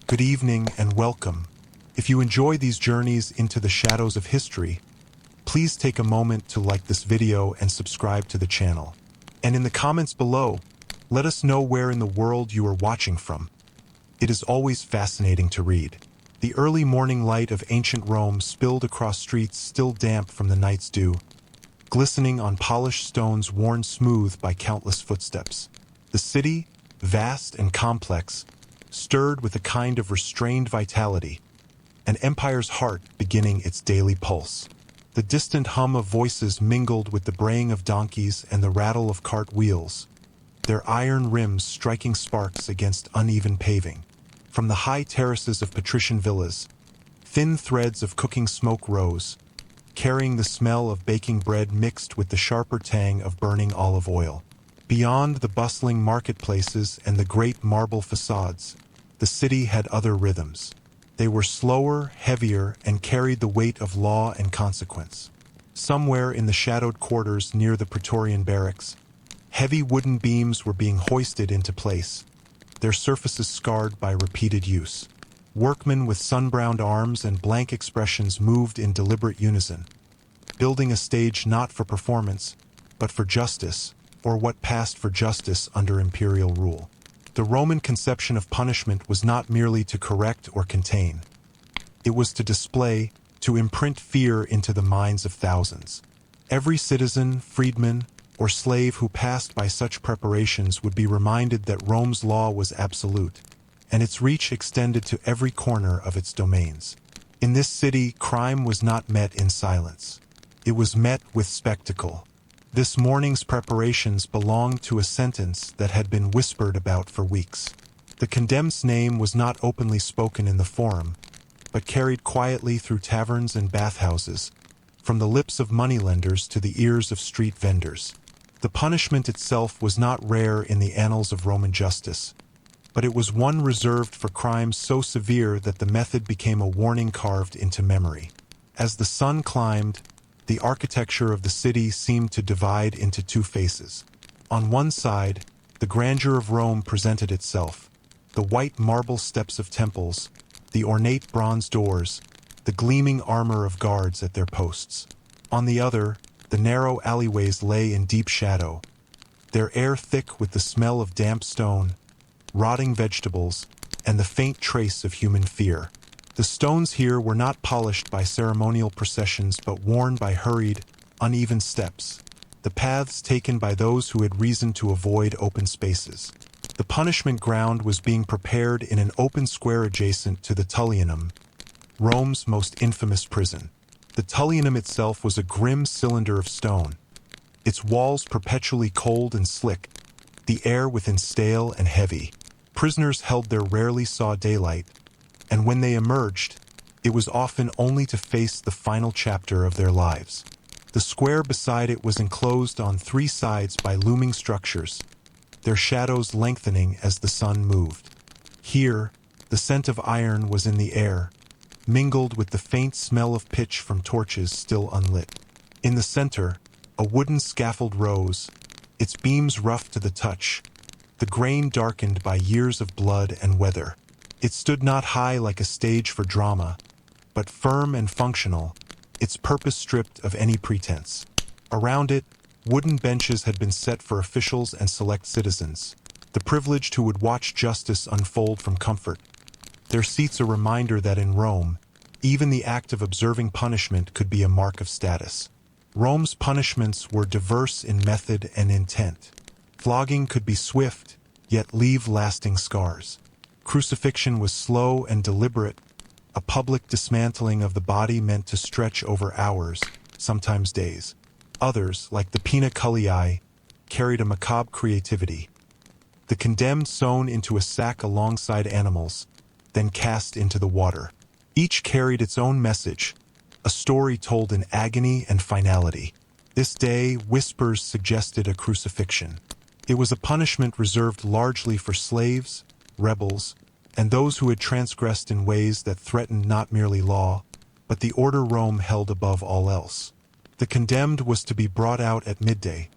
Good evening and welcome. If you enjoy these journeys into the shadows of history, please take a moment to like this video and subscribe to the channel. And in the comments below, let us know where in the world you are watching from. It is always fascinating to read. The early morning light of ancient Rome spilled across streets still damp from the night's dew, glistening on polished stones worn smooth by countless footsteps. The city, vast and complex, stirred with a kind of restrained vitality, an empire's heart beginning its daily pulse. The distant hum of voices mingled with the braying of donkeys and the rattle of cart wheels, their iron rims striking sparks against uneven paving. From the high terraces of patrician villas, thin threads of cooking smoke rose, carrying the smell of baking bread mixed with the sharper tang of burning olive oil. Beyond the bustling marketplaces and the great marble facades, the city had other rhythms. They were slower, heavier, and carried the weight of law and consequence. Somewhere in the shadowed quarters near the Praetorian barracks, heavy wooden beams were being hoisted into place, their surfaces scarred by repeated use. Workmen with sun-browned arms and blank expressions moved in deliberate unison, building a stage not for performance, but for justice, or what passed for justice under imperial rule. The Roman conception of punishment was not merely to correct or contain. It was to display, to imprint fear into the minds of thousands. Every citizen, freedman, or slave who passed by such preparations would be reminded that Rome's law was absolute, and its reach extended to every corner of its domains. In this city, crime was not met in silence. It was met with spectacle. This morning's preparations belonged to a sentence that had been whispered about for weeks. The condemned's name was not openly spoken in the forum, but carried quietly through taverns and bathhouses, from the lips of moneylenders to the ears of street vendors. The punishment itself was not rare in the annals of Roman justice, but it was one reserved for crimes so severe that the method became a warning carved into memory. As the sun climbed, the architecture of the city seemed to divide into two faces. On one side, the grandeur of Rome presented itself, the white marble steps of temples, the ornate bronze doors, the gleaming armor of guards at their posts. On the other, the narrow alleyways lay in deep shadow, their air thick with the smell of damp stone, rotting vegetables, and the faint trace of human fear. The stones here were not polished by ceremonial processions but worn by hurried, uneven steps, the paths taken by those who had reason to avoid open spaces. The punishment ground was being prepared in an open square adjacent to the Tullianum, Rome's most infamous prison. The Tullianum itself was a grim cylinder of stone, its walls perpetually cold and slick, the air within stale and heavy. Prisoners held there rarely saw daylight, and when they emerged, it was often only to face the final chapter of their lives. The square beside it was enclosed on three sides by looming structures, their shadows lengthening as the sun moved. Here, the scent of iron was in the air, mingled with the faint smell of pitch from torches still unlit. In the center, a wooden scaffold rose, its beams rough to the touch, the grain darkened by years of blood and weather. It stood not high like a stage for drama, but firm and functional, its purpose stripped of any pretense. Around it, wooden benches had been set for officials and select citizens, the privileged who would watch justice unfold from comfort. Their seats a reminder that in Rome, even the act of observing punishment could be a mark of status. Rome's punishments were diverse in method and intent. Flogging could be swift, yet leave lasting scars. Crucifixion was slow and deliberate, a public dismantling of the body meant to stretch over hours, sometimes days. Others, like the Poena Cullei, carried a macabre creativity. The condemned sewn into a sack alongside animals, then cast into the water. Each carried its own message, a story told in agony and finality. This day, whispers suggested a crucifixion. It was a punishment reserved largely for slaves, rebels, and those who had transgressed in ways that threatened not merely law, but the order Rome held above all else. The condemned was to be brought out at midday,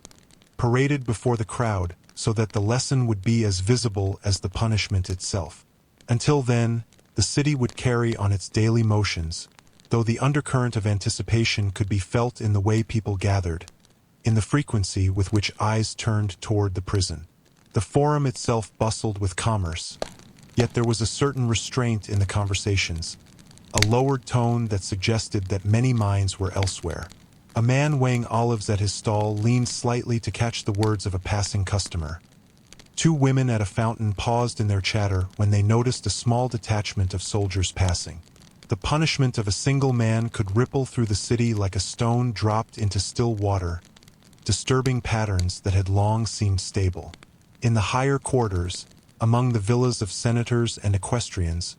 paraded before the crowd so that the lesson would be as visible as the punishment itself. Until then, The city would carry on its daily motions, though the undercurrent of anticipation could be felt in the way people gathered, in the frequency with which eyes turned toward the prison. The forum itself bustled with commerce, yet there was a certain restraint in the conversations, a lowered tone that suggested that many minds were elsewhere. A man weighing olives at his stall leaned slightly to catch the words of a passing customer. Two women at a fountain paused in their chatter when they noticed a small detachment of soldiers passing. The punishment of a single man could ripple through the city like a stone dropped into still water, disturbing patterns that had long seemed stable. In the higher quarters, among the villas of senators and equestrians,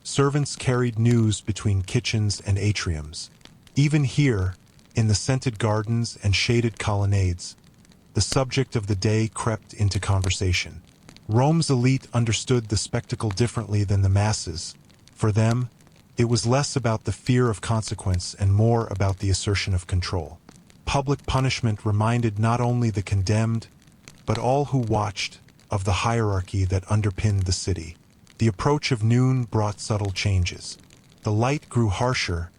servants carried news between kitchens and atriums. Even here, in the scented gardens and shaded colonnades, the subject of the day crept into conversation. Rome's elite understood the spectacle differently than the masses. For them, it was less about the fear of consequence and more about the assertion of control. Public punishment reminded not only the condemned, but all who watched, of the hierarchy that underpinned the city. The approach of noon brought subtle changes. The light grew harsher,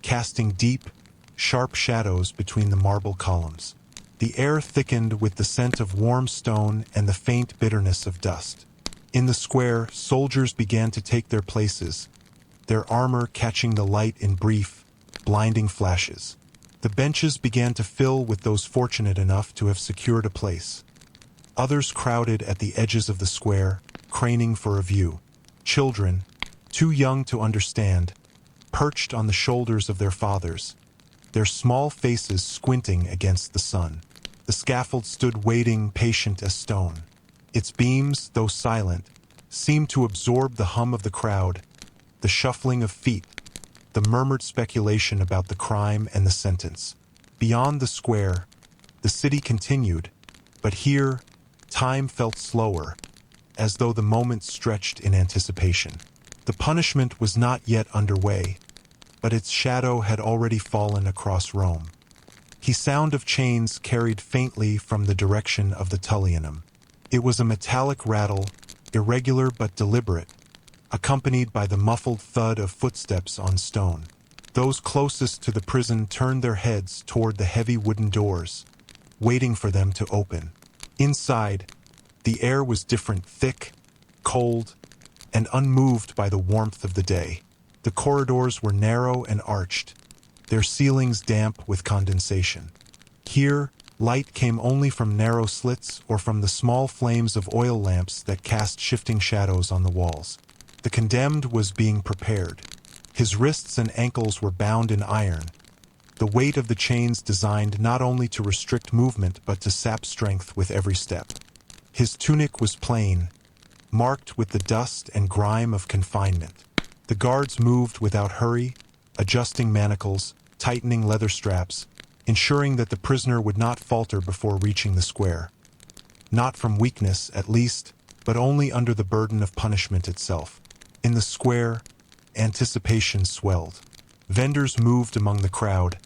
casting deep, sharp shadows between the marble columns. The air thickened with the scent of warm stone and the faint bitterness of dust. In the square, soldiers began to take their places, their armor catching the light in brief, blinding flashes. The benches began to fill with those fortunate enough to have secured a place. Others crowded at the edges of the square, craning for a view. Children, too young to understand, perched on the shoulders of their fathers, their small faces squinting against the sun. The scaffold stood waiting, patient as stone. Its beams, though silent, seemed to absorb the hum of the crowd, the shuffling of feet, the murmured speculation about the crime and the sentence. Beyond the square, the city continued, but here, time felt slower, as though the moment stretched in anticipation. The punishment was not yet underway, but its shadow had already fallen across Rome. The sound of chains carried faintly from the direction of the Tullianum. It was a metallic rattle, irregular but deliberate, accompanied by the muffled thud of footsteps on stone. Those closest to the prison turned their heads toward the heavy wooden doors, waiting for them to open. Inside, the air was different, thick, cold, and unmoved by the warmth of the day. The corridors were narrow and arched, their ceilings damp with condensation. Here, light came only from narrow slits or from the small flames of oil lamps that cast shifting shadows on the walls. The condemned was being prepared. His wrists and ankles were bound in iron, the weight of the chains designed not only to restrict movement but to sap strength with every step. His tunic was plain, marked with the dust and grime of confinement. The guards moved without hurry, adjusting manacles, tightening leather straps, ensuring that the prisoner would not falter before reaching the square. Not from weakness, at least, but only under the burden of punishment itself. In the square, anticipation swelled. Vendors moved among the crowd,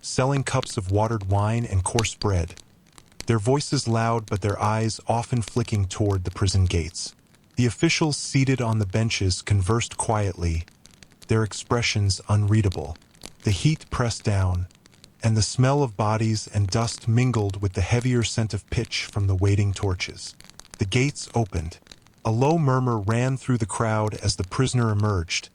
selling cups of watered wine and coarse bread, their voices loud but their eyes often flicking toward the prison gates. The officials seated on the benches conversed quietly, their expressions unreadable. The heat pressed down, and the smell of bodies and dust mingled with the heavier scent of pitch from the waiting torches. The gates opened. A low murmur ran through the crowd as the prisoner emerged,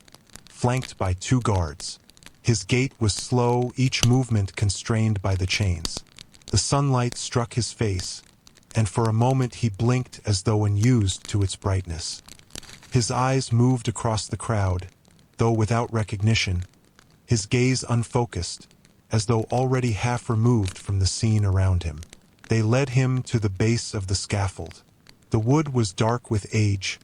flanked by two guards. His gait was slow, each movement constrained by the chains. The sunlight struck his face, and for a moment he blinked as though unused to its brightness. His eyes moved across the crowd, though without recognition, his gaze unfocused, as though already half removed from the scene around him. They led him to the base of the scaffold. The wood was dark with age,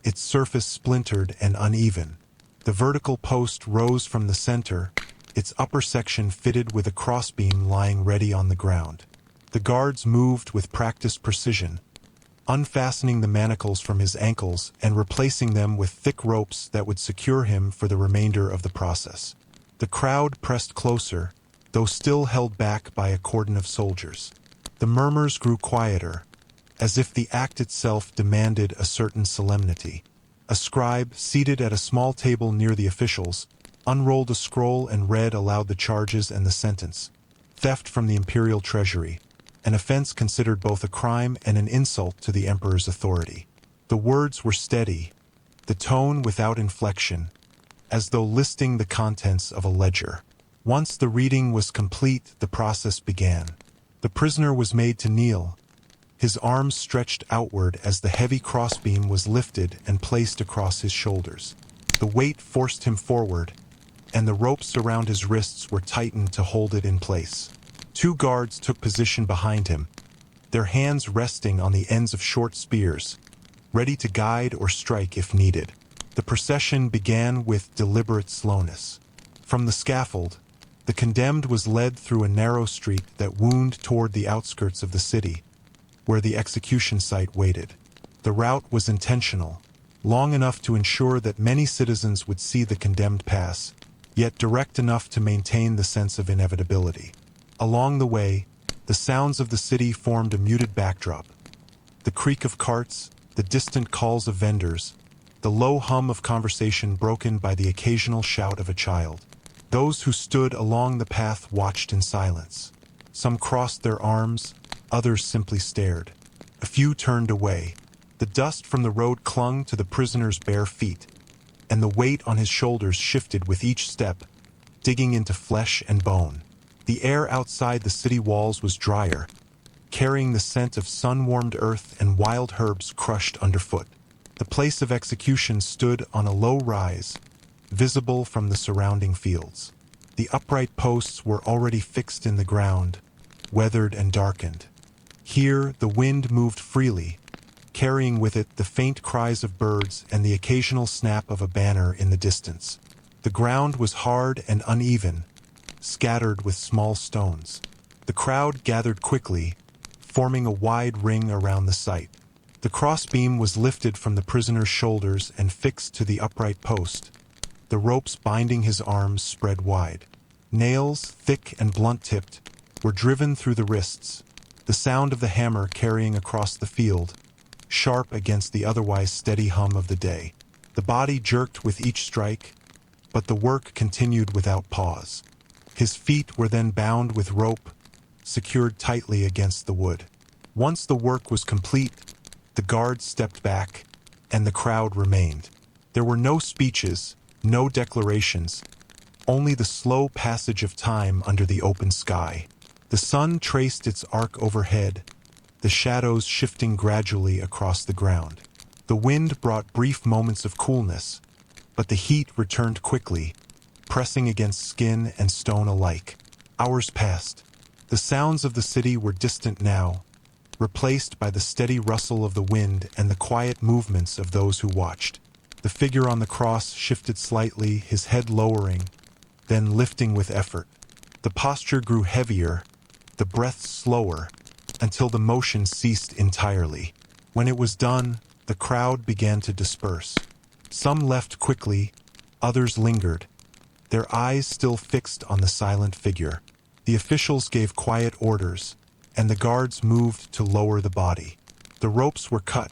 its surface splintered and uneven. The vertical post rose from the center, its upper section fitted with a crossbeam lying ready on the ground. The guards moved with practiced precision, unfastening the manacles from his ankles and replacing them with thick ropes that would secure him for the remainder of the process. The crowd pressed closer, though still held back by a cordon of soldiers. The murmurs grew quieter, as if the act itself demanded a certain solemnity. A scribe, seated at a small table near the officials, unrolled a scroll and read aloud the charges and the sentence. Theft from the imperial treasury, an offense considered both a crime and an insult to the emperor's authority. The words were steady, the tone without inflection, as though listing the contents of a ledger. Once the reading was complete, the process began. The prisoner was made to kneel, his arms stretched outward as the heavy crossbeam was lifted and placed across his shoulders. The weight forced him forward, and the ropes around his wrists were tightened to hold it in place. 2 guards took position behind him, their hands resting on the ends of short spears, ready to guide or strike if needed. The procession began with deliberate slowness. From the scaffold, the condemned was led through a narrow street that wound toward the outskirts of the city, where the execution site waited. The route was intentional, long enough to ensure that many citizens would see the condemned pass, yet direct enough to maintain the sense of inevitability. Along the way, the sounds of the city formed a muted backdrop. The creak of carts, the distant calls of vendors, the low hum of conversation broken by the occasional shout of a child. Those who stood along the path watched in silence. Some crossed their arms, others simply stared. A few turned away. The dust from the road clung to the prisoner's bare feet, and the weight on his shoulders shifted with each step, digging into flesh and bone. The air outside the city walls was drier, carrying the scent of sun-warmed earth and wild herbs crushed underfoot. The place of execution stood on a low rise, visible from the surrounding fields. The upright posts were already fixed in the ground, weathered and darkened. Here, the wind moved freely, carrying with it the faint cries of birds and the occasional snap of a banner in the distance. The ground was hard and uneven, scattered with small stones. The crowd gathered quickly, forming a wide ring around the site. The crossbeam was lifted from the prisoner's shoulders and fixed to the upright post, the ropes binding his arms spread wide. Nails, thick and blunt-tipped, were driven through the wrists, the sound of the hammer carrying across the field, sharp against the otherwise steady hum of the day. The body jerked with each strike, but the work continued without pause. His feet were then bound with rope, secured tightly against the wood. Once the work was complete, the guards stepped back, and the crowd remained. There were no speeches, no declarations, only the slow passage of time under the open sky. The sun traced its arc overhead, the shadows shifting gradually across the ground. The wind brought brief moments of coolness, but the heat returned quickly, pressing against skin and stone alike. Hours passed. The sounds of the city were distant now, replaced by the steady rustle of the wind and the quiet movements of those who watched. The figure on the cross shifted slightly, his head lowering, then lifting with effort. The posture grew heavier, the breath slower, until the motion ceased entirely. When it was done, the crowd began to disperse. Some left quickly, others lingered, their eyes still fixed on the silent figure. The officials gave quiet orders, and the guards moved to lower the body. The ropes were cut,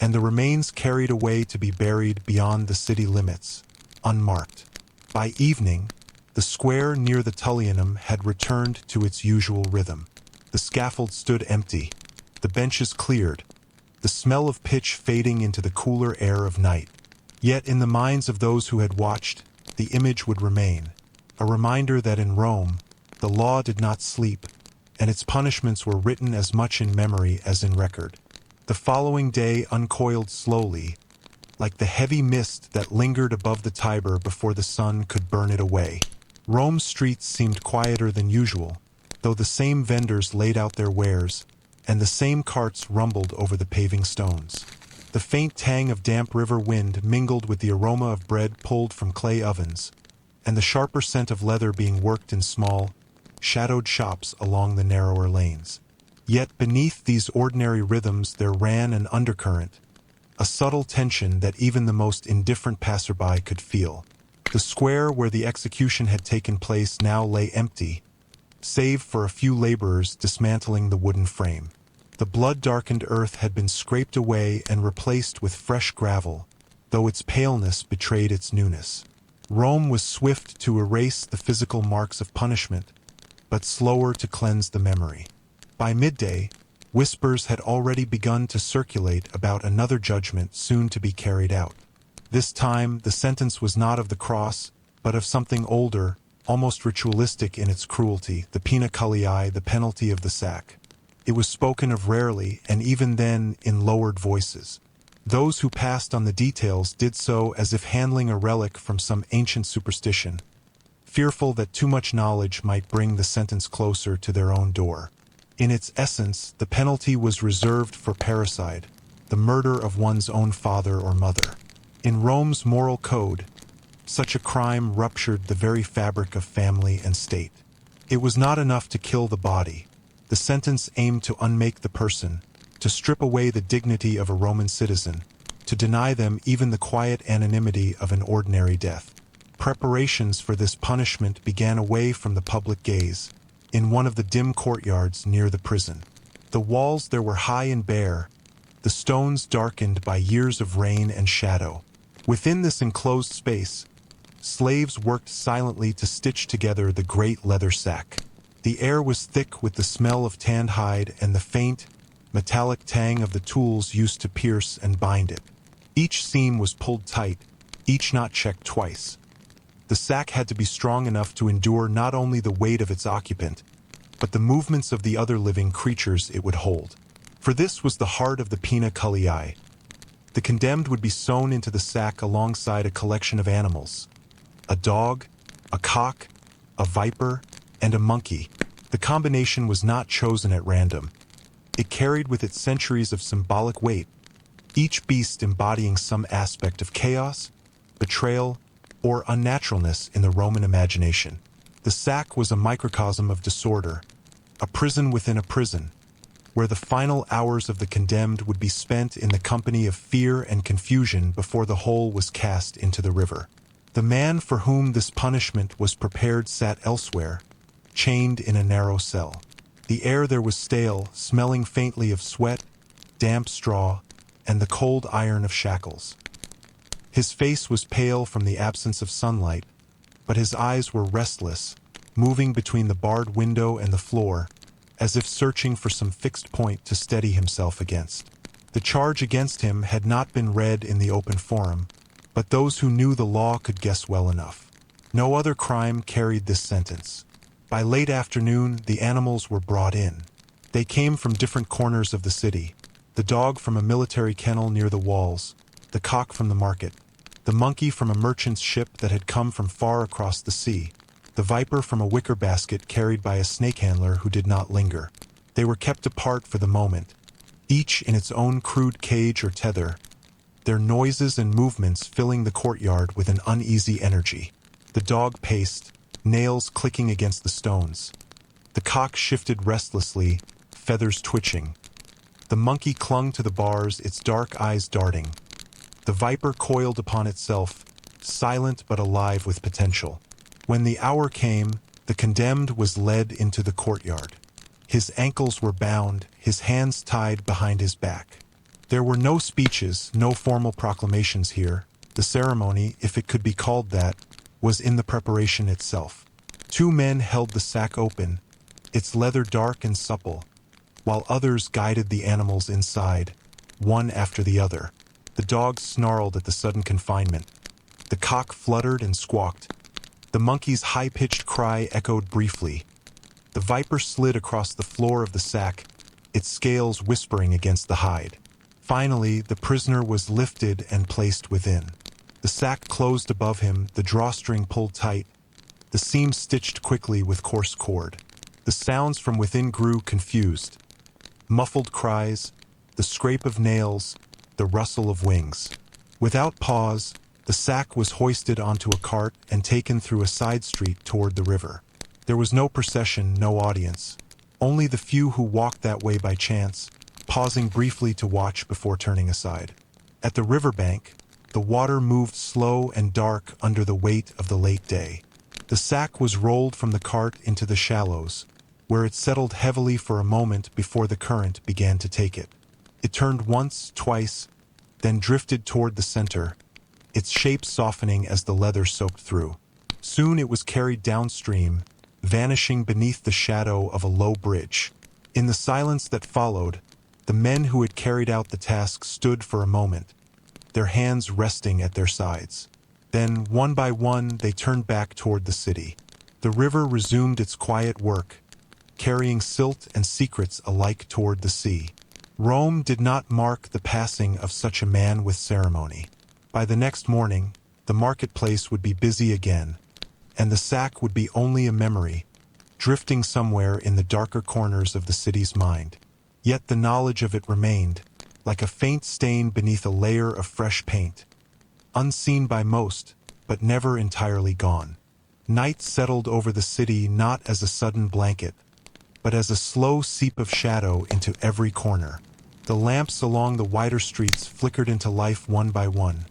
and the remains carried away to be buried beyond the city limits, unmarked. By evening, the square near the Tullianum had returned to its usual rhythm. The scaffold stood empty, the benches cleared, the smell of pitch fading into the cooler air of night. Yet in the minds of those who had watched, the image would remain, a reminder that in Rome, the law did not sleep, and its punishments were written as much in memory as in record. The following day uncoiled slowly, like the heavy mist that lingered above the Tiber before the sun could burn it away. Rome's streets seemed quieter than usual, though the same vendors laid out their wares, and the same carts rumbled over the paving stones. The faint tang of damp river wind mingled with the aroma of bread pulled from clay ovens, and the sharper scent of leather being worked in small, shadowed shops along the narrower lanes. Yet beneath these ordinary rhythms there ran an undercurrent, a subtle tension that even the most indifferent passerby could feel. The square where the execution had taken place now lay empty, save for a few laborers dismantling the wooden frame. The blood-darkened earth had been scraped away and replaced with fresh gravel, though its paleness betrayed its newness. Rome was swift to erase the physical marks of punishment, but slower to cleanse the memory. By midday, whispers had already begun to circulate about another judgment soon to be carried out. This time, the sentence was not of the cross, but of something older, almost ritualistic in its cruelty, the Poena Cullei, the penalty of the sack. It was spoken of rarely, and even then in lowered voices. Those who passed on the details did so as if handling a relic from some ancient superstition, fearful that too much knowledge might bring the sentence closer to their own door. In its essence, the penalty was reserved for parricide, the murder of one's own father or mother. In Rome's moral code, such a crime ruptured the very fabric of family and state. It was not enough to kill the body. The sentence aimed to unmake the person, to strip away the dignity of a Roman citizen, to deny them even the quiet anonymity of an ordinary death. Preparations for this punishment began away from the public gaze, in one of the dim courtyards near the prison. The walls there were high and bare, the stones darkened by years of rain and shadow. Within this enclosed space, slaves worked silently to stitch together the great leather sack. The air was thick with the smell of tanned hide and the faint, metallic tang of the tools used to pierce and bind it. Each seam was pulled tight, each knot checked twice. The sack had to be strong enough to endure not only the weight of its occupant, but the movements of the other living creatures it would hold. For this was the heart of the Poena Cullei. The condemned would be sewn into the sack alongside a collection of animals: a dog, a cock, a viper, and a monkey. The combination was not chosen at random. It carried with it centuries of symbolic weight, each beast embodying some aspect of chaos, betrayal, or unnaturalness in the Roman imagination. The sack was a microcosm of disorder, a prison within a prison, where the final hours of the condemned would be spent in the company of fear and confusion before the whole was cast into the river. The man for whom this punishment was prepared sat elsewhere, chained in a narrow cell. The air there was stale, smelling faintly of sweat, damp straw, and the cold iron of shackles. His face was pale from the absence of sunlight, but his eyes were restless, moving between the barred window and the floor, as if searching for some fixed point to steady himself against. The charge against him had not been read in the open forum, but those who knew the law could guess well enough. No other crime carried this sentence. By late afternoon, the animals were brought in. They came from different corners of the city: the dog from a military kennel near the walls, the cock from the market, the monkey from a merchant's ship that had come from far across the sea, the viper from a wicker basket carried by a snake handler who did not linger. They were kept apart for the moment, each in its own crude cage or tether, their noises and movements filling the courtyard with an uneasy energy. The dog paced, nails clicking against the stones. The cock shifted restlessly, feathers twitching. The monkey clung to the bars, its dark eyes darting. The viper coiled upon itself, silent but alive with potential. When the hour came, the condemned was led into the courtyard. His ankles were bound, his hands tied behind his back. There were no speeches, no formal proclamations here. The ceremony, if it could be called that, was in the preparation itself. Two men held the sack open, its leather dark and supple, while others guided the animals inside, one after the other. The dog snarled at the sudden confinement. The cock fluttered and squawked. The monkey's high-pitched cry echoed briefly. The viper slid across the floor of the sack, its scales whispering against the hide. Finally, the prisoner was lifted and placed within. The sack closed above him, the drawstring pulled tight, the seam stitched quickly with coarse cord. The sounds from within grew confused. Muffled cries, the scrape of nails, the rustle of wings. Without pause, the sack was hoisted onto a cart and taken through a side street toward the river. There was no procession, no audience. Only the few who walked that way by chance, pausing briefly to watch before turning aside. At the riverbank, the water moved slow and dark under the weight of the late day. The sack was rolled from the cart into the shallows, where it settled heavily for a moment before the current began to take it. It turned once, twice, then drifted toward the center, its shape softening as the leather soaked through. Soon it was carried downstream, vanishing beneath the shadow of a low bridge. In the silence that followed, the men who had carried out the task stood for a moment, their hands resting at their sides. Then, one by one, they turned back toward the city. The river resumed its quiet work, carrying silt and secrets alike toward the sea. Rome did not mark the passing of such a man with ceremony. By the next morning, the marketplace would be busy again, and the sack would be only a memory, drifting somewhere in the darker corners of the city's mind. Yet the knowledge of it remained, like a faint stain beneath a layer of fresh paint, unseen by most, but never entirely gone. Night settled over the city not as a sudden blanket, but as a slow seep of shadow into every corner. The lamps along the wider streets flickered into life one by one,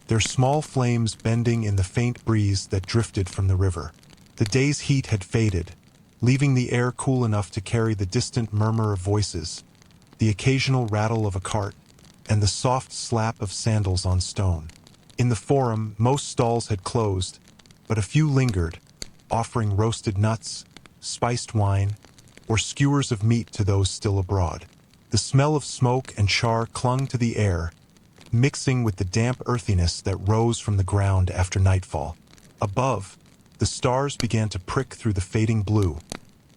their small flames bending in the faint breeze that drifted from the river. The day's heat had faded, leaving the air cool enough to carry the distant murmur of voices, the occasional rattle of a cart, and the soft slap of sandals on stone. In the forum, most stalls had closed, but a few lingered, offering roasted nuts, spiced wine, or skewers of meat to those still abroad. The smell of smoke and char clung to the air, mixing with the damp earthiness that rose from the ground after nightfall. Above, the stars began to prick through the fading blue,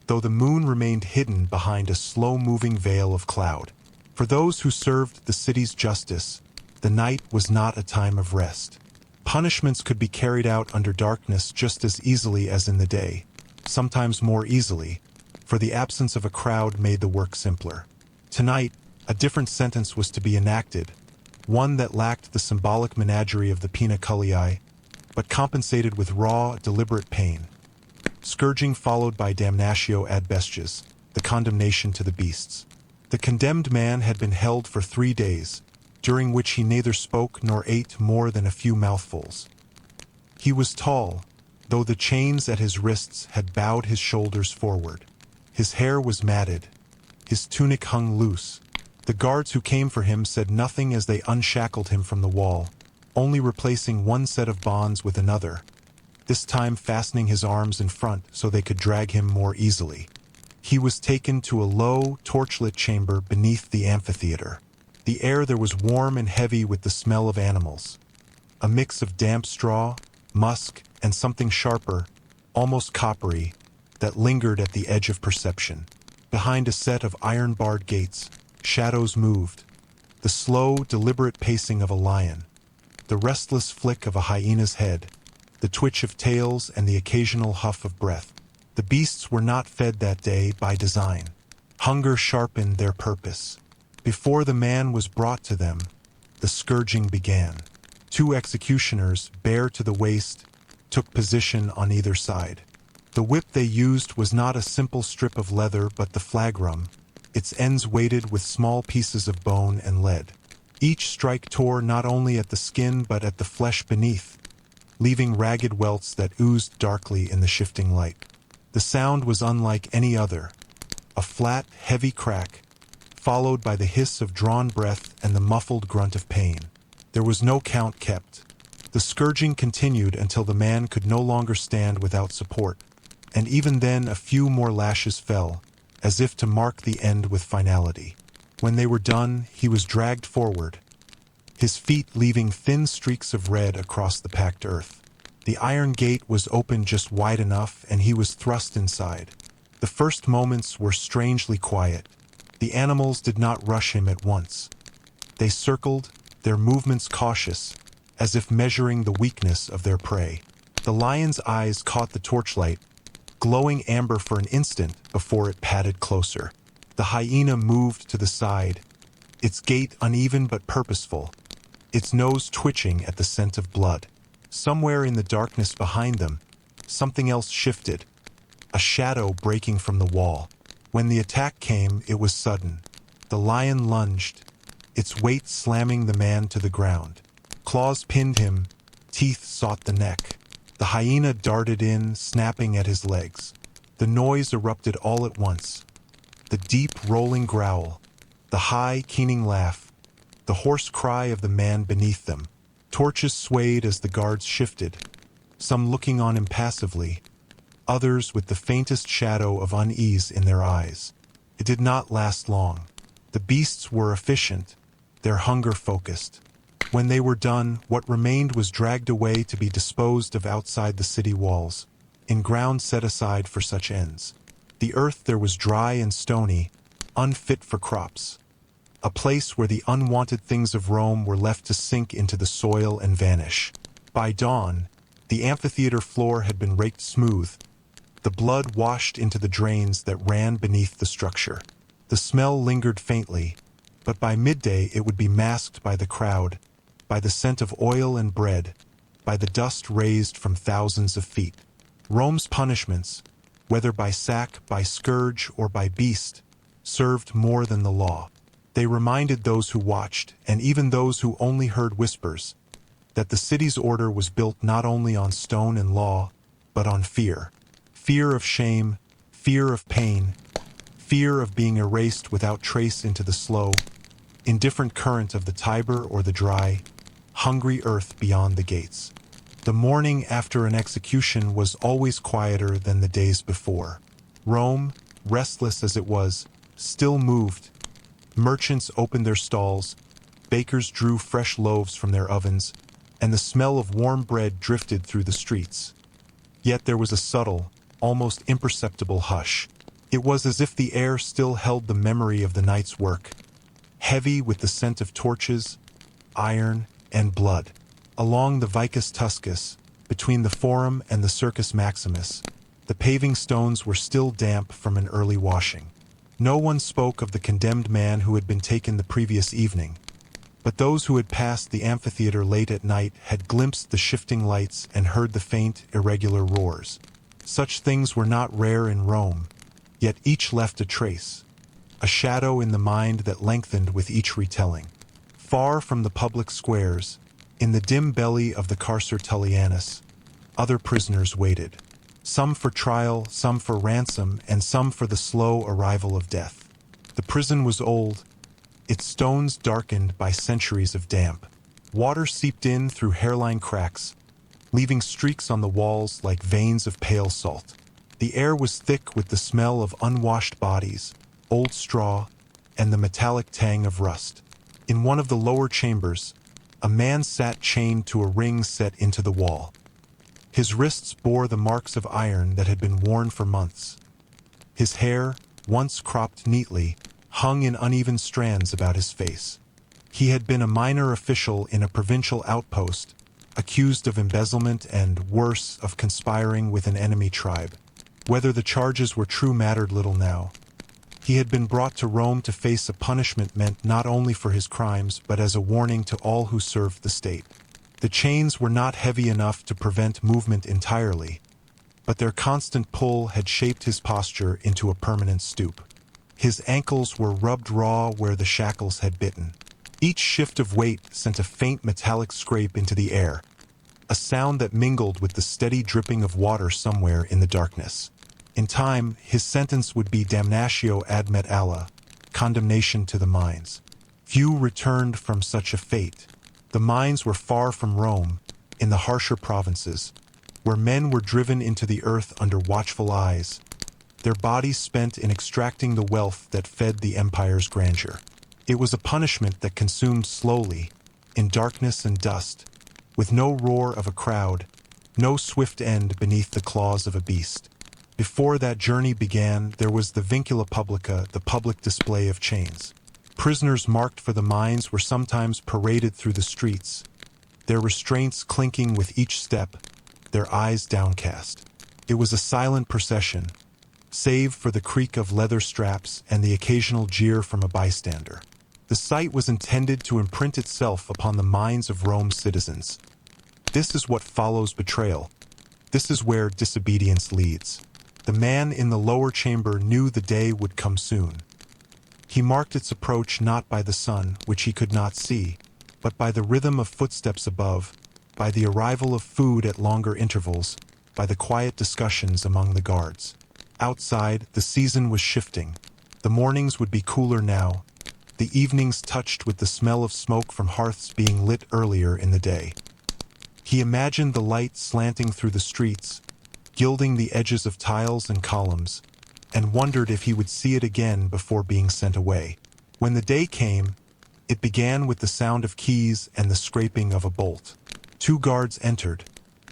though the moon remained hidden behind a slow-moving veil of cloud. For those who served the city's justice, the night was not a time of rest. Punishments could be carried out under darkness just as easily as in the day, sometimes more easily, for the absence of a crowd made the work simpler. Tonight, a different sentence was to be enacted, one that lacked the symbolic menagerie of the Poena Cullei, but compensated with raw, deliberate pain. Scourging followed by damnatio ad bestias, the condemnation to the beasts. The condemned man had been held for 3 days, during which he neither spoke nor ate more than a few mouthfuls. He was tall, though the chains at his wrists had bowed his shoulders forward. His hair was matted, his tunic hung loose. The guards who came for him said nothing as they unshackled him from the wall, only replacing one set of bonds with another, this time fastening his arms in front so they could drag him more easily. He was taken to a low, torchlit chamber beneath the amphitheater. The air there was warm and heavy with the smell of animals, a mix of damp straw, musk, and something sharper, almost coppery, that lingered at the edge of perception. Behind a set of iron-barred gates, shadows moved, the slow, deliberate pacing of a lion, the restless flick of a hyena's head, the twitch of tails and the occasional huff of breath. The beasts were not fed that day by design. Hunger sharpened their purpose. Before the man was brought to them, the scourging began. 2 executioners, bare to the waist, took position on either side. The whip they used was not a simple strip of leather but the flagrum, its ends weighted with small pieces of bone and lead. Each strike tore not only at the skin but at the flesh beneath, leaving ragged welts that oozed darkly in the shifting light. The sound was unlike any other, a flat, heavy crack, followed by the hiss of drawn breath and the muffled grunt of pain. There was no count kept. The scourging continued until the man could no longer stand without support, and even then a few more lashes fell, as if to mark the end with finality. When they were done, he was dragged forward, his feet leaving thin streaks of red across the packed earth. The iron gate was open just wide enough, and he was thrust inside. The first moments were strangely quiet. The animals did not rush him at once. They circled, their movements cautious, as if measuring the weakness of their prey. The lion's eyes caught the torchlight, glowing amber for an instant before it padded closer. The hyena moved to the side, its gait uneven but purposeful, its nose twitching at the scent of blood. Somewhere in the darkness behind them, something else shifted, a shadow breaking from the wall. When the attack came, it was sudden. The lion lunged, its weight slamming the man to the ground. Claws pinned him, teeth sought the neck. The hyena darted in, snapping at his legs. The noise erupted all at once. The deep, rolling growl, the high, keening laugh, the hoarse cry of the man beneath them. Torches swayed as the guards shifted, some looking on impassively, others with the faintest shadow of unease in their eyes. It did not last long. The beasts were efficient, their hunger focused. When they were done, what remained was dragged away to be disposed of outside the city walls, in ground set aside for such ends. The earth there was dry and stony, unfit for crops, a place where the unwanted things of Rome were left to sink into the soil and vanish. By dawn, the amphitheater floor had been raked smooth, the blood washed into the drains that ran beneath the structure. The smell lingered faintly, but by midday it would be masked by the crowd, by the scent of oil and bread, by the dust raised from thousands of feet. Rome's punishments, whether by sack, by scourge, or by beast, served more than the law. They reminded those who watched, and even those who only heard whispers, that the city's order was built not only on stone and law, but on fear. Fear of shame, fear of pain, fear of being erased without trace into the slow, indifferent current of the Tiber or the dry, hungry earth beyond the gates. The morning after an execution was always quieter than the days before. Rome, restless as it was, still moved. Merchants opened their stalls, bakers drew fresh loaves from their ovens, and the smell of warm bread drifted through the streets. Yet there was a subtle, almost imperceptible hush. It was as if the air still held the memory of the night's work, heavy with the scent of torches, iron, and blood. Along the Vicus Tuscus, between the Forum and the Circus Maximus, the paving stones were still damp from an early washing. No one spoke of the condemned man who had been taken the previous evening, but those who had passed the amphitheater late at night had glimpsed the shifting lights and heard the faint, irregular roars. Such things were not rare in Rome, yet each left a trace, a shadow in the mind that lengthened with each retelling. Far from the public squares, in the dim belly of the Carcer Tullianus, other prisoners waited. Some for trial, some for ransom, and some for the slow arrival of death. The prison was old, its stones darkened by centuries of damp. Water seeped in through hairline cracks, leaving streaks on the walls like veins of pale salt. The air was thick with the smell of unwashed bodies, old straw, and the metallic tang of rust. In one of the lower chambers, a man sat chained to a ring set into the wall. His wrists bore the marks of iron that had been worn for months. His hair, once cropped neatly, hung in uneven strands about his face. He had been a minor official in a provincial outpost, accused of embezzlement and, worse, of conspiring with an enemy tribe. Whether the charges were true mattered little now. He had been brought to Rome to face a punishment meant not only for his crimes but as a warning to all who served the state. The chains were not heavy enough to prevent movement entirely, but their constant pull had shaped his posture into a permanent stoop. His ankles were rubbed raw where the shackles had bitten. Each shift of weight sent a faint metallic scrape into the air, a sound that mingled with the steady dripping of water somewhere in the darkness. In time, his sentence would be damnatio ad metallia, condemnation to the mines. Few returned from such a fate. The mines were far from Rome, in the harsher provinces, where men were driven into the earth under watchful eyes, their bodies spent in extracting the wealth that fed the empire's grandeur. It was a punishment that consumed slowly, in darkness and dust, with no roar of a crowd, no swift end beneath the claws of a beast. Before that journey began, there was the vincula publica, the public display of chains. Prisoners marked for the mines were sometimes paraded through the streets, their restraints clinking with each step, their eyes downcast. It was a silent procession, save for the creak of leather straps and the occasional jeer from a bystander. The sight was intended to imprint itself upon the minds of Rome's citizens. This is what follows betrayal. This is where disobedience leads. The man in the lower chamber knew the day would come soon. He marked its approach not by the sun, which he could not see, but by the rhythm of footsteps above, by the arrival of food at longer intervals, by the quiet discussions among the guards. Outside, the season was shifting. The mornings would be cooler now, the evenings touched with the smell of smoke from hearths being lit earlier in the day. He imagined the light slanting through the streets, gilding the edges of tiles and columns, and wondered if he would see it again before being sent away. When the day came, it began with the sound of keys and the scraping of a bolt. 2 guards entered,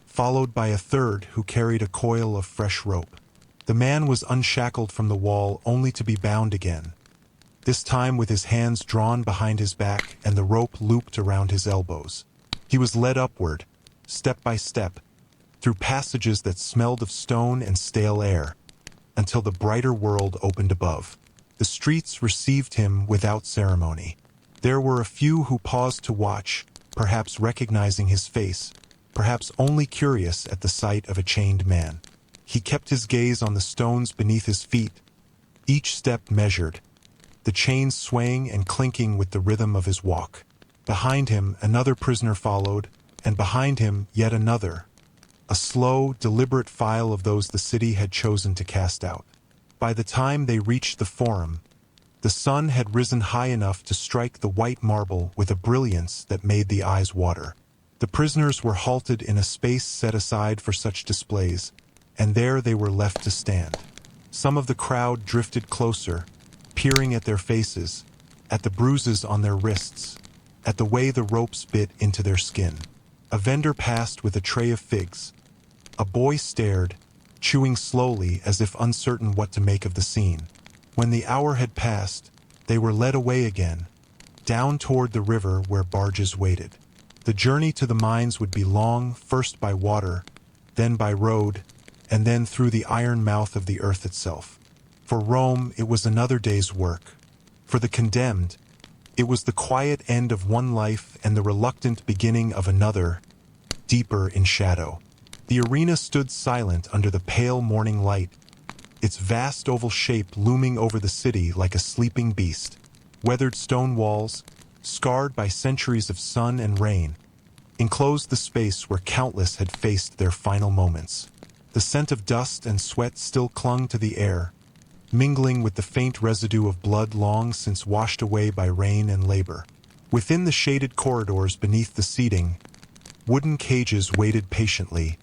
followed by a third who carried a coil of fresh rope. The man was unshackled from the wall only to be bound again, this time with his hands drawn behind his back and the rope looped around his elbows. He was led upward, step by step, through passages that smelled of stone and stale air, until the brighter world opened above. The streets received him without ceremony. There were a few who paused to watch, perhaps recognizing his face, perhaps only curious at the sight of a chained man. He kept his gaze on the stones beneath his feet, each step measured, the chains swaying and clinking with the rhythm of his walk. Behind him, another prisoner followed, and behind him, yet another, a slow, deliberate file of those the city had chosen to cast out. By the time they reached the forum, the sun had risen high enough to strike the white marble with a brilliance that made the eyes water. The prisoners were halted in a space set aside for such displays, and there they were left to stand. Some of the crowd drifted closer, peering at their faces, at the bruises on their wrists, at the way the ropes bit into their skin. A vendor passed with a tray of figs. A boy stared, chewing slowly as if uncertain what to make of the scene. When the hour had passed, they were led away again, down toward the river where barges waited. The journey to the mines would be long, first by water, then by road, and then through the iron mouth of the earth itself. For Rome, it was another day's work. For the condemned, it was the quiet end of one life and the reluctant beginning of another, deeper in shadow. The arena stood silent under the pale morning light, its vast oval shape looming over the city like a sleeping beast. Weathered stone walls, scarred by centuries of sun and rain, enclosed the space where countless had faced their final moments. The scent of dust and sweat still clung to the air, mingling with the faint residue of blood long since washed away by rain and labor. Within the shaded corridors beneath the seating, wooden cages waited patiently,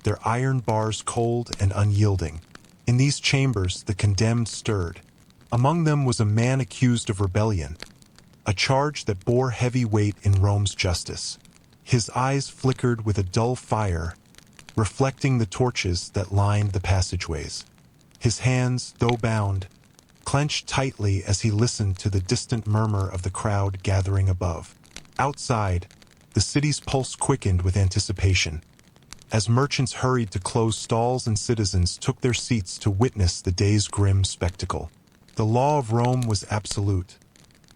their iron bars cold and unyielding. In these chambers, the condemned stirred. Among them was a man accused of rebellion, a charge that bore heavy weight in Rome's justice. His eyes flickered with a dull fire, reflecting the torches that lined the passageways. His hands, though bound, clenched tightly as he listened to the distant murmur of the crowd gathering above. Outside, the city's pulse quickened with anticipation, as merchants hurried to close stalls and citizens took their seats to witness the day's grim spectacle. The law of Rome was absolute.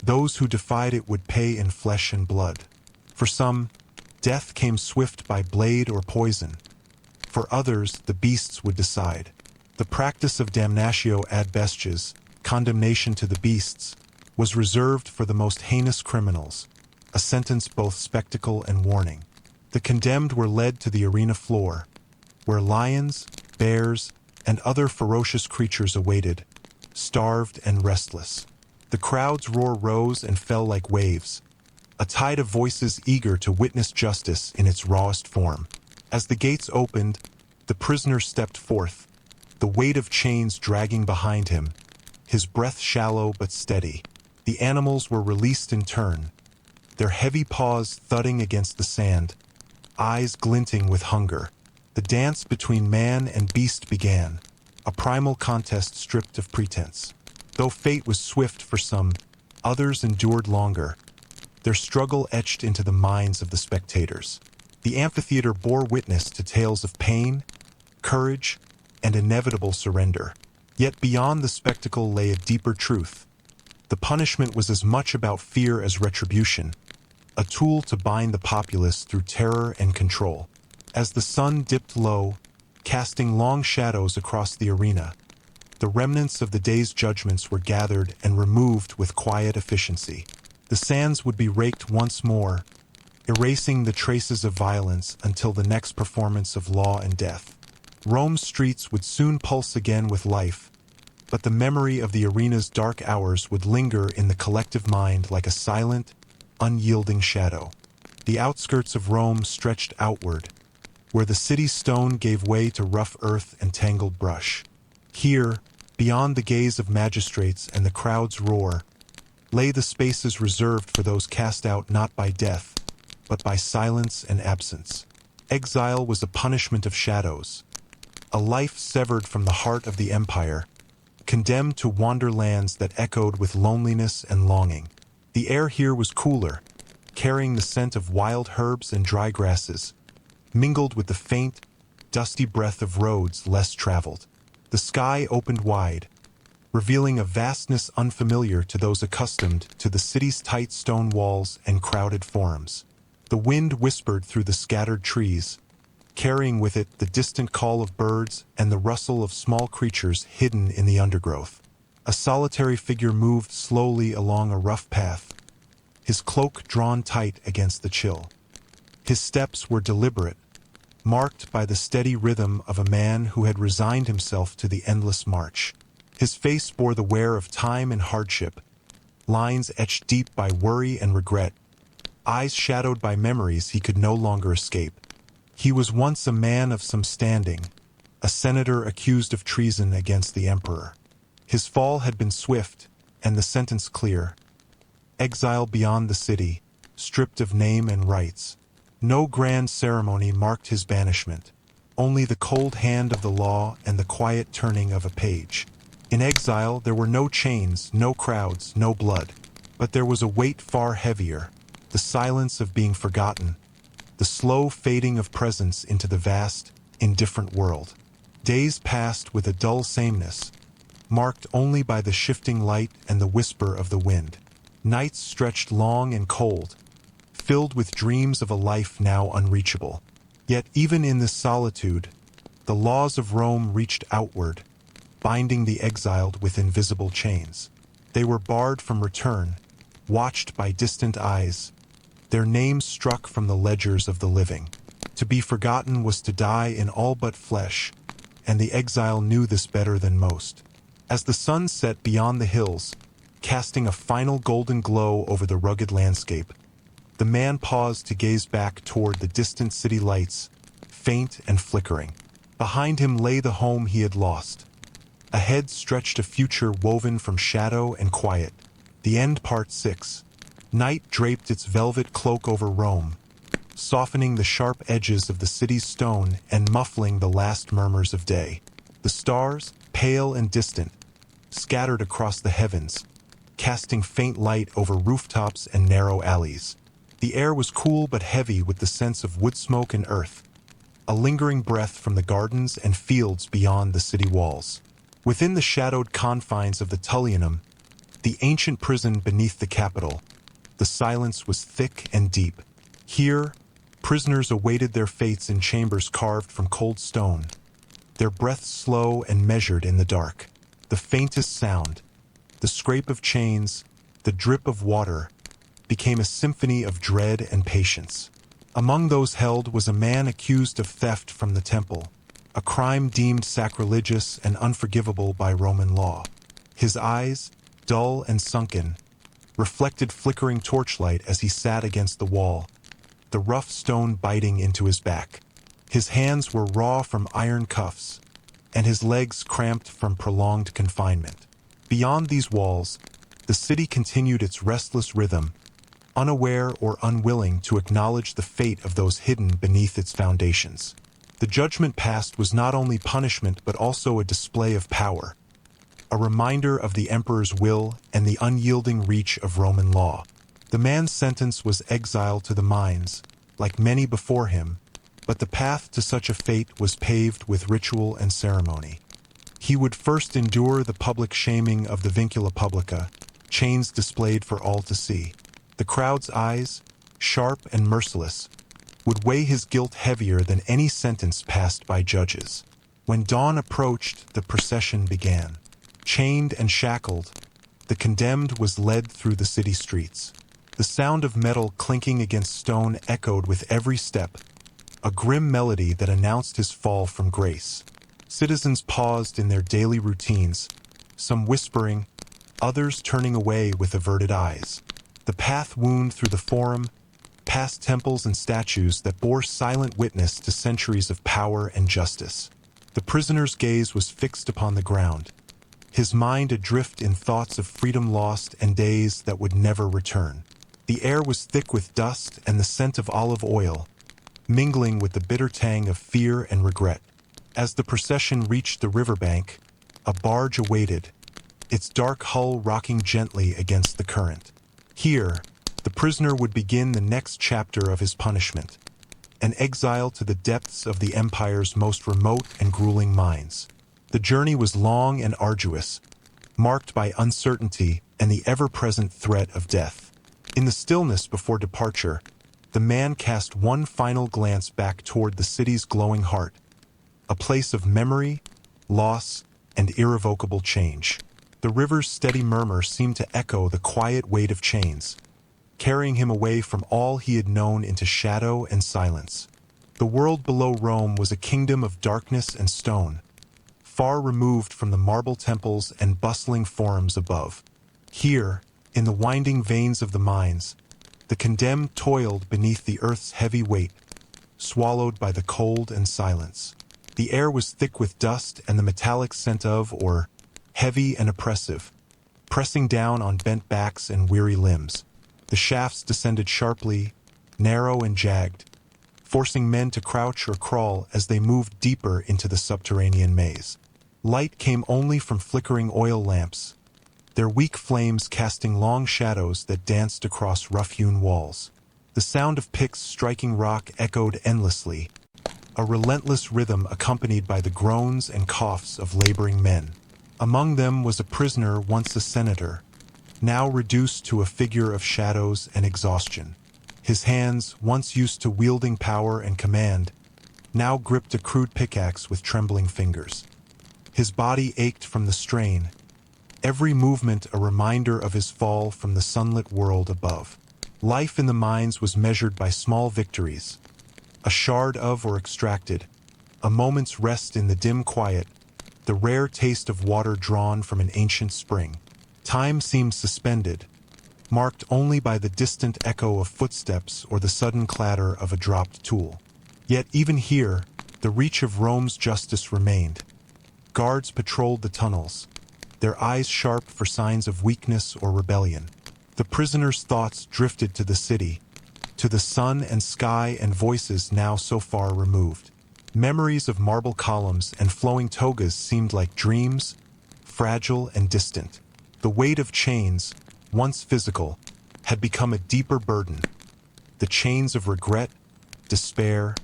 Those who defied it would pay in flesh and blood. For some, death came swift by blade or poison. For others, the beasts would decide. The practice of damnatio ad bestias, condemnation to the beasts, was reserved for the most heinous criminals, a sentence both spectacle and warning. The condemned were led to the arena floor, where lions, bears, and other ferocious creatures awaited, starved and restless. The crowd's roar rose and fell like waves, a tide of voices eager to witness justice in its rawest form. As the gates opened, the prisoner stepped forth, the weight of chains dragging behind him, his breath shallow but steady. The animals were released in turn, their heavy paws thudding against the sand, eyes glinting with hunger. The dance between man and beast began, a primal contest stripped of pretense. Though fate was swift for some, others endured longer, their struggle etched into the minds of the spectators. The amphitheater bore witness to tales of pain, courage, and inevitable surrender. Yet beyond the spectacle lay a deeper truth. The punishment was as much about fear as retribution, a tool to bind the populace through terror and control. As the sun dipped low, casting long shadows across the arena, the remnants of the day's judgments were gathered and removed with quiet efficiency. The sands would be raked once more, erasing the traces of violence until the next performance of law and death. Rome's streets would soon pulse again with life, but the memory of the arena's dark hours would linger in the collective mind like a silent, unyielding shadow. The outskirts of Rome stretched outward, where the city's stone gave way to rough earth and tangled brush. Here, beyond the gaze of magistrates and the crowd's roar, lay the spaces reserved for those cast out not by death, but by silence and absence. Exile was a punishment of shadows, a life severed from the heart of the empire, condemned to wander lands that echoed with loneliness and longing. The air here was cooler, carrying the scent of wild herbs and dry grasses, mingled with the faint, dusty breath of roads less traveled. The sky opened wide, revealing a vastness unfamiliar to those accustomed to the city's tight stone walls and crowded forums. The wind whispered through the scattered trees, carrying with it the distant call of birds and the rustle of small creatures hidden in the undergrowth. A solitary figure moved slowly along a rough path, his cloak drawn tight against the chill. His steps were deliberate, marked by the steady rhythm of a man who had resigned himself to the endless march. His face bore the wear of time and hardship, lines etched deep by worry and regret, eyes shadowed by memories he could no longer escape. He was once a man of some standing, a senator accused of treason against the emperor. His fall had been swift, and the sentence clear: exile beyond the city, stripped of name and rights. No grand ceremony marked his banishment, only the cold hand of the law and the quiet turning of a page. In exile there were no chains, no crowds, no blood, but there was a weight far heavier, the silence of being forgotten, the slow fading of presence into the vast, indifferent world. Days passed with a dull sameness, marked only by the shifting light and the whisper of the wind. Nights stretched long and cold, filled with dreams of a life now unreachable. Yet even in this solitude, the laws of Rome reached outward, binding the exiled with invisible chains. They were barred from return, watched by distant eyes, their names struck from the ledgers of the living. To be forgotten was to die in all but flesh, and the exile knew this better than most. As the sun set beyond the hills, casting a final golden glow over the rugged landscape, the man paused to gaze back toward the distant city lights, faint and flickering. Behind him lay the home he had lost. Ahead stretched a future woven from shadow and quiet. The End Part 6. Night draped its velvet cloak over Rome, softening the sharp edges of the city's stone and muffling the last murmurs of day. The stars, pale and distant, scattered across the heavens, casting faint light over rooftops and narrow alleys. The air was cool but heavy with the sense of wood smoke and earth, a lingering breath from the gardens and fields beyond the city walls. Within the shadowed confines of the Tullianum, the ancient prison beneath the Capitol, the silence was thick and deep. Here, prisoners awaited their fates in chambers carved from cold stone, their breaths slow and measured in the dark. The faintest sound, the scrape of chains, the drip of water, became a symphony of dread and patience. Among those held was a man accused of theft from the temple, a crime deemed sacrilegious and unforgivable by Roman law. His eyes, dull and sunken, reflected flickering torchlight as he sat against the wall, the rough stone biting into his back. His hands were raw from iron cuffs, and his legs cramped from prolonged confinement. Beyond these walls, the city continued its restless rhythm, unaware or unwilling to acknowledge the fate of those hidden beneath its foundations. The judgment passed was not only punishment but also a display of power, a reminder of the emperor's will and the unyielding reach of Roman law. The man's sentence was exile to the mines, like many before him, but the path to such a fate was paved with ritual and ceremony. He would first endure the public shaming of the vincula publica, chains displayed for all to see. The crowd's eyes, sharp and merciless, would weigh his guilt heavier than any sentence passed by judges. When dawn approached, the procession began. Chained and shackled, the condemned was led through the city streets. The sound of metal clinking against stone echoed with every step, a grim melody that announced his fall from grace. Citizens paused in their daily routines, some whispering, others turning away with averted eyes. The path wound through the forum, past temples and statues that bore silent witness to centuries of power and justice. The prisoner's gaze was fixed upon the ground, his mind adrift in thoughts of freedom lost and days that would never return. The air was thick with dust and the scent of olive oil, mingling with the bitter tang of fear and regret. As the procession reached the riverbank, a barge awaited, its dark hull rocking gently against the current. Here, the prisoner would begin the next chapter of his punishment, an exile to the depths of the Empire's most remote and grueling mines. The journey was long and arduous, marked by uncertainty and the ever-present threat of death. In the stillness before departure, the man cast one final glance back toward the city's glowing heart, a place of memory, loss, and irrevocable change. The river's steady murmur seemed to echo the quiet weight of chains, carrying him away from all he had known into shadow and silence. The world below Rome was a kingdom of darkness and stone, far removed from the marble temples and bustling forums above. Here, in the winding veins of the mines, the condemned toiled beneath the earth's heavy weight, swallowed by the cold and silence. The air was thick with dust and the metallic scent of ore, heavy and oppressive, pressing down on bent backs and weary limbs. The shafts descended sharply, narrow and jagged, forcing men to crouch or crawl as they moved deeper into the subterranean maze. Light came only from flickering oil lamps, their weak flames casting long shadows that danced across rough-hewn walls. The sound of picks striking rock echoed endlessly, a relentless rhythm accompanied by the groans and coughs of laboring men. Among them was a prisoner once a senator, now reduced to a figure of shadows and exhaustion. His hands, once used to wielding power and command, now gripped a crude pickaxe with trembling fingers. His body ached from the strain, every movement a reminder of his fall from the sunlit world above. Life in the mines was measured by small victories, a shard of or extracted, a moment's rest in the dim quiet, the rare taste of water drawn from an ancient spring. Time seemed suspended, marked only by the distant echo of footsteps or the sudden clatter of a dropped tool. Yet even here, the reach of Rome's justice remained. Guards patrolled the tunnels, their eyes sharp for signs of weakness or rebellion. The prisoner's thoughts drifted to the city, to the sun and sky and voices now so far removed. Memories of marble columns and flowing togas seemed like dreams, fragile and distant. The weight of chains, once physical, had become a deeper burden. The chains of regret, despair,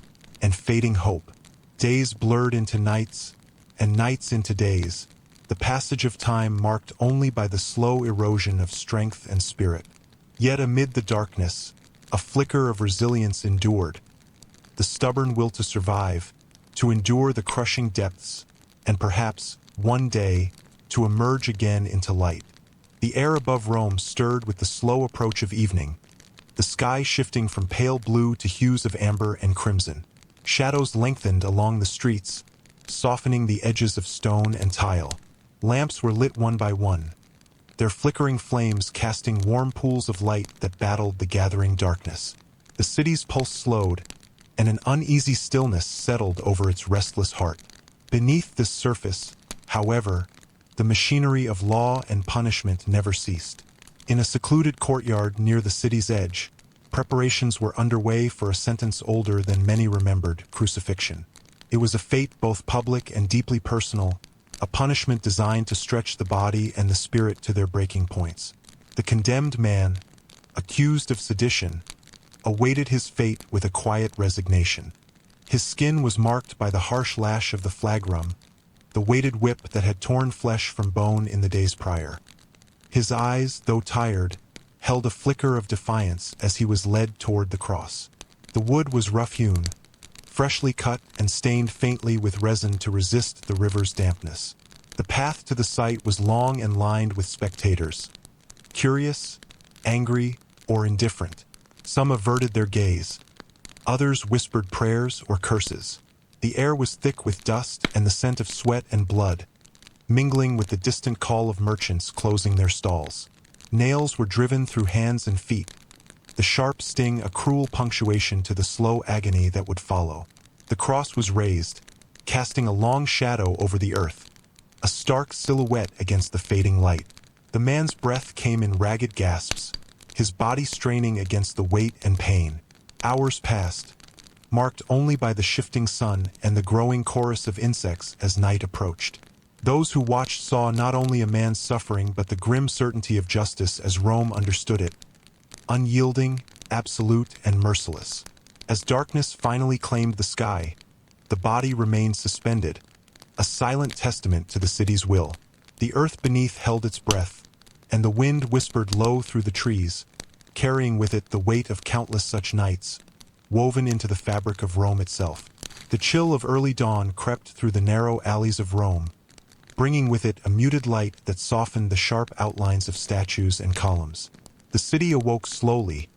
and fading hope. Days blurred into nights, and nights into days, the passage of time marked only by the slow erosion of strength and spirit. Yet amid the darkness, a flicker of resilience endured, the stubborn will to survive, to endure the crushing depths, and perhaps, one day, to emerge again into light. The air above Rome stirred with the slow approach of evening, the sky shifting from pale blue to hues of amber and crimson. Shadows lengthened along the streets, softening the edges of stone and tile. Lamps were lit one by one, their flickering flames casting warm pools of light that battled the gathering darkness. The city's pulse slowed, and an uneasy stillness settled over its restless heart. Beneath this surface, however, the machinery of law and punishment never ceased. In a secluded courtyard near the city's edge, preparations were underway for a sentence older than many remembered: crucifixion. It was a fate both public and deeply personal, a punishment designed to stretch the body and the spirit to their breaking points. The condemned man, accused of sedition, awaited his fate with a quiet resignation. His skin was marked by the harsh lash of the flagrum, the weighted whip that had torn flesh from bone in the days prior. His eyes, though tired, held a flicker of defiance as he was led toward the cross. The wood was rough-hewn, freshly cut and stained faintly with resin to resist the river's dampness. The path to the site was long and lined with spectators, curious, angry, or indifferent. Some averted their gaze. Others whispered prayers or curses. The air was thick with dust and the scent of sweat and blood, mingling with the distant call of merchants closing their stalls. Nails were driven through hands and feet, the sharp sting a cruel punctuation to the slow agony that would follow. The cross was raised, casting a long shadow over the earth, a stark silhouette against the fading light. The man's breath came in ragged gasps, his body straining against the weight and pain. Hours passed, marked only by the shifting sun and the growing chorus of insects as night approached. Those who watched saw not only a man's suffering but the grim certainty of justice as Rome understood it, unyielding, absolute, and merciless. As darkness finally claimed the sky, the body remained suspended, a silent testament to the city's will. The earth beneath held its breath, and the wind whispered low through the trees, carrying with it the weight of countless such nights, woven into the fabric of Rome itself. The chill of early dawn crept through the narrow alleys of Rome, bringing with it a muted light that softened the sharp outlines of statues and columns. The city awoke slowly,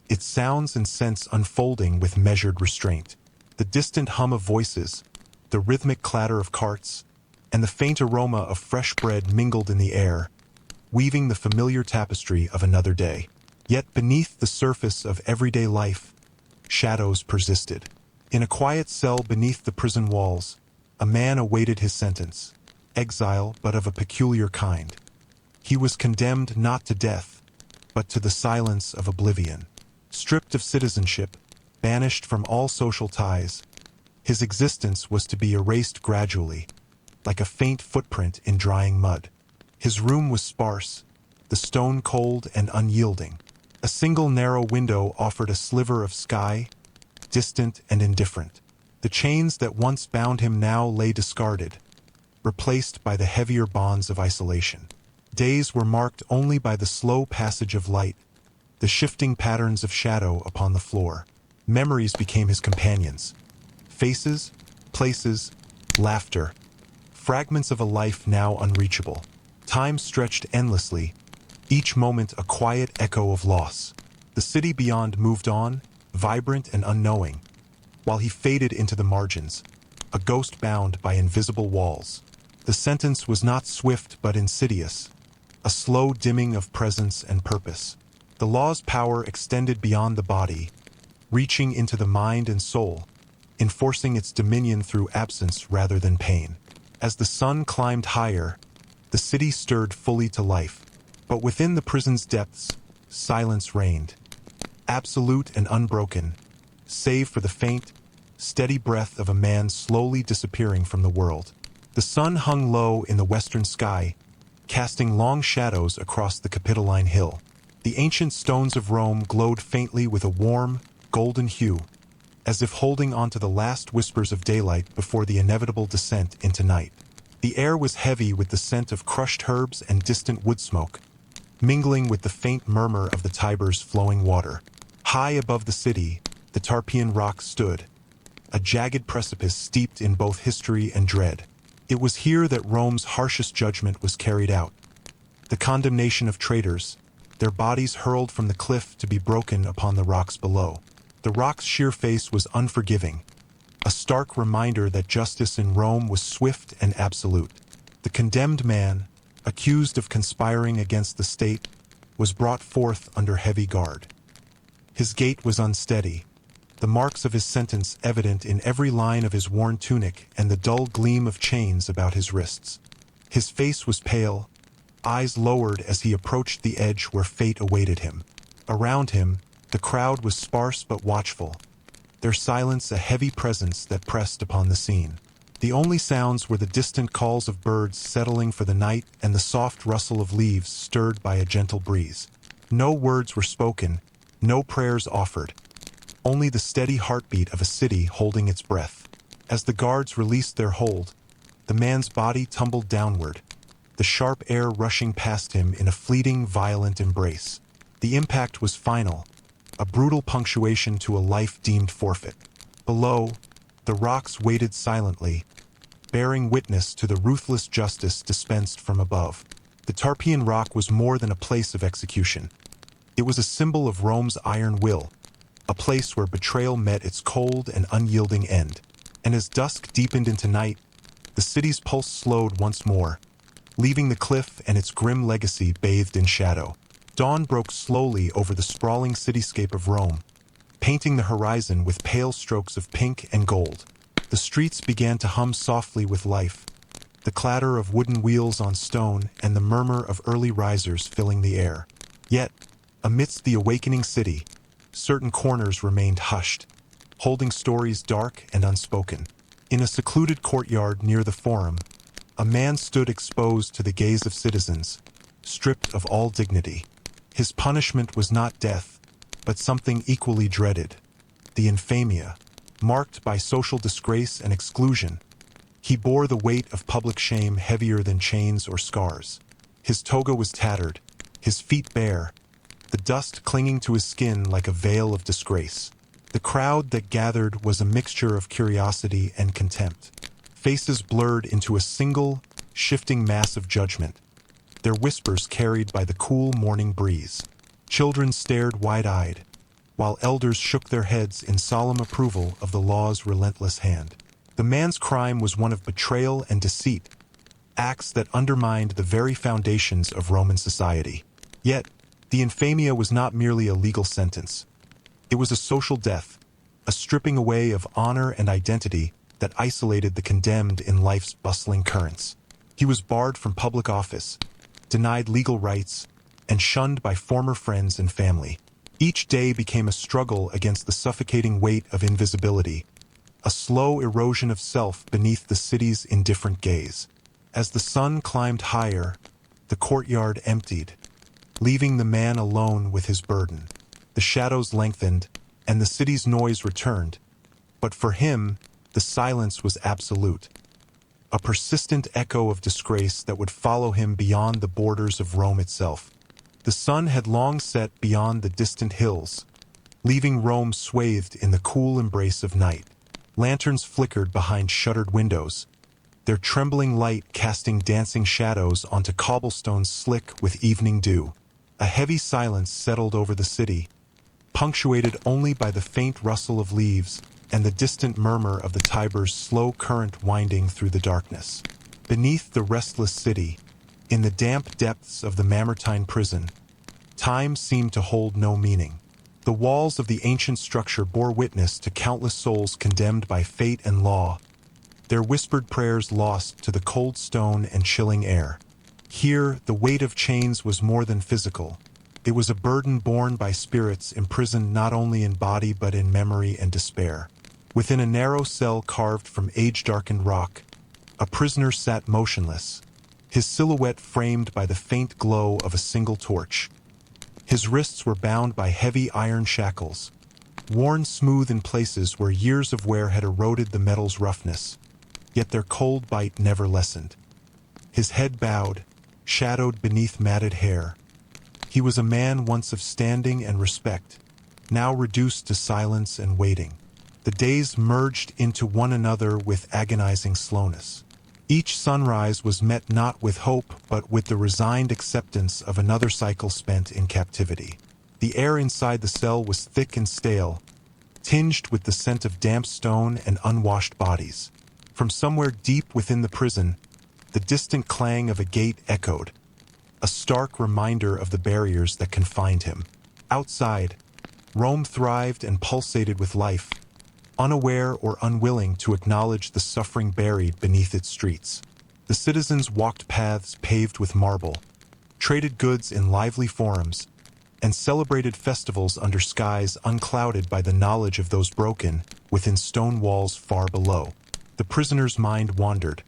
its sounds and scents unfolding with measured restraint. The distant hum of voices, the rhythmic clatter of carts, and the faint aroma of fresh bread mingled in the air, weaving the familiar tapestry of another day. Yet beneath the surface of everyday life, shadows persisted. In a quiet cell beneath the prison walls, a man awaited his sentence, exile but of a peculiar kind. He was condemned not to death, but to the silence of oblivion. Stripped of citizenship, banished from all social ties, his existence was to be erased gradually, like a faint footprint in drying mud. His room was sparse, the stone cold and unyielding. A single narrow window offered a sliver of sky, distant and indifferent. The chains that once bound him now lay discarded, replaced by the heavier bonds of isolation. Days were marked only by the slow passage of light, the shifting patterns of shadow upon the floor. Memories became his companions. Faces, places, laughter, fragments of a life now unreachable. Time stretched endlessly, each moment a quiet echo of loss. The city beyond moved on, vibrant and unknowing, while he faded into the margins, a ghost bound by invisible walls. The sentence was not swift but insidious, a slow dimming of presence and purpose. The law's power extended beyond the body, reaching into the mind and soul, enforcing its dominion through absence rather than pain. As the sun climbed higher, the city stirred fully to life. But within the prison's depths, silence reigned, absolute and unbroken, save for the faint, steady breath of a man slowly disappearing from the world. The sun hung low in the western sky, casting long shadows across the Capitoline Hill. The ancient stones of Rome glowed faintly with a warm, golden hue, as if holding on to the last whispers of daylight before the inevitable descent into night. The air was heavy with the scent of crushed herbs and distant wood smoke, mingling with the faint murmur of the Tiber's flowing water. High above the city, the Tarpeian Rock stood, a jagged precipice steeped in both history and dread. It was here that Rome's harshest judgment was carried out. The condemnation of traitors, their bodies hurled from the cliff to be broken upon the rocks below. The rock's sheer face was unforgiving, a stark reminder that justice in Rome was swift and absolute. The condemned man, accused of conspiring against the state, was brought forth under heavy guard. His gait was unsteady, the marks of his sentence evident in every line of his worn tunic and the dull gleam of chains about his wrists. His face was pale, eyes lowered as he approached the edge where fate awaited him. Around him, the crowd was sparse but watchful, their silence a heavy presence that pressed upon the scene. The only sounds were the distant calls of birds settling for the night and the soft rustle of leaves stirred by a gentle breeze. No words were spoken, no prayers offered, only the steady heartbeat of a city holding its breath. As the guards released their hold, the man's body tumbled downward, the sharp air rushing past him in a fleeting, violent embrace. The impact was final, a brutal punctuation to a life deemed forfeit. Below, the rocks waited silently, bearing witness to the ruthless justice dispensed from above. The Tarpeian Rock was more than a place of execution. It was a symbol of Rome's iron will, a place where betrayal met its cold and unyielding end. And as dusk deepened into night, the city's pulse slowed once more, leaving the cliff and its grim legacy bathed in shadow. Dawn broke slowly over the sprawling cityscape of Rome, painting the horizon with pale strokes of pink and gold. The streets began to hum softly with life, the clatter of wooden wheels on stone and the murmur of early risers filling the air. Yet, amidst the awakening city, certain corners remained hushed, holding stories dark and unspoken. In a secluded courtyard near the Forum, a man stood exposed to the gaze of citizens, stripped of all dignity. His punishment was not death, but something equally dreaded: the infamia. Marked by social disgrace and exclusion, he bore the weight of public shame heavier than chains or scars. His toga was tattered, his feet bare, the dust clinging to his skin like a veil of disgrace. The crowd that gathered was a mixture of curiosity and contempt. Faces blurred into a single, shifting mass of judgment, their whispers carried by the cool morning breeze. Children stared wide-eyed, while elders shook their heads in solemn approval of the law's relentless hand. The man's crime was one of betrayal and deceit, acts that undermined the very foundations of Roman society. Yet, the infamia was not merely a legal sentence. It was a social death, a stripping away of honor and identity that isolated the condemned in life's bustling currents. He was barred from public office, denied legal rights, and shunned by former friends and family. Each day became a struggle against the suffocating weight of invisibility, a slow erosion of self beneath the city's indifferent gaze. As the sun climbed higher, the courtyard emptied, leaving the man alone with his burden. The shadows lengthened, and the city's noise returned, but for him, the silence was absolute, a persistent echo of disgrace that would follow him beyond the borders of Rome itself. The sun had long set beyond the distant hills, leaving Rome swathed in the cool embrace of night. Lanterns flickered behind shuttered windows, their trembling light casting dancing shadows onto cobblestones slick with evening dew. A heavy silence settled over the city, punctuated only by the faint rustle of leaves and the distant murmur of the Tiber's slow current winding through the darkness. Beneath the restless city, in the damp depths of the Mamertine prison, time seemed to hold no meaning. The walls of the ancient structure bore witness to countless souls condemned by fate and law, their whispered prayers lost to the cold stone and chilling air. Here, the weight of chains was more than physical. It was a burden borne by spirits imprisoned not only in body but in memory and despair. Within a narrow cell carved from age-darkened rock, a prisoner sat motionless, his silhouette framed by the faint glow of a single torch. His wrists were bound by heavy iron shackles, worn smooth in places where years of wear had eroded the metal's roughness, yet their cold bite never lessened. His head bowed, shadowed beneath matted hair. He was a man once of standing and respect, now reduced to silence and waiting. The days merged into one another with agonizing slowness. Each sunrise was met not with hope but with the resigned acceptance of another cycle spent in captivity. The air inside the cell was thick and stale, tinged with the scent of damp stone and unwashed bodies. From somewhere deep within the prison, the distant clang of a gate echoed, a stark reminder of the barriers that confined him. Outside, Rome thrived and pulsated with life, unaware or unwilling to acknowledge the suffering buried beneath its streets. The citizens walked paths paved with marble, traded goods in lively forums, and celebrated festivals under skies unclouded by the knowledge of those broken within stone walls far below. The prisoner's mind wandered,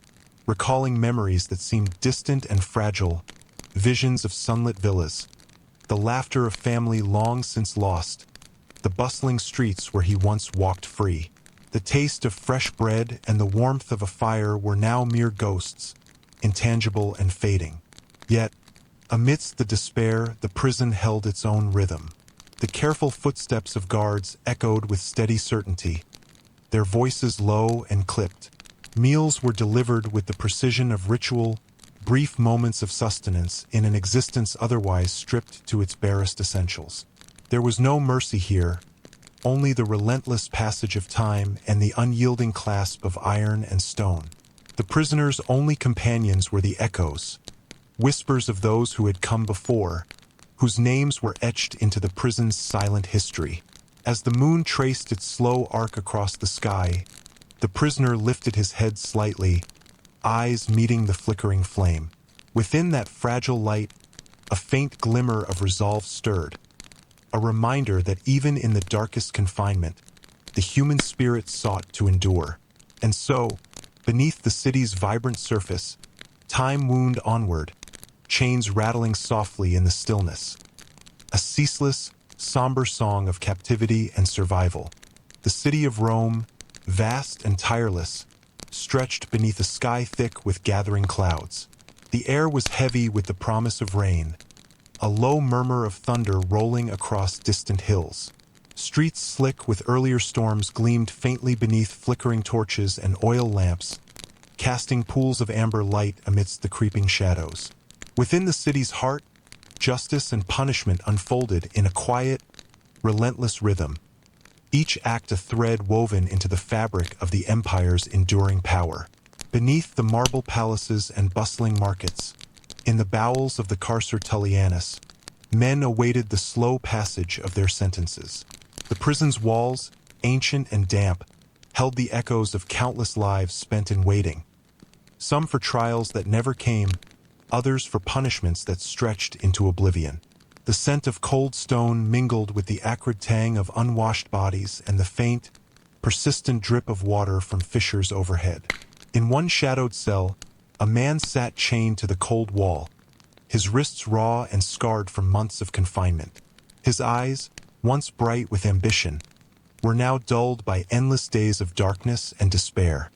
recalling memories that seemed distant and fragile, visions of sunlit villas, the laughter of family long since lost, the bustling streets where he once walked free. The taste of fresh bread and the warmth of a fire were now mere ghosts, intangible and fading. Yet, amidst the despair, the prison held its own rhythm. The careful footsteps of guards echoed with steady certainty, their voices low and clipped. Meals were delivered with the precision of ritual, brief moments of sustenance in an existence otherwise stripped to its barest essentials. There was no mercy here, only the relentless passage of time and the unyielding clasp of iron and stone. The prisoner's only companions were the echoes, whispers of those who had come before, whose names were etched into the prison's silent history. As the moon traced its slow arc across the sky, the prisoner lifted his head slightly, eyes meeting the flickering flame. Within that fragile light, a faint glimmer of resolve stirred, a reminder that even in the darkest confinement, the human spirit sought to endure. And so, beneath the city's vibrant surface, time wound onward, chains rattling softly in the stillness. A ceaseless, somber song of captivity and survival. The city of Rome, vast and tireless, stretched beneath a sky thick with gathering clouds. The air was heavy with the promise of rain, a low murmur of thunder rolling across distant hills. Streets slick with earlier storms gleamed faintly beneath flickering torches and oil lamps, casting pools of amber light amidst the creeping shadows. Within the city's heart, justice and punishment unfolded in a quiet, relentless rhythm, each act a thread woven into the fabric of the empire's enduring power. Beneath the marble palaces and bustling markets, in the bowels of the Carcer Tullianus, men awaited the slow passage of their sentences. The prison's walls, ancient and damp, held the echoes of countless lives spent in waiting, some for trials that never came, others for punishments that stretched into oblivion. The scent of cold stone mingled with the acrid tang of unwashed bodies and the faint, persistent drip of water from fissures overhead. In one shadowed cell, a man sat chained to the cold wall, his wrists raw and scarred from months of confinement. His eyes, once bright with ambition, were now dulled by endless days of darkness and despair.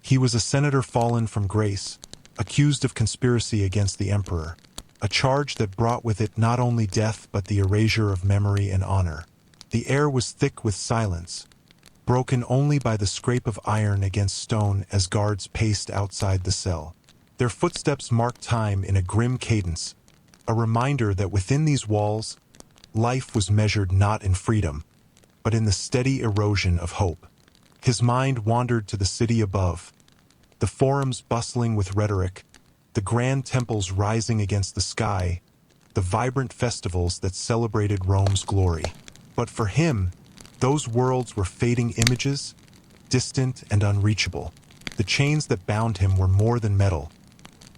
He was a senator fallen from grace, accused of conspiracy against the emperor, a charge that brought with it not only death but the erasure of memory and honor. The air was thick with silence, broken only by the scrape of iron against stone as guards paced outside the cell. Their footsteps marked time in a grim cadence, a reminder that within these walls, life was measured not in freedom, but in the steady erosion of hope. His mind wandered to the city above, the forums bustling with rhetoric, the grand temples rising against the sky, the vibrant festivals that celebrated Rome's glory. But for him, those worlds were fading images, distant and unreachable. The chains that bound him were more than metal.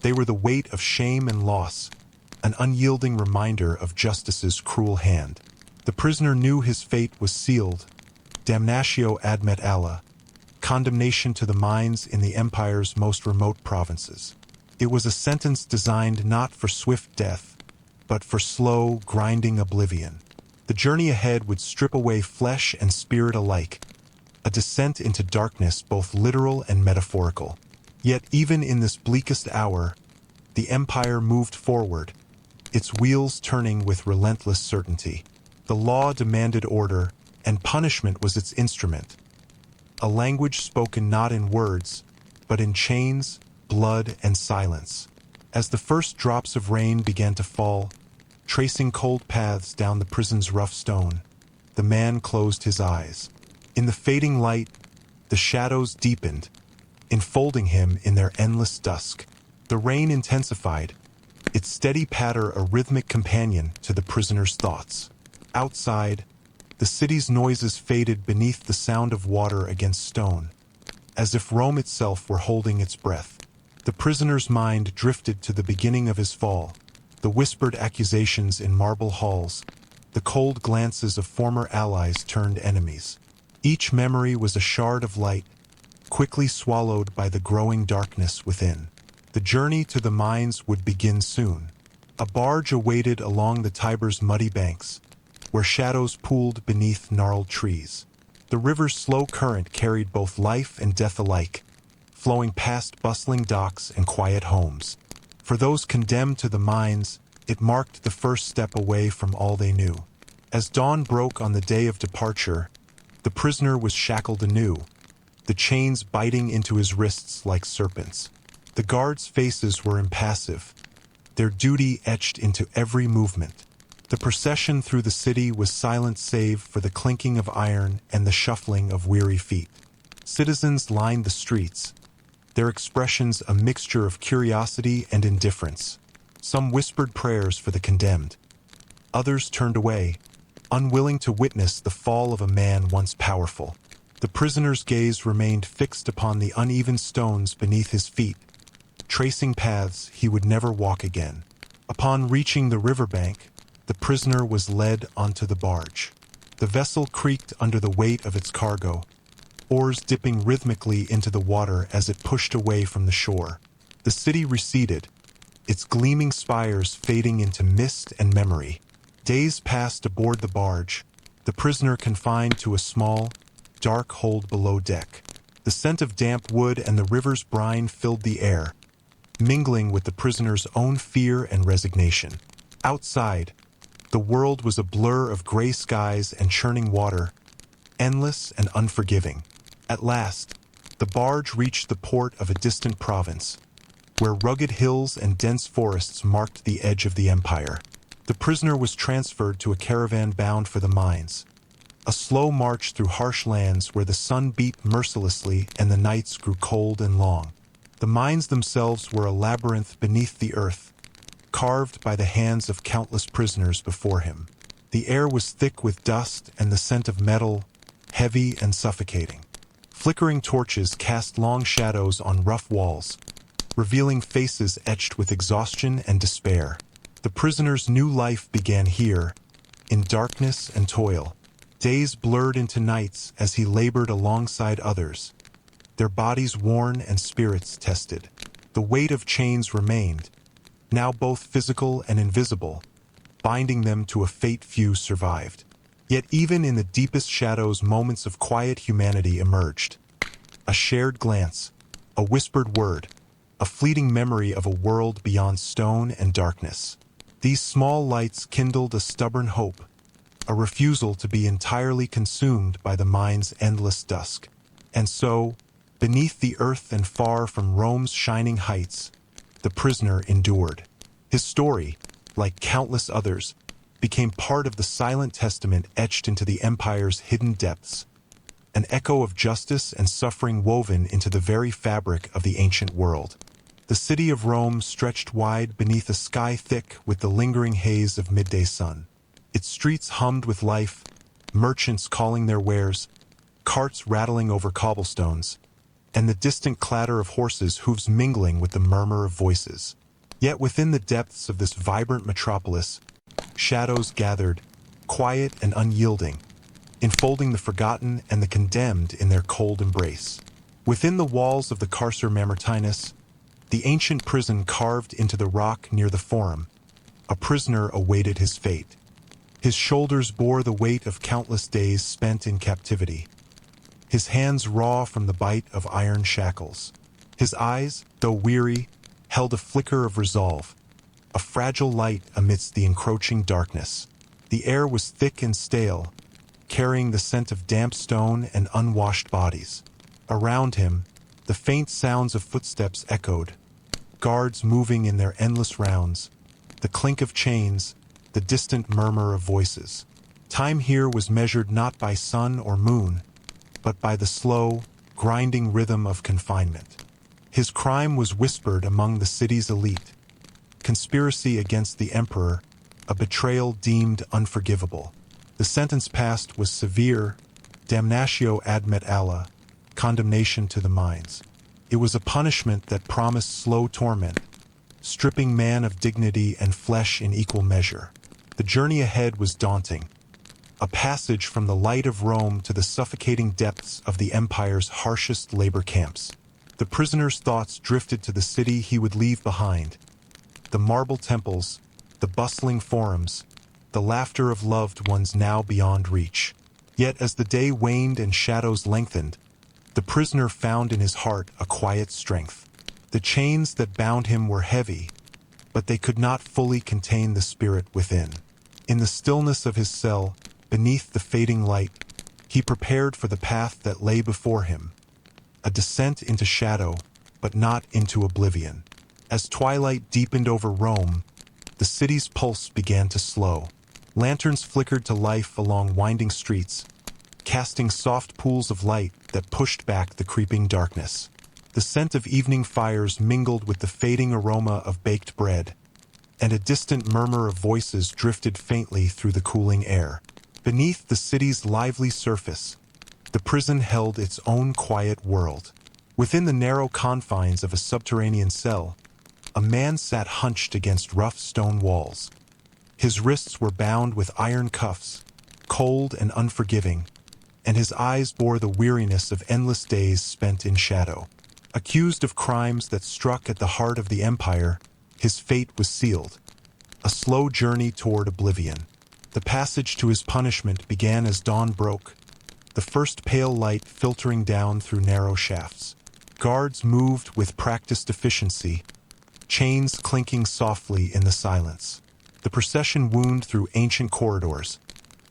They were the weight of shame and loss, an unyielding reminder of justice's cruel hand. The prisoner knew his fate was sealed, damnatio ad metallia, condemnation to the mines in the empire's most remote provinces. It was a sentence designed not for swift death, but for slow, grinding oblivion. The journey ahead would strip away flesh and spirit alike, a descent into darkness both literal and metaphorical. Yet even in this bleakest hour, the empire moved forward, its wheels turning with relentless certainty. The law demanded order, and punishment was its instrument. A language spoken not in words, but in chains, blood, and silence. As the first drops of rain began to fall, tracing cold paths down the prison's rough stone, the man closed his eyes. In the fading light, the shadows deepened, enfolding him in their endless dusk. The rain intensified, its steady patter a rhythmic companion to the prisoner's thoughts. Outside, the city's noises faded beneath the sound of water against stone, as if Rome itself were holding its breath. The prisoner's mind drifted to the beginning of his fall, the whispered accusations in marble halls, the cold glances of former allies turned enemies. Each memory was a shard of light, quickly swallowed by the growing darkness within. The journey to the mines would begin soon. A barge awaited along the Tiber's muddy banks, where shadows pooled beneath gnarled trees. The river's slow current carried both life and death alike, flowing past bustling docks and quiet homes. For those condemned to the mines, it marked the first step away from all they knew. As dawn broke on the day of departure, the prisoner was shackled anew, the chains biting into his wrists like serpents. The guards' faces were impassive, their duty etched into every movement. The procession through the city was silent save for the clinking of iron and the shuffling of weary feet. Citizens lined the streets, their expressions a mixture of curiosity and indifference. Some whispered prayers for the condemned, Others turned away, unwilling to witness the fall of a man once powerful. The prisoner's gaze remained fixed upon the uneven stones beneath his feet, tracing paths he would never walk again. Upon reaching the riverbank, the prisoner was led onto the barge. The vessel creaked under the weight of its cargo, oars dipping rhythmically into the water as it pushed away from the shore. The city receded, its gleaming spires fading into mist and memory. Days passed aboard the barge, the prisoner confined to a small, dark hold below deck. The scent of damp wood and the river's brine filled the air, mingling with the prisoner's own fear and resignation. Outside, the world was a blur of gray skies and churning water, endless and unforgiving. At last, the barge reached the port of a distant province, where rugged hills and dense forests marked the edge of the empire. The prisoner was transferred to a caravan bound for the mines, a slow march through harsh lands where the sun beat mercilessly and the nights grew cold and long. The mines themselves were a labyrinth beneath the earth, carved by the hands of countless prisoners before him. The air was thick with dust and the scent of metal, heavy and suffocating. Flickering torches cast long shadows on rough walls, revealing faces etched with exhaustion and despair. The prisoner's new life began here, in darkness and toil. Days blurred into nights as he labored alongside others, their bodies worn and spirits tested. The weight of chains remained, now both physical and invisible, binding them to a fate few survived. Yet even in the deepest shadows, moments of quiet humanity emerged. A shared glance, a whispered word, a fleeting memory of a world beyond stone and darkness. These small lights kindled a stubborn hope, a refusal to be entirely consumed by the mine's endless dusk. And so, beneath the earth and far from Rome's shining heights, the prisoner endured. His story, like countless others, became part of the silent testament etched into the empire's hidden depths, an echo of justice and suffering woven into the very fabric of the ancient world. The city of Rome stretched wide beneath a sky thick with the lingering haze of midday sun. Its streets hummed with life, merchants calling their wares, carts rattling over cobblestones, and the distant clatter of horses' hooves mingling with the murmur of voices. Yet within the depths of this vibrant metropolis, shadows gathered, quiet and unyielding, enfolding the forgotten and the condemned in their cold embrace. Within the walls of the Carcer Mamertinus, the ancient prison carved into the rock near the Forum, a prisoner awaited his fate. His shoulders bore the weight of countless days spent in captivity, his hands raw from the bite of iron shackles. His eyes, though weary, held a flicker of resolve, a fragile light amidst the encroaching darkness. The air was thick and stale, carrying the scent of damp stone and unwashed bodies. Around him, the faint sounds of footsteps echoed, guards moving in their endless rounds, the clink of chains, the distant murmur of voices. Time here was measured not by sun or moon, but by the slow, grinding rhythm of confinement. His crime was whispered among the city's elite, conspiracy against the emperor, a betrayal deemed unforgivable. The sentence passed was severe, damnatio ad metallia, condemnation to the mines. It was a punishment that promised slow torment, stripping man of dignity and flesh in equal measure. The journey ahead was daunting, a passage from the light of Rome to the suffocating depths of the empire's harshest labor camps. The prisoner's thoughts drifted to the city he would leave behind, the marble temples, the bustling forums, the laughter of loved ones now beyond reach. Yet as the day waned and shadows lengthened, the prisoner found in his heart a quiet strength. The chains that bound him were heavy, but they could not fully contain the spirit within. In the stillness of his cell, beneath the fading light, he prepared for the path that lay before him, a descent into shadow, but not into oblivion. As twilight deepened over Rome, the city's pulse began to slow. Lanterns flickered to life along winding streets, casting soft pools of light that pushed back the creeping darkness. The scent of evening fires mingled with the fading aroma of baked bread, and a distant murmur of voices drifted faintly through the cooling air. Beneath the city's lively surface, the prison held its own quiet world. Within the narrow confines of a subterranean cell, a man sat hunched against rough stone walls. His wrists were bound with iron cuffs, cold and unforgiving, and his eyes bore the weariness of endless days spent in shadow. Accused of crimes that struck at the heart of the empire, his fate was sealed. A slow journey toward oblivion. The passage to his punishment began as dawn broke, the first pale light filtering down through narrow shafts. Guards moved with practiced efficiency, chains clinking softly in the silence. The procession wound through ancient corridors,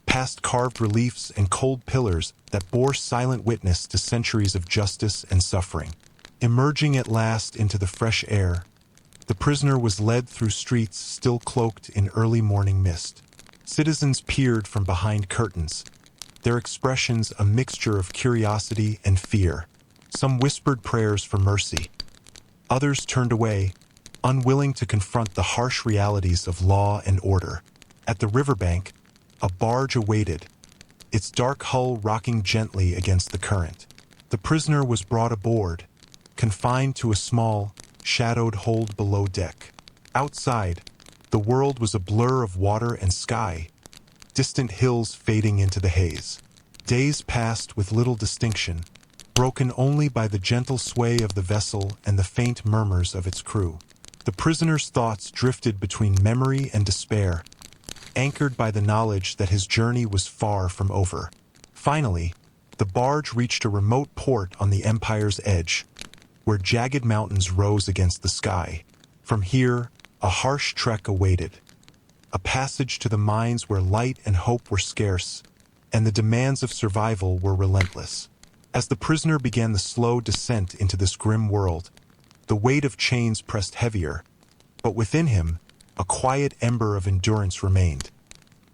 past carved reliefs and cold pillars that bore silent witness to centuries of justice and suffering. Emerging at last into the fresh air, the prisoner was led through streets still cloaked in early morning mist. Citizens peered from behind curtains, their expressions a mixture of curiosity and fear. Some whispered prayers for mercy. Others turned away, unwilling to confront the harsh realities of law and order. At the riverbank, a barge awaited, its dark hull rocking gently against the current. The prisoner was brought aboard, confined to a small, shadowed hold below deck. Outside, the world was a blur of water and sky, distant hills fading into the haze. Days passed with little distinction, broken only by the gentle sway of the vessel and the faint murmurs of its crew. The prisoner's thoughts drifted between memory and despair, anchored by the knowledge that his journey was far from over. Finally, the barge reached a remote port on the empire's edge, where jagged mountains rose against the sky. From here, a harsh trek awaited, a passage to the mines where light and hope were scarce, and the demands of survival were relentless. As the prisoner began the slow descent into this grim world, the weight of chains pressed heavier, but within him, a quiet ember of endurance remained,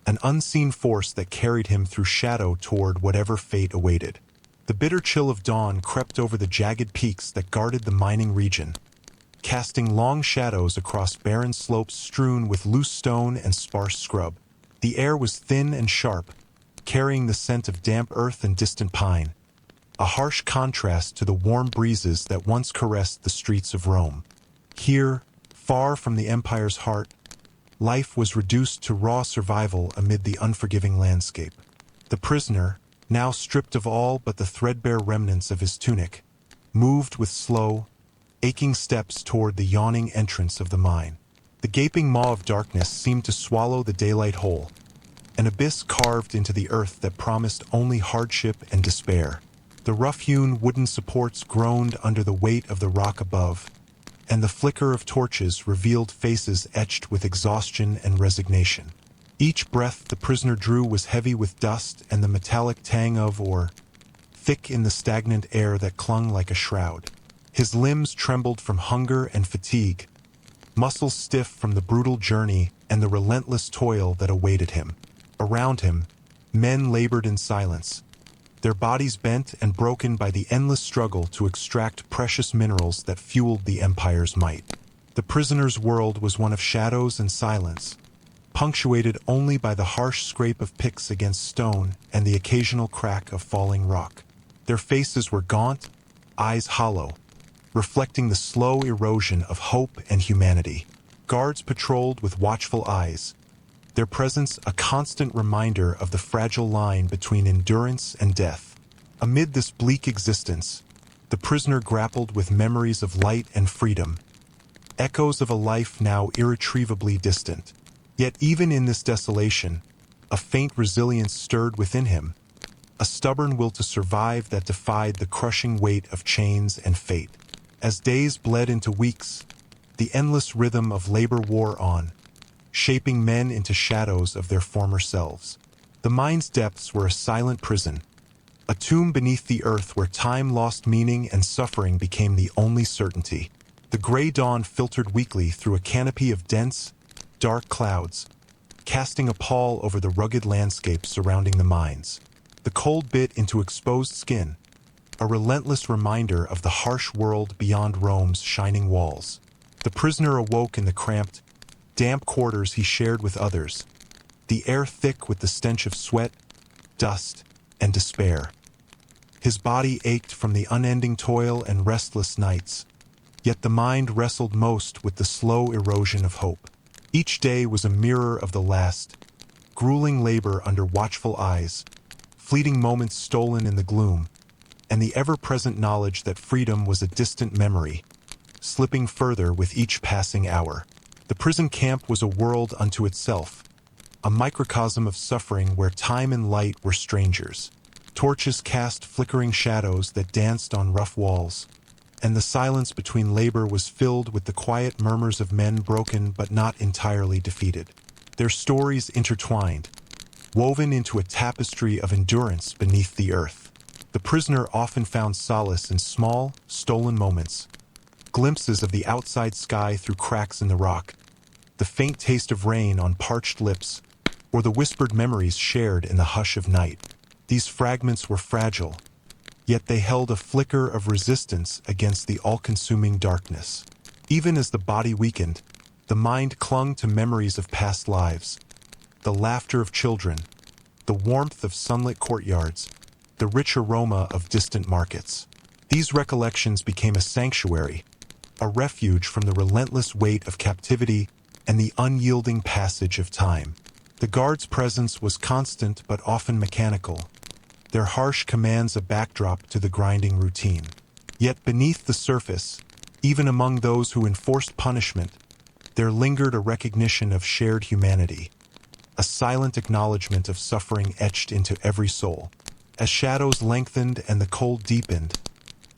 an unseen force that carried him through shadow toward whatever fate awaited. The bitter chill of dawn crept over the jagged peaks that guarded the mining region, casting long shadows across barren slopes strewn with loose stone and sparse scrub. The air was thin and sharp, carrying the scent of damp earth and distant pine, a harsh contrast to the warm breezes that once caressed the streets of Rome. Here, far from the empire's heart, life was reduced to raw survival amid the unforgiving landscape. The prisoner, now stripped of all but the threadbare remnants of his tunic, moved with slow, aching steps toward the yawning entrance of the mine. The gaping maw of darkness seemed to swallow the daylight whole, an abyss carved into the earth that promised only hardship and despair. The rough-hewn wooden supports groaned under the weight of the rock above, and the flicker of torches revealed faces etched with exhaustion and resignation. Each breath the prisoner drew was heavy with dust and the metallic tang of ore, thick in the stagnant air that clung like a shroud. His limbs trembled from hunger and fatigue, muscles stiff from the brutal journey and the relentless toil that awaited him. Around him, men labored in silence, their bodies bent and broken by the endless struggle to extract precious minerals that fueled the empire's might. The prisoner's world was one of shadows and silence, punctuated only by the harsh scrape of picks against stone and the occasional crack of falling rock. Their faces were gaunt, eyes hollow, reflecting the slow erosion of hope and humanity. Guards patrolled with watchful eyes, their presence a constant reminder of the fragile line between endurance and death. Amid this bleak existence, the prisoner grappled with memories of light and freedom, echoes of a life now irretrievably distant. Yet even in this desolation, a faint resilience stirred within him, a stubborn will to survive that defied the crushing weight of chains and fate. As days bled into weeks, the endless rhythm of labor wore on, shaping men into shadows of their former selves. The mine's depths were a silent prison, a tomb beneath the earth where time lost meaning and suffering became the only certainty. The gray dawn filtered weakly through a canopy of dense, dark clouds, casting a pall over the rugged landscape surrounding the mines. The cold bit into exposed skin, a relentless reminder of the harsh world beyond Rome's shining walls. The prisoner awoke in the cramped, damp quarters he shared with others, the air thick with the stench of sweat, dust, and despair. His body ached from the unending toil and restless nights, yet the mind wrestled most with the slow erosion of hope. Each day was a mirror of the last, grueling labor under watchful eyes, fleeting moments stolen in the gloom, and the ever-present knowledge that freedom was a distant memory, slipping further with each passing hour. The prison camp was a world unto itself, a microcosm of suffering where time and light were strangers. Torches cast flickering shadows that danced on rough walls, and the silence between labor was filled with the quiet murmurs of men broken but not entirely defeated. Their stories intertwined, woven into a tapestry of endurance beneath the earth. The prisoner often found solace in small, stolen moments, glimpses of the outside sky through cracks in the rock, the faint taste of rain on parched lips, or the whispered memories shared in the hush of night. These fragments were fragile, yet they held a flicker of resistance against the all-consuming darkness. Even as the body weakened, the mind clung to memories of past lives, the laughter of children, the warmth of sunlit courtyards, the rich aroma of distant markets. These recollections became a sanctuary, a refuge from the relentless weight of captivity and the unyielding passage of time. The guards' presence was constant but often mechanical, their harsh commands a backdrop to the grinding routine. Yet beneath the surface, even among those who enforced punishment, there lingered a recognition of shared humanity, a silent acknowledgement of suffering etched into every soul. As shadows lengthened and the cold deepened,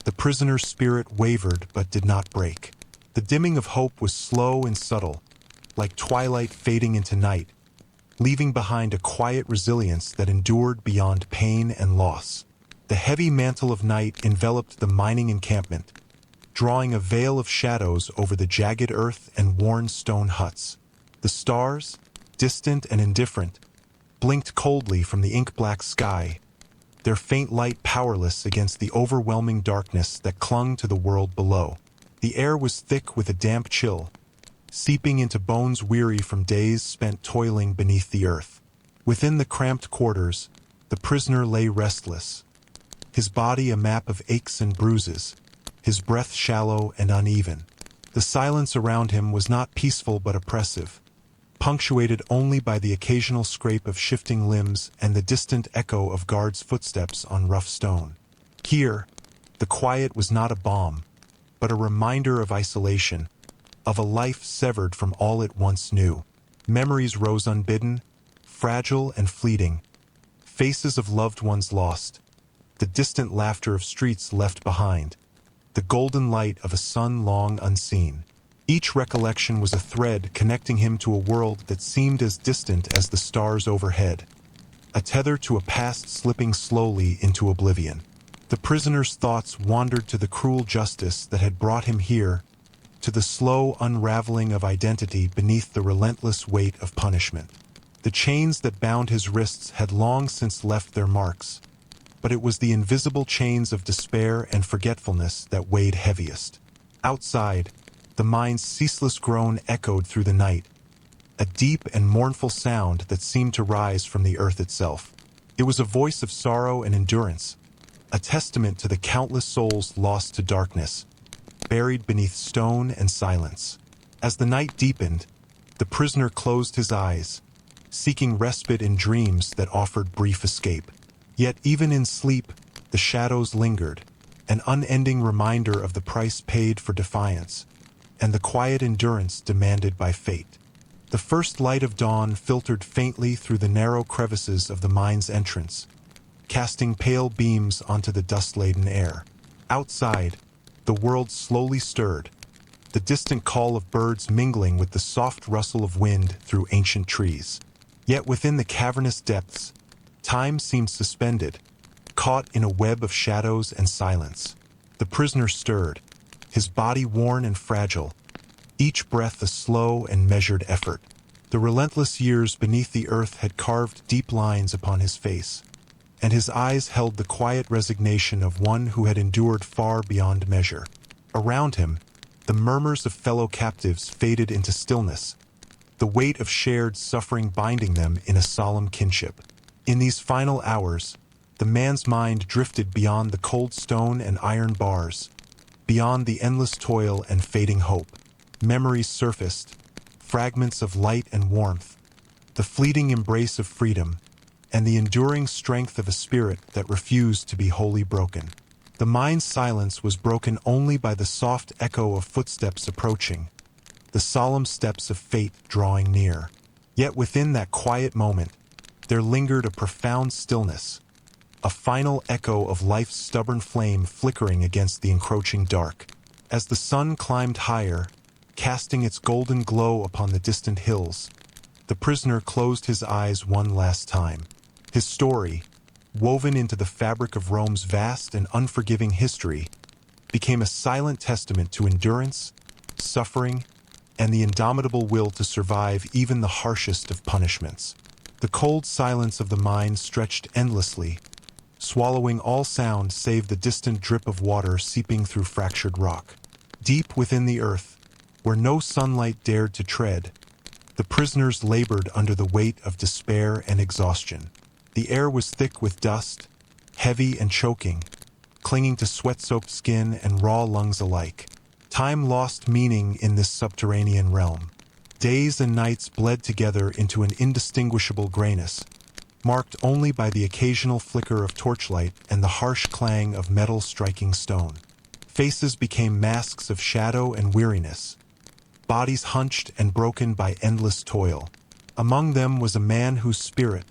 the prisoner's spirit wavered but did not break. The dimming of hope was slow and subtle, like twilight fading into night, leaving behind a quiet resilience that endured beyond pain and loss. The heavy mantle of night enveloped the mining encampment, drawing a veil of shadows over the jagged earth and worn stone huts. The stars, distant and indifferent, blinked coldly from the ink-black sky, their faint light powerless against the overwhelming darkness that clung to the world below. The air was thick with a damp chill, seeping into bones weary from days spent toiling beneath the earth. Within the cramped quarters, the prisoner lay restless, his body a map of aches and bruises, his breath shallow and uneven. The silence around him was not peaceful but oppressive, punctuated only by the occasional scrape of shifting limbs and the distant echo of guards' footsteps on rough stone. Here, the quiet was not a balm, but a reminder of isolation, of a life severed from all it once knew. Memories rose unbidden, fragile and fleeting, faces of loved ones lost, the distant laughter of streets left behind, the golden light of a sun long unseen. Each recollection was a thread connecting him to a world that seemed as distant as the stars overhead, a tether to a past slipping slowly into oblivion. The prisoner's thoughts wandered to the cruel justice that had brought him here, to the slow unraveling of identity beneath the relentless weight of punishment. The chains that bound his wrists had long since left their marks, but it was the invisible chains of despair and forgetfulness that weighed heaviest. Outside, the mind's ceaseless groan echoed through the night, a deep and mournful sound that seemed to rise from the earth itself. It was a voice of sorrow and endurance, a testament to the countless souls lost to darkness, buried beneath stone and silence. As the night deepened, the prisoner closed his eyes, seeking respite in dreams that offered brief escape. Yet even in sleep, the shadows lingered, an unending reminder of the price paid for defiance, and the quiet endurance demanded by fate. The first light of dawn filtered faintly through the narrow crevices of the mine's entrance, casting pale beams onto the dust-laden air. Outside, the world slowly stirred, the distant call of birds mingling with the soft rustle of wind through ancient trees. Yet within the cavernous depths, time seemed suspended, caught in a web of shadows and silence. The prisoner stirred, his body worn and fragile, each breath a slow and measured effort. The relentless years beneath the earth had carved deep lines upon his face, and his eyes held the quiet resignation of one who had endured far beyond measure. Around him, the murmurs of fellow captives faded into stillness, the weight of shared suffering binding them in a solemn kinship. In these final hours, the man's mind drifted beyond the cold stone and iron bars, beyond the endless toil and fading hope. Memories surfaced, fragments of light and warmth, the fleeting embrace of freedom, and the enduring strength of a spirit that refused to be wholly broken. The mind's silence was broken only by the soft echo of footsteps approaching, the solemn steps of fate drawing near. Yet within that quiet moment, there lingered a profound stillness, a final echo of life's stubborn flame flickering against the encroaching dark. As the sun climbed higher, casting its golden glow upon the distant hills, the prisoner closed his eyes one last time. His story, woven into the fabric of Rome's vast and unforgiving history, became a silent testament to endurance, suffering, and the indomitable will to survive even the harshest of punishments. The cold silence of the mind stretched endlessly, swallowing all sound save the distant drip of water seeping through fractured rock. Deep within the earth, where no sunlight dared to tread, the prisoners labored under the weight of despair and exhaustion. The air was thick with dust, heavy and choking, clinging to sweat-soaked skin and raw lungs alike. Time lost meaning in this subterranean realm. Days and nights bled together into an indistinguishable grayness, marked only by the occasional flicker of torchlight and the harsh clang of metal striking stone. Faces became masks of shadow and weariness, bodies hunched and broken by endless toil. Among them was a man whose spirit,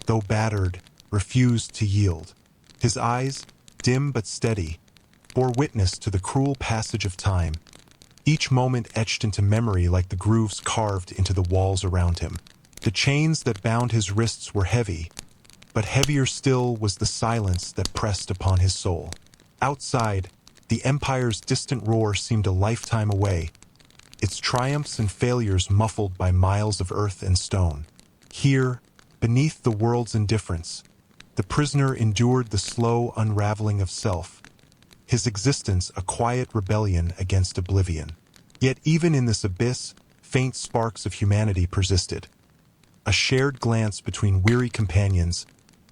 though battered, refused to yield. His eyes, dim but steady, bore witness to the cruel passage of time, each moment etched into memory like the grooves carved into the walls around him. The chains that bound his wrists were heavy, but heavier still was the silence that pressed upon his soul. Outside, the Empire's distant roar seemed a lifetime away, its triumphs and failures muffled by miles of earth and stone. Here, beneath the world's indifference, the prisoner endured the slow unraveling of self, his existence a quiet rebellion against oblivion. Yet even in this abyss, faint sparks of humanity persisted. A shared glance between weary companions,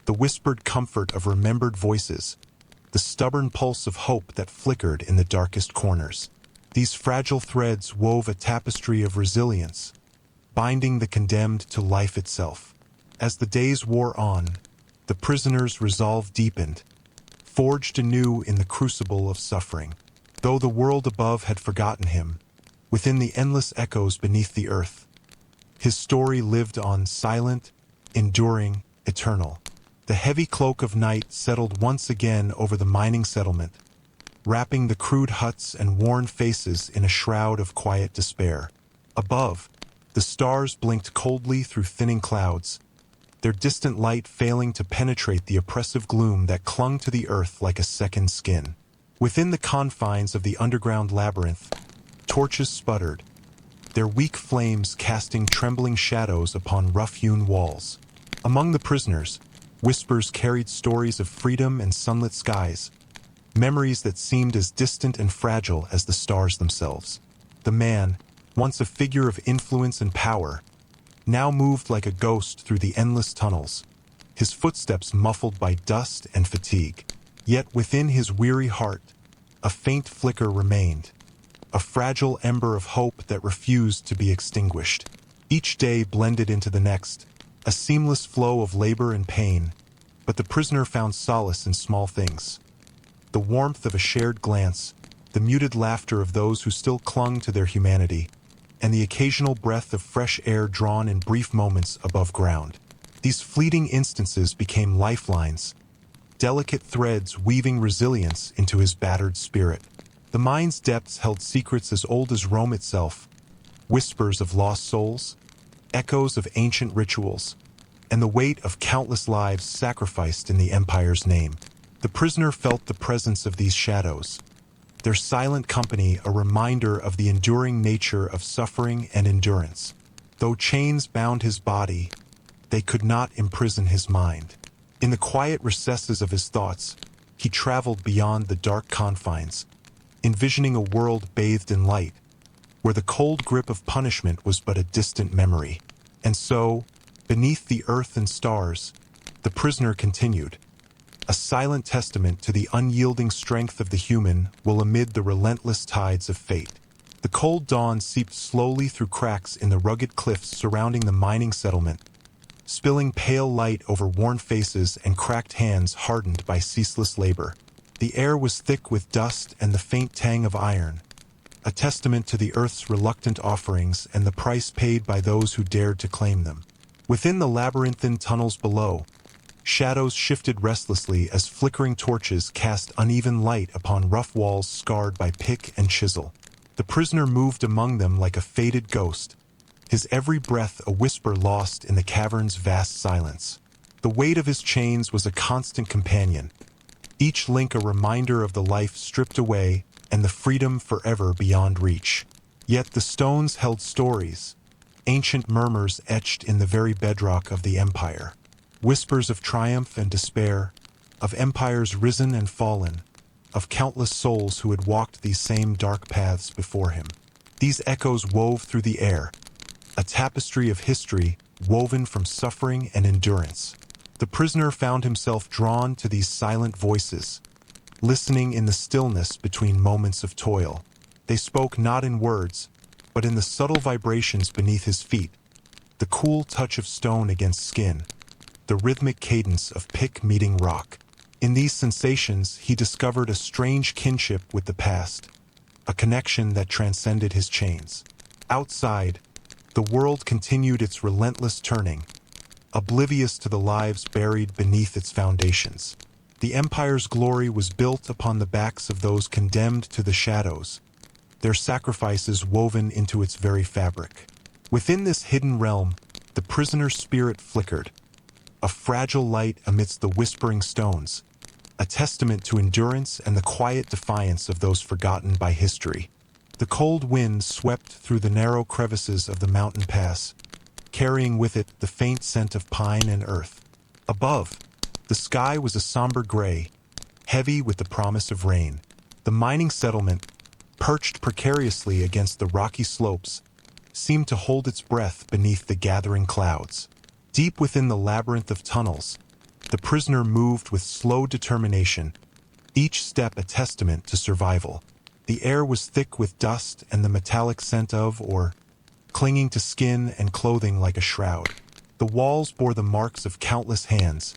the whispered comfort of remembered voices, the stubborn pulse of hope that flickered in the darkest corners. These fragile threads wove a tapestry of resilience, binding the condemned to life itself. As the days wore on, the prisoner's resolve deepened, forged anew in the crucible of suffering. Though the world above had forgotten him, within the endless echoes beneath the earth, his story lived on, silent, enduring, eternal. The heavy cloak of night settled once again over the mining settlement, wrapping the crude huts and worn faces in a shroud of quiet despair. Above, the stars blinked coldly through thinning clouds, their distant light failing to penetrate the oppressive gloom that clung to the earth like a second skin. Within the confines of the underground labyrinth, torches sputtered, their weak flames casting trembling shadows upon rough-hewn walls. Among the prisoners, whispers carried stories of freedom and sunlit skies, memories that seemed as distant and fragile as the stars themselves. The man, once a figure of influence and power, now moved like a ghost through the endless tunnels, his footsteps muffled by dust and fatigue. Yet within his weary heart, a faint flicker remained, a fragile ember of hope that refused to be extinguished. Each day blended into the next, a seamless flow of labor and pain, but the prisoner found solace in small things. The warmth of a shared glance, the muted laughter of those who still clung to their humanity, and the occasional breath of fresh air drawn in brief moments above ground. These fleeting instances became lifelines, delicate threads weaving resilience into his battered spirit. The mind's depths held secrets as old as Rome itself, whispers of lost souls, echoes of ancient rituals, and the weight of countless lives sacrificed in the Empire's name. The prisoner felt the presence of these shadows, their silent company a reminder of the enduring nature of suffering and endurance. Though chains bound his body, they could not imprison his mind. In the quiet recesses of his thoughts, he traveled beyond the dark confines, envisioning a world bathed in light, where the cold grip of punishment was but a distant memory. And so, beneath the earth and stars, the prisoner continued, a silent testament to the unyielding strength of the human will amid the relentless tides of fate. The cold dawn seeped slowly through cracks in the rugged cliffs surrounding the mining settlement, spilling pale light over worn faces and cracked hands hardened by ceaseless labor. The air was thick with dust and the faint tang of iron, a testament to the earth's reluctant offerings and the price paid by those who dared to claim them. Within the labyrinthine tunnels below, shadows shifted restlessly as flickering torches cast uneven light upon rough walls scarred by pick and chisel. The prisoner moved among them like a faded ghost, his every breath a whisper lost in the cavern's vast silence. The weight of his chains was a constant companion, each link a reminder of the life stripped away and the freedom forever beyond reach. Yet the stones held stories, ancient murmurs etched in the very bedrock of the empire. Whispers of triumph and despair, of empires risen and fallen, of countless souls who had walked these same dark paths before him. These echoes wove through the air, a tapestry of history woven from suffering and endurance. The prisoner found himself drawn to these silent voices, listening in the stillness between moments of toil. They spoke not in words, but in the subtle vibrations beneath his feet, the cool touch of stone against skin, the rhythmic cadence of pick meeting rock. In these sensations, he discovered a strange kinship with the past, a connection that transcended his chains. Outside, the world continued its relentless turning, oblivious to the lives buried beneath its foundations. The empire's glory was built upon the backs of those condemned to the shadows, their sacrifices woven into its very fabric. Within this hidden realm, the prisoner's spirit flickered, a fragile light amidst the whispering stones, a testament to endurance and the quiet defiance of those forgotten by history. The cold wind swept through the narrow crevices of the mountain pass, carrying with it the faint scent of pine and earth. Above, the sky was a somber gray, heavy with the promise of rain. The mining settlement, perched precariously against the rocky slopes, seemed to hold its breath beneath the gathering clouds. Deep within the labyrinth of tunnels, the prisoner moved with slow determination, each step a testament to survival. The air was thick with dust and the metallic scent of ore, clinging to skin and clothing like a shroud. The walls bore the marks of countless hands,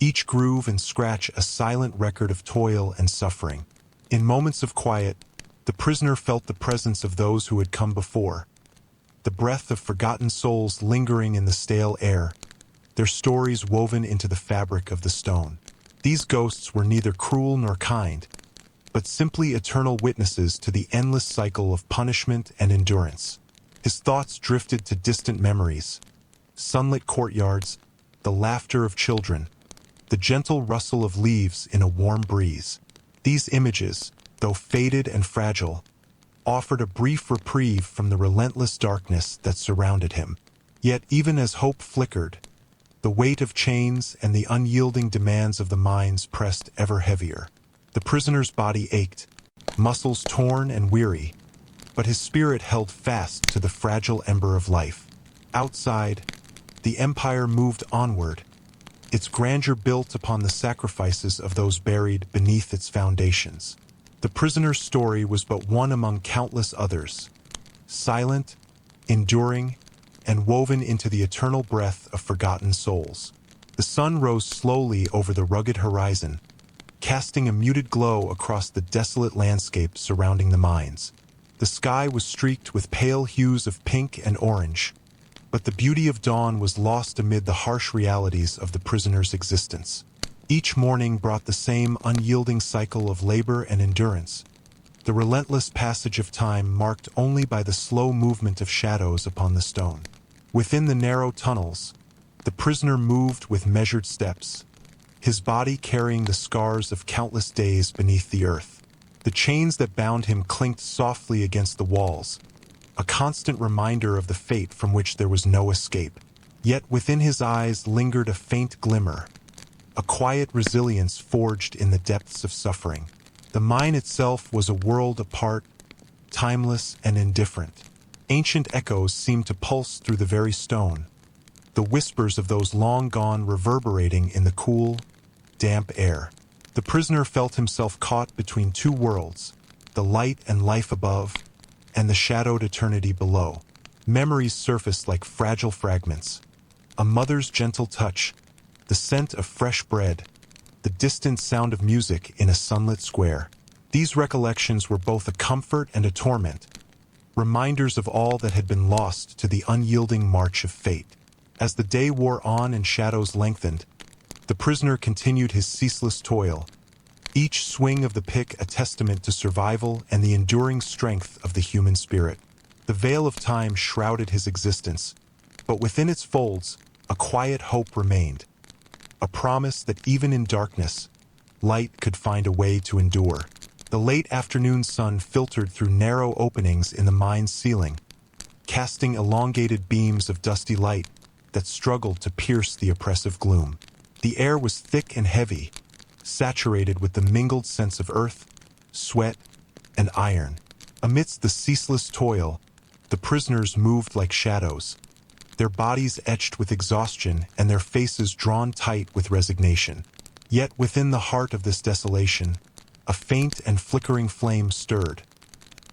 each groove and scratch a silent record of toil and suffering. In moments of quiet, the prisoner felt the presence of those who had come before, the breath of forgotten souls lingering in the stale air, their stories woven into the fabric of the stone. These ghosts were neither cruel nor kind, but simply eternal witnesses to the endless cycle of punishment and endurance. His thoughts drifted to distant memories, sunlit courtyards, the laughter of children, the gentle rustle of leaves in a warm breeze. These images, though faded and fragile, offered a brief reprieve from the relentless darkness that surrounded him. Yet even as hope flickered, the weight of chains and the unyielding demands of the mines pressed ever heavier. The prisoner's body ached, muscles torn and weary, but his spirit held fast to the fragile ember of life. Outside, the empire moved onward, its grandeur built upon the sacrifices of those buried beneath its foundations. The prisoner's story was but one among countless others, silent, enduring, and woven into the eternal breath of forgotten souls. The sun rose slowly over the rugged horizon, casting a muted glow across the desolate landscape surrounding the mines. The sky was streaked with pale hues of pink and orange, but the beauty of dawn was lost amid the harsh realities of the prisoner's existence. Each morning brought the same unyielding cycle of labor and endurance, the relentless passage of time marked only by the slow movement of shadows upon the stone. Within the narrow tunnels, the prisoner moved with measured steps, his body carrying the scars of countless days beneath the earth. The chains that bound him clinked softly against the walls, a constant reminder of the fate from which there was no escape. Yet within his eyes lingered a faint glimmer, a quiet resilience forged in the depths of suffering. The mine itself was a world apart, timeless and indifferent. Ancient echoes seemed to pulse through the very stone, the whispers of those long gone reverberating in the cool, damp air. The prisoner felt himself caught between two worlds, the light and life above, and the shadowed eternity below. Memories surfaced like fragile fragments. A mother's gentle touch, the scent of fresh bread, the distant sound of music in a sunlit square. These recollections were both a comfort and a torment, reminders of all that had been lost to the unyielding march of fate. As the day wore on and shadows lengthened, the prisoner continued his ceaseless toil, each swing of the pick a testament to survival and the enduring strength of the human spirit. The veil of time shrouded his existence, but within its folds, a quiet hope remained, a promise that even in darkness, light could find a way to endure. The late afternoon sun filtered through narrow openings in the mine's ceiling, casting elongated beams of dusty light that struggled to pierce the oppressive gloom. The air was thick and heavy, saturated with the mingled scents of earth, sweat, and iron. Amidst the ceaseless toil, the prisoners moved like shadows, their bodies etched with exhaustion and their faces drawn tight with resignation. Yet within the heart of this desolation, a faint and flickering flame stirred,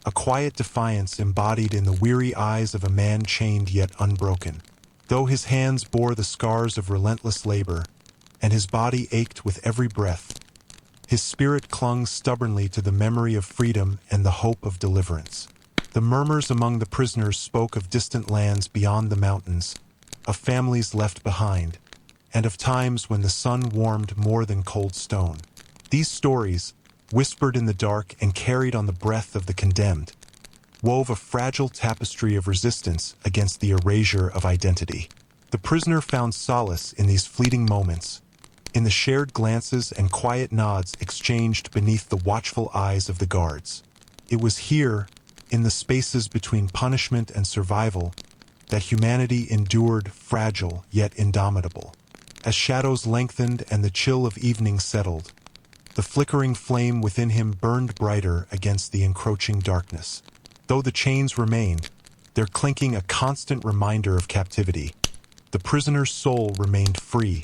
a quiet defiance embodied in the weary eyes of a man chained yet unbroken. Though his hands bore the scars of relentless labor, and his body ached with every breath, his spirit clung stubbornly to the memory of freedom and the hope of deliverance. The murmurs among the prisoners spoke of distant lands beyond the mountains, of families left behind, and of times when the sun warmed more than cold stone. These stories, whispered in the dark and carried on the breath of the condemned, wove a fragile tapestry of resistance against the erasure of identity. The prisoner found solace in these fleeting moments, in the shared glances and quiet nods exchanged beneath the watchful eyes of the guards. It was here, in the spaces between punishment and survival, that humanity endured, fragile yet indomitable. As shadows lengthened and the chill of evening settled, the flickering flame within him burned brighter against the encroaching darkness. Though the chains remained, their clinking a constant reminder of captivity, the prisoner's soul remained free,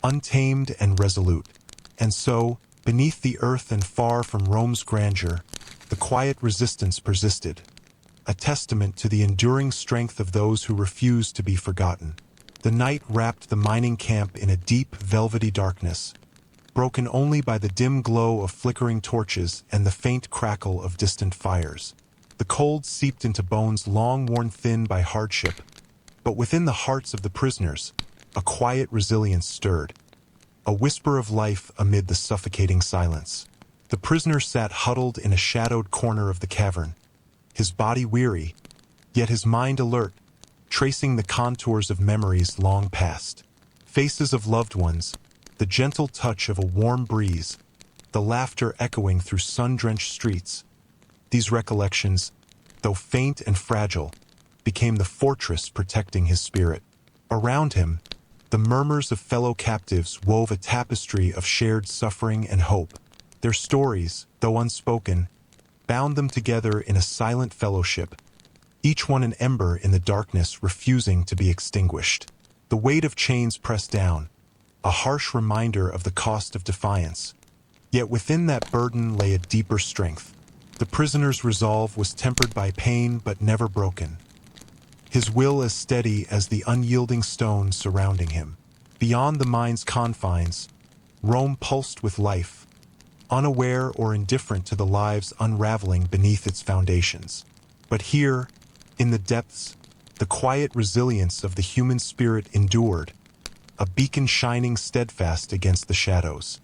untamed and resolute. And so, beneath the earth and far from Rome's grandeur, the quiet resistance persisted, a testament to the enduring strength of those who refused to be forgotten. The night wrapped the mining camp in a deep, velvety darkness, broken only by the dim glow of flickering torches and the faint crackle of distant fires. The cold seeped into bones long worn thin by hardship, but within the hearts of the prisoners, a quiet resilience stirred, a whisper of life amid the suffocating silence. The prisoner sat huddled in a shadowed corner of the cavern, his body weary, yet his mind alert, tracing the contours of memories long past. Faces of loved ones, the gentle touch of a warm breeze, the laughter echoing through sun-drenched streets. These recollections, though faint and fragile, became the fortress protecting his spirit. Around him, the murmurs of fellow captives wove a tapestry of shared suffering and hope. Their stories, though unspoken, bound them together in a silent fellowship, each one an ember in the darkness refusing to be extinguished. The weight of chains pressed down, a harsh reminder of the cost of defiance. Yet within that burden lay a deeper strength. The prisoner's resolve was tempered by pain but never broken, his will as steady as the unyielding stone surrounding him. Beyond the mine's confines, Rome pulsed with life, unaware or indifferent to the lives unraveling beneath its foundations. But here, in the depths, the quiet resilience of the human spirit endured, a beacon shining steadfast against the shadows.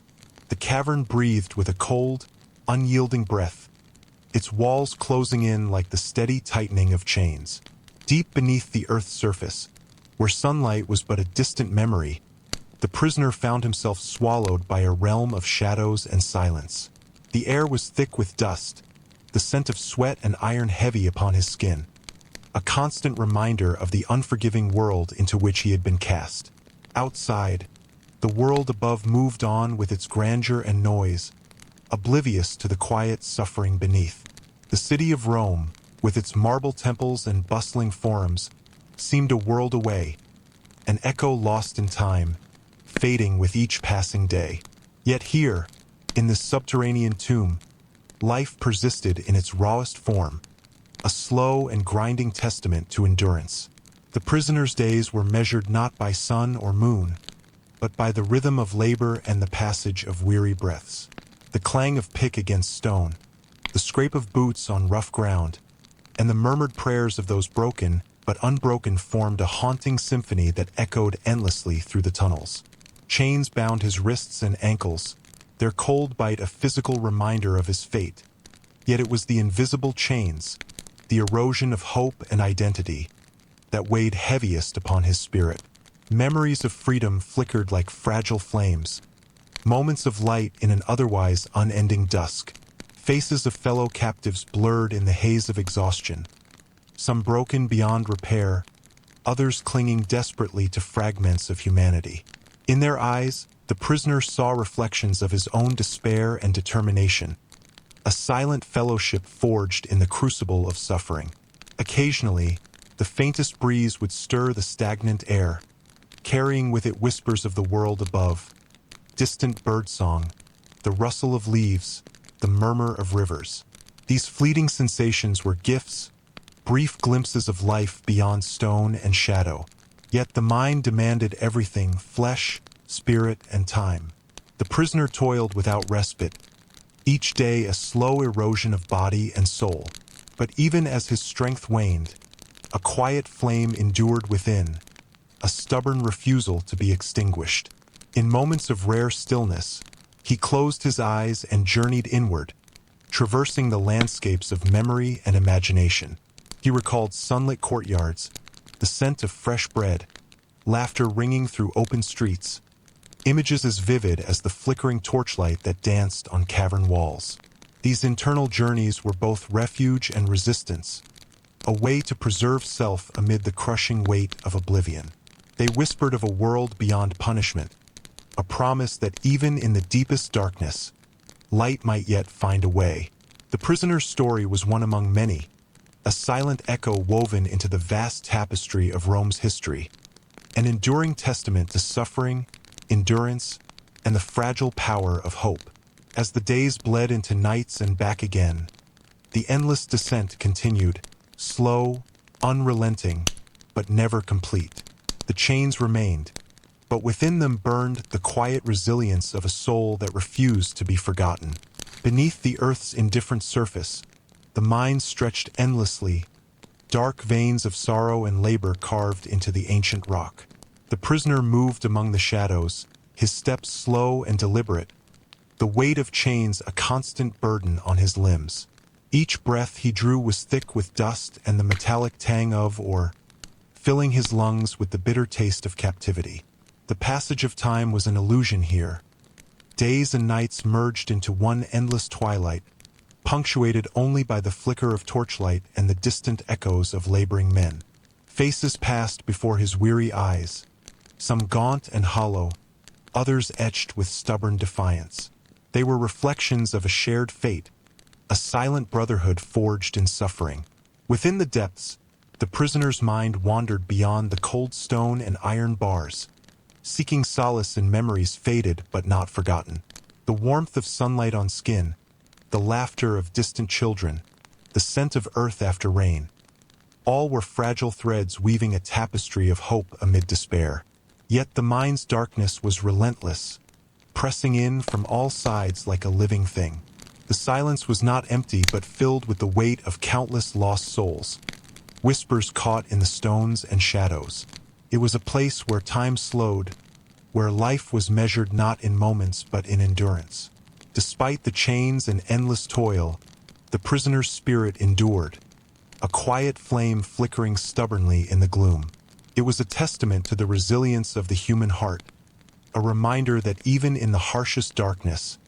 The cavern breathed with a cold, unyielding breath, its walls closing in like the steady tightening of chains. Deep beneath the earth's surface, where sunlight was but a distant memory, the prisoner found himself swallowed by a realm of shadows and silence. The air was thick with dust, the scent of sweat and iron heavy upon his skin, a constant reminder of the unforgiving world into which he had been cast. Outside, the world above moved on with its grandeur and noise, oblivious to the quiet suffering beneath. The city of Rome, with its marble temples and bustling forums, seemed a world away, an echo lost in time, fading with each passing day. Yet here, in this subterranean tomb, life persisted in its rawest form, a slow and grinding testament to endurance. The prisoner's days were measured not by sun or moon, but by the rhythm of labor and the passage of weary breaths. The clang of pick against stone, the scrape of boots on rough ground, and the murmured prayers of those broken but unbroken formed a haunting symphony that echoed endlessly through the tunnels. Chains bound his wrists and ankles, their cold bite a physical reminder of his fate. Yet it was the invisible chains, the erosion of hope and identity, that weighed heaviest upon his spirit. Memories of freedom flickered like fragile flames, moments of light in an otherwise unending dusk. Faces of fellow captives blurred in the haze of exhaustion, some broken beyond repair, others clinging desperately to fragments of humanity. In their eyes, the prisoner saw reflections of his own despair and determination, a silent fellowship forged in the crucible of suffering. Occasionally, the faintest breeze would stir the stagnant air, carrying with it whispers of the world above, distant birdsong, the rustle of leaves, the murmur of rivers. These fleeting sensations were gifts, brief glimpses of life beyond stone and shadow. Yet the mind demanded everything: flesh, spirit, and time. The prisoner toiled without respite, each day a slow erosion of body and soul. But even as his strength waned, a quiet flame endured within, a stubborn refusal to be extinguished. In moments of rare stillness, he closed his eyes and journeyed inward, traversing the landscapes of memory and imagination. He recalled sunlit courtyards, the scent of fresh bread, laughter ringing through open streets, images as vivid as the flickering torchlight that danced on cavern walls. These internal journeys were both refuge and resistance, a way to preserve self amid the crushing weight of oblivion. They whispered of a world beyond punishment, a promise that even in the deepest darkness, light might yet find a way. The prisoner's story was one among many, a silent echo woven into the vast tapestry of Rome's history, an enduring testament to suffering, endurance, and the fragile power of hope. As the days bled into nights and back again, the endless descent continued, slow, unrelenting, but never complete. The chains remained, but within them burned the quiet resilience of a soul that refused to be forgotten. Beneath the earth's indifferent surface, the mind stretched endlessly, dark veins of sorrow and labor carved into the ancient rock. The prisoner moved among the shadows, his steps slow and deliberate, the weight of chains a constant burden on his limbs. Each breath he drew was thick with dust and the metallic tang of ore, filling his lungs with the bitter taste of captivity. The passage of time was an illusion here. Days and nights merged into one endless twilight, punctuated only by the flicker of torchlight and the distant echoes of laboring men. Faces passed before his weary eyes, some gaunt and hollow, others etched with stubborn defiance. They were reflections of a shared fate, a silent brotherhood forged in suffering. Within the depths, the prisoner's mind wandered beyond the cold stone and iron bars, seeking solace in memories faded but not forgotten. The warmth of sunlight on skin, the laughter of distant children, the scent of earth after rain, all were fragile threads weaving a tapestry of hope amid despair. Yet the mind's darkness was relentless, pressing in from all sides like a living thing. The silence was not empty but filled with the weight of countless lost souls, whispers caught in the stones and shadows. It was a place where time slowed, where life was measured not in moments but in endurance. Despite the chains and endless toil, the prisoner's spirit endured, a quiet flame flickering stubbornly in the gloom. It was a testament to the resilience of the human heart, a reminder that even in the harshest darkness,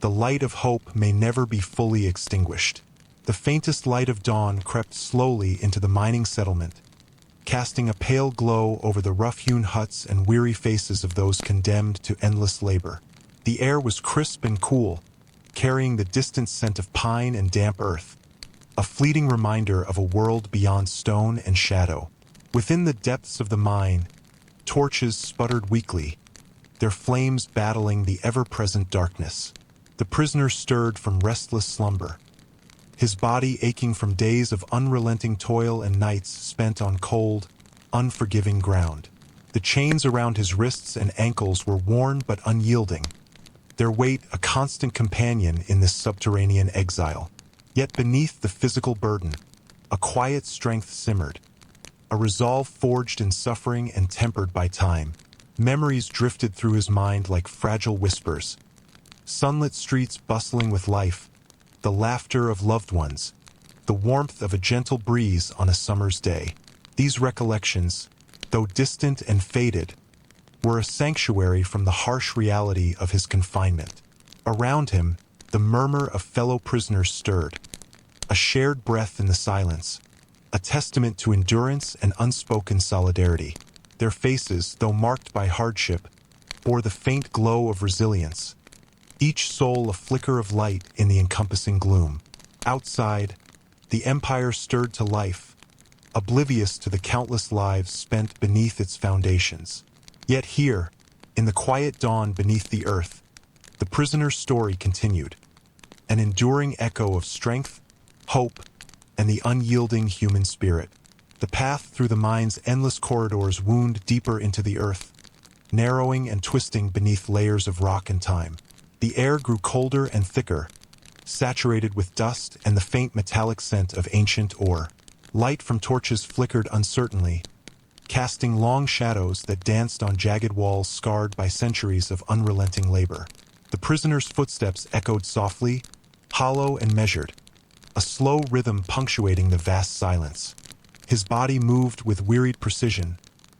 the light of hope may never be fully extinguished. The faintest light of dawn crept slowly into the mining settlement, casting a pale glow over the rough-hewn huts and weary faces of those condemned to endless labor. The air was crisp and cool, carrying the distant scent of pine and damp earth. a fleeting reminder of a world beyond stone and shadow. Within the depths of the mine, torches sputtered weakly, their flames battling the ever-present darkness. The prisoner stirred from restless slumber, his body aching from days of unrelenting toil and nights spent on cold, unforgiving ground. The chains around his wrists and ankles were worn but unyielding, their weight a constant companion in this subterranean exile. Yet beneath the physical burden, a quiet strength simmered, a resolve forged in suffering and tempered by time. Memories drifted through his mind like fragile whispers, sunlit streets bustling with life, the laughter of loved ones, the warmth of a gentle breeze on a summer's day. These recollections, though distant and faded, were a sanctuary from the harsh reality of his confinement. Around him, the murmur of fellow prisoners stirred, a shared breath in the silence, a testament to endurance and unspoken solidarity. Their faces, though marked by hardship, bore the faint glow of resilience, each soul a flicker of light in the encompassing gloom. Outside, the empire stirred to life, oblivious to the countless lives spent beneath its foundations. Yet here, in the quiet dawn beneath the earth, the prisoner's story continued, an enduring echo of strength, hope, and the unyielding human spirit. The path through the mine's endless corridors wound deeper into the earth, narrowing and twisting beneath layers of rock and time. The air grew colder and thicker, saturated with dust and the faint metallic scent of ancient ore. Light from torches flickered uncertainly, casting long shadows that danced on jagged walls scarred by centuries of unrelenting labor. The prisoner's footsteps echoed softly, hollow and measured, a slow rhythm punctuating the vast silence. His body moved with wearied precision,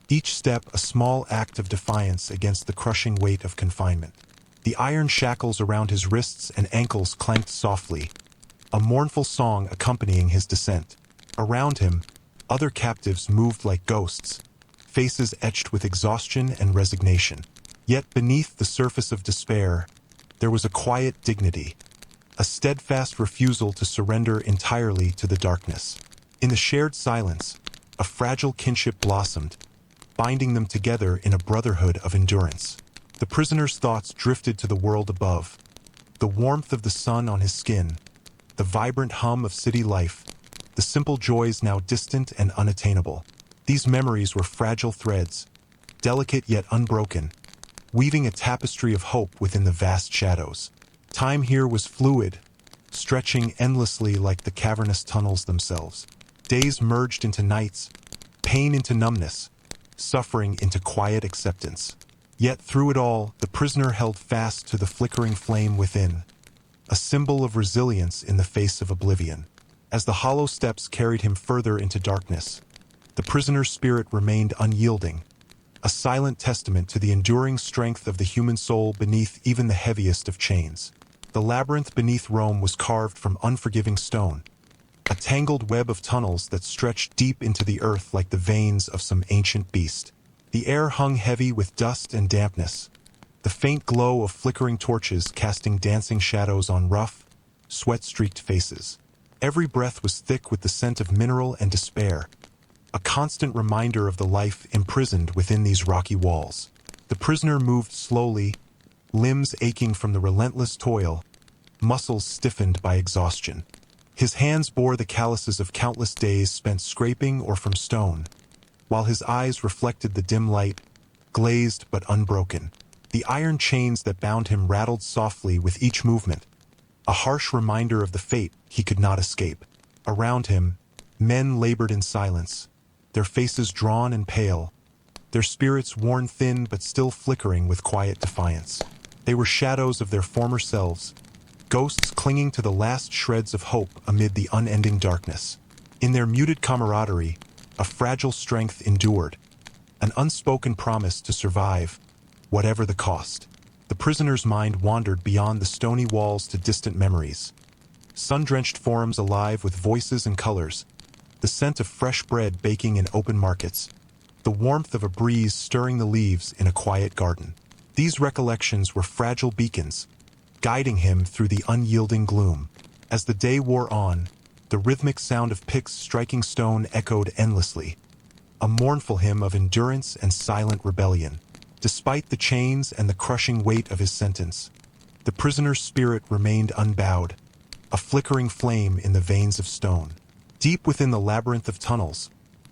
each step a small act of defiance against the crushing weight of confinement. The iron shackles around his wrists and ankles clanked softly, a mournful song accompanying his descent. Around him, other captives moved like ghosts, faces etched with exhaustion and resignation. Yet beneath the surface of despair, there was a quiet dignity, a steadfast refusal to surrender entirely to the darkness. In the shared silence, a fragile kinship blossomed, binding them together in a brotherhood of endurance. The prisoner's thoughts drifted to the world above, the warmth of the sun on his skin, the vibrant hum of city life, the simple joys now distant and unattainable. These memories were fragile threads, delicate yet unbroken, weaving a tapestry of hope within the vast shadows. Time here was fluid, stretching endlessly like the cavernous tunnels themselves. Days merged into nights, pain into numbness, suffering into quiet acceptance. Yet through it all, the prisoner held fast to the flickering flame within, a symbol of resilience in the face of oblivion. As the hollow steps carried him further into darkness, the prisoner's spirit remained unyielding, a silent testament to the enduring strength of the human soul beneath even the heaviest of chains. The labyrinth beneath Rome was carved from unforgiving stone, a tangled web of tunnels that stretched deep into the earth like the veins of some ancient beast. The air hung heavy with dust and dampness, the faint glow of flickering torches casting dancing shadows on rough, sweat-streaked faces. Every breath was thick with the scent of mineral and despair, a constant reminder of the life imprisoned within these rocky walls. The prisoner moved slowly, limbs aching from the relentless toil, muscles stiffened by exhaustion. His hands bore the calluses of countless days spent scraping or from stone, while his eyes reflected the dim light, glazed but unbroken. The iron chains that bound him rattled softly with each movement, a harsh reminder of the fate he could not escape. Around him, men labored in silence, their faces drawn and pale, their spirits worn thin but still flickering with quiet defiance. They were shadows of their former selves, ghosts clinging to the last shreds of hope amid the unending darkness. In their muted camaraderie, a fragile strength endured, an unspoken promise to survive, whatever the cost. The prisoner's mind wandered beyond the stony walls to distant memories, sun-drenched forums alive with voices and colors, the scent of fresh bread baking in open markets, the warmth of a breeze stirring the leaves in a quiet garden. These recollections were fragile beacons, guiding him through the unyielding gloom. As the day wore on, The rhythmic sound of picks striking stone echoed endlessly, a mournful hymn of endurance and silent rebellion. Despite the chains and the crushing weight of his sentence, the prisoner's spirit remained unbowed, a flickering flame in the veins of stone. Deep within the labyrinth of tunnels,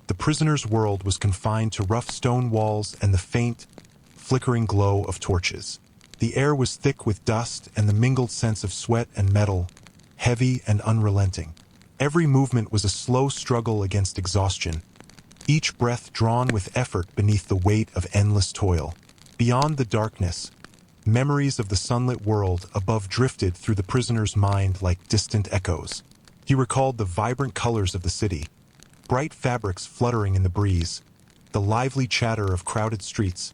the prisoner's world was confined to rough stone walls and the faint, flickering glow of torches. The air was thick with dust and the mingled sense of sweat and metal, heavy and unrelenting. Every movement was a slow struggle against exhaustion, each breath drawn with effort beneath the weight of endless toil. Beyond the darkness, memories of the sunlit world above drifted through the prisoner's mind like distant echoes. He recalled the vibrant colors of the city, bright fabrics fluttering in the breeze, the lively chatter of crowded streets,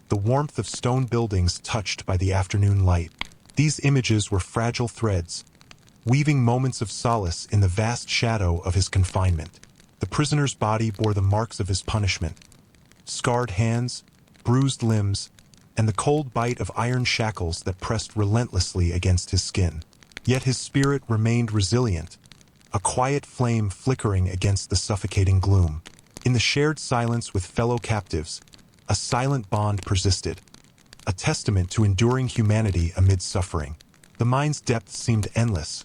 the warmth of stone buildings touched by the afternoon light. These images were fragile threads, weaving moments of solace in the vast shadow of his confinement. The prisoner's body bore the marks of his punishment: scarred hands, bruised limbs, and the cold bite of iron shackles that pressed relentlessly against his skin. Yet his spirit remained resilient, a quiet flame flickering against the suffocating gloom. In the shared silence with fellow captives, a silent bond persisted, a testament to enduring humanity amid suffering. The mine's depth seemed endless,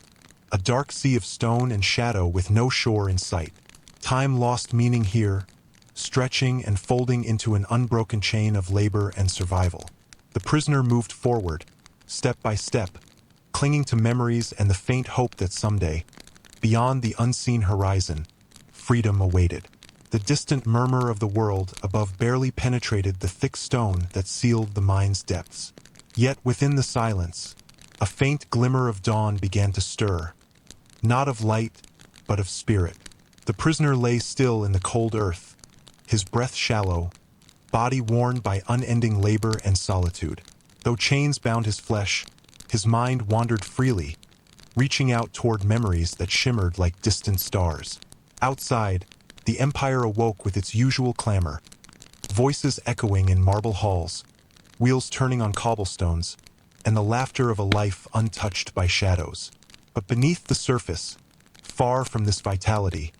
a dark sea of stone and shadow with no shore in sight. Time lost meaning here, stretching and folding into an unbroken chain of labor and survival. The prisoner moved forward, step by step, clinging to memories and the faint hope that someday, beyond the unseen horizon, freedom awaited. The distant murmur of the world above barely penetrated the thick stone that sealed the mine's depths. Yet within the silence, a faint glimmer of dawn began to stir, not of light, but of spirit. The prisoner lay still in the cold earth, his breath shallow, body worn by unending labor and solitude. Though chains bound his flesh, his mind wandered freely, reaching out toward memories that shimmered like distant stars. Outside, the empire awoke with its usual clamor, voices echoing in marble halls, wheels turning on cobblestones, and the laughter of a life untouched by shadows. But beneath the surface, far from this vitality,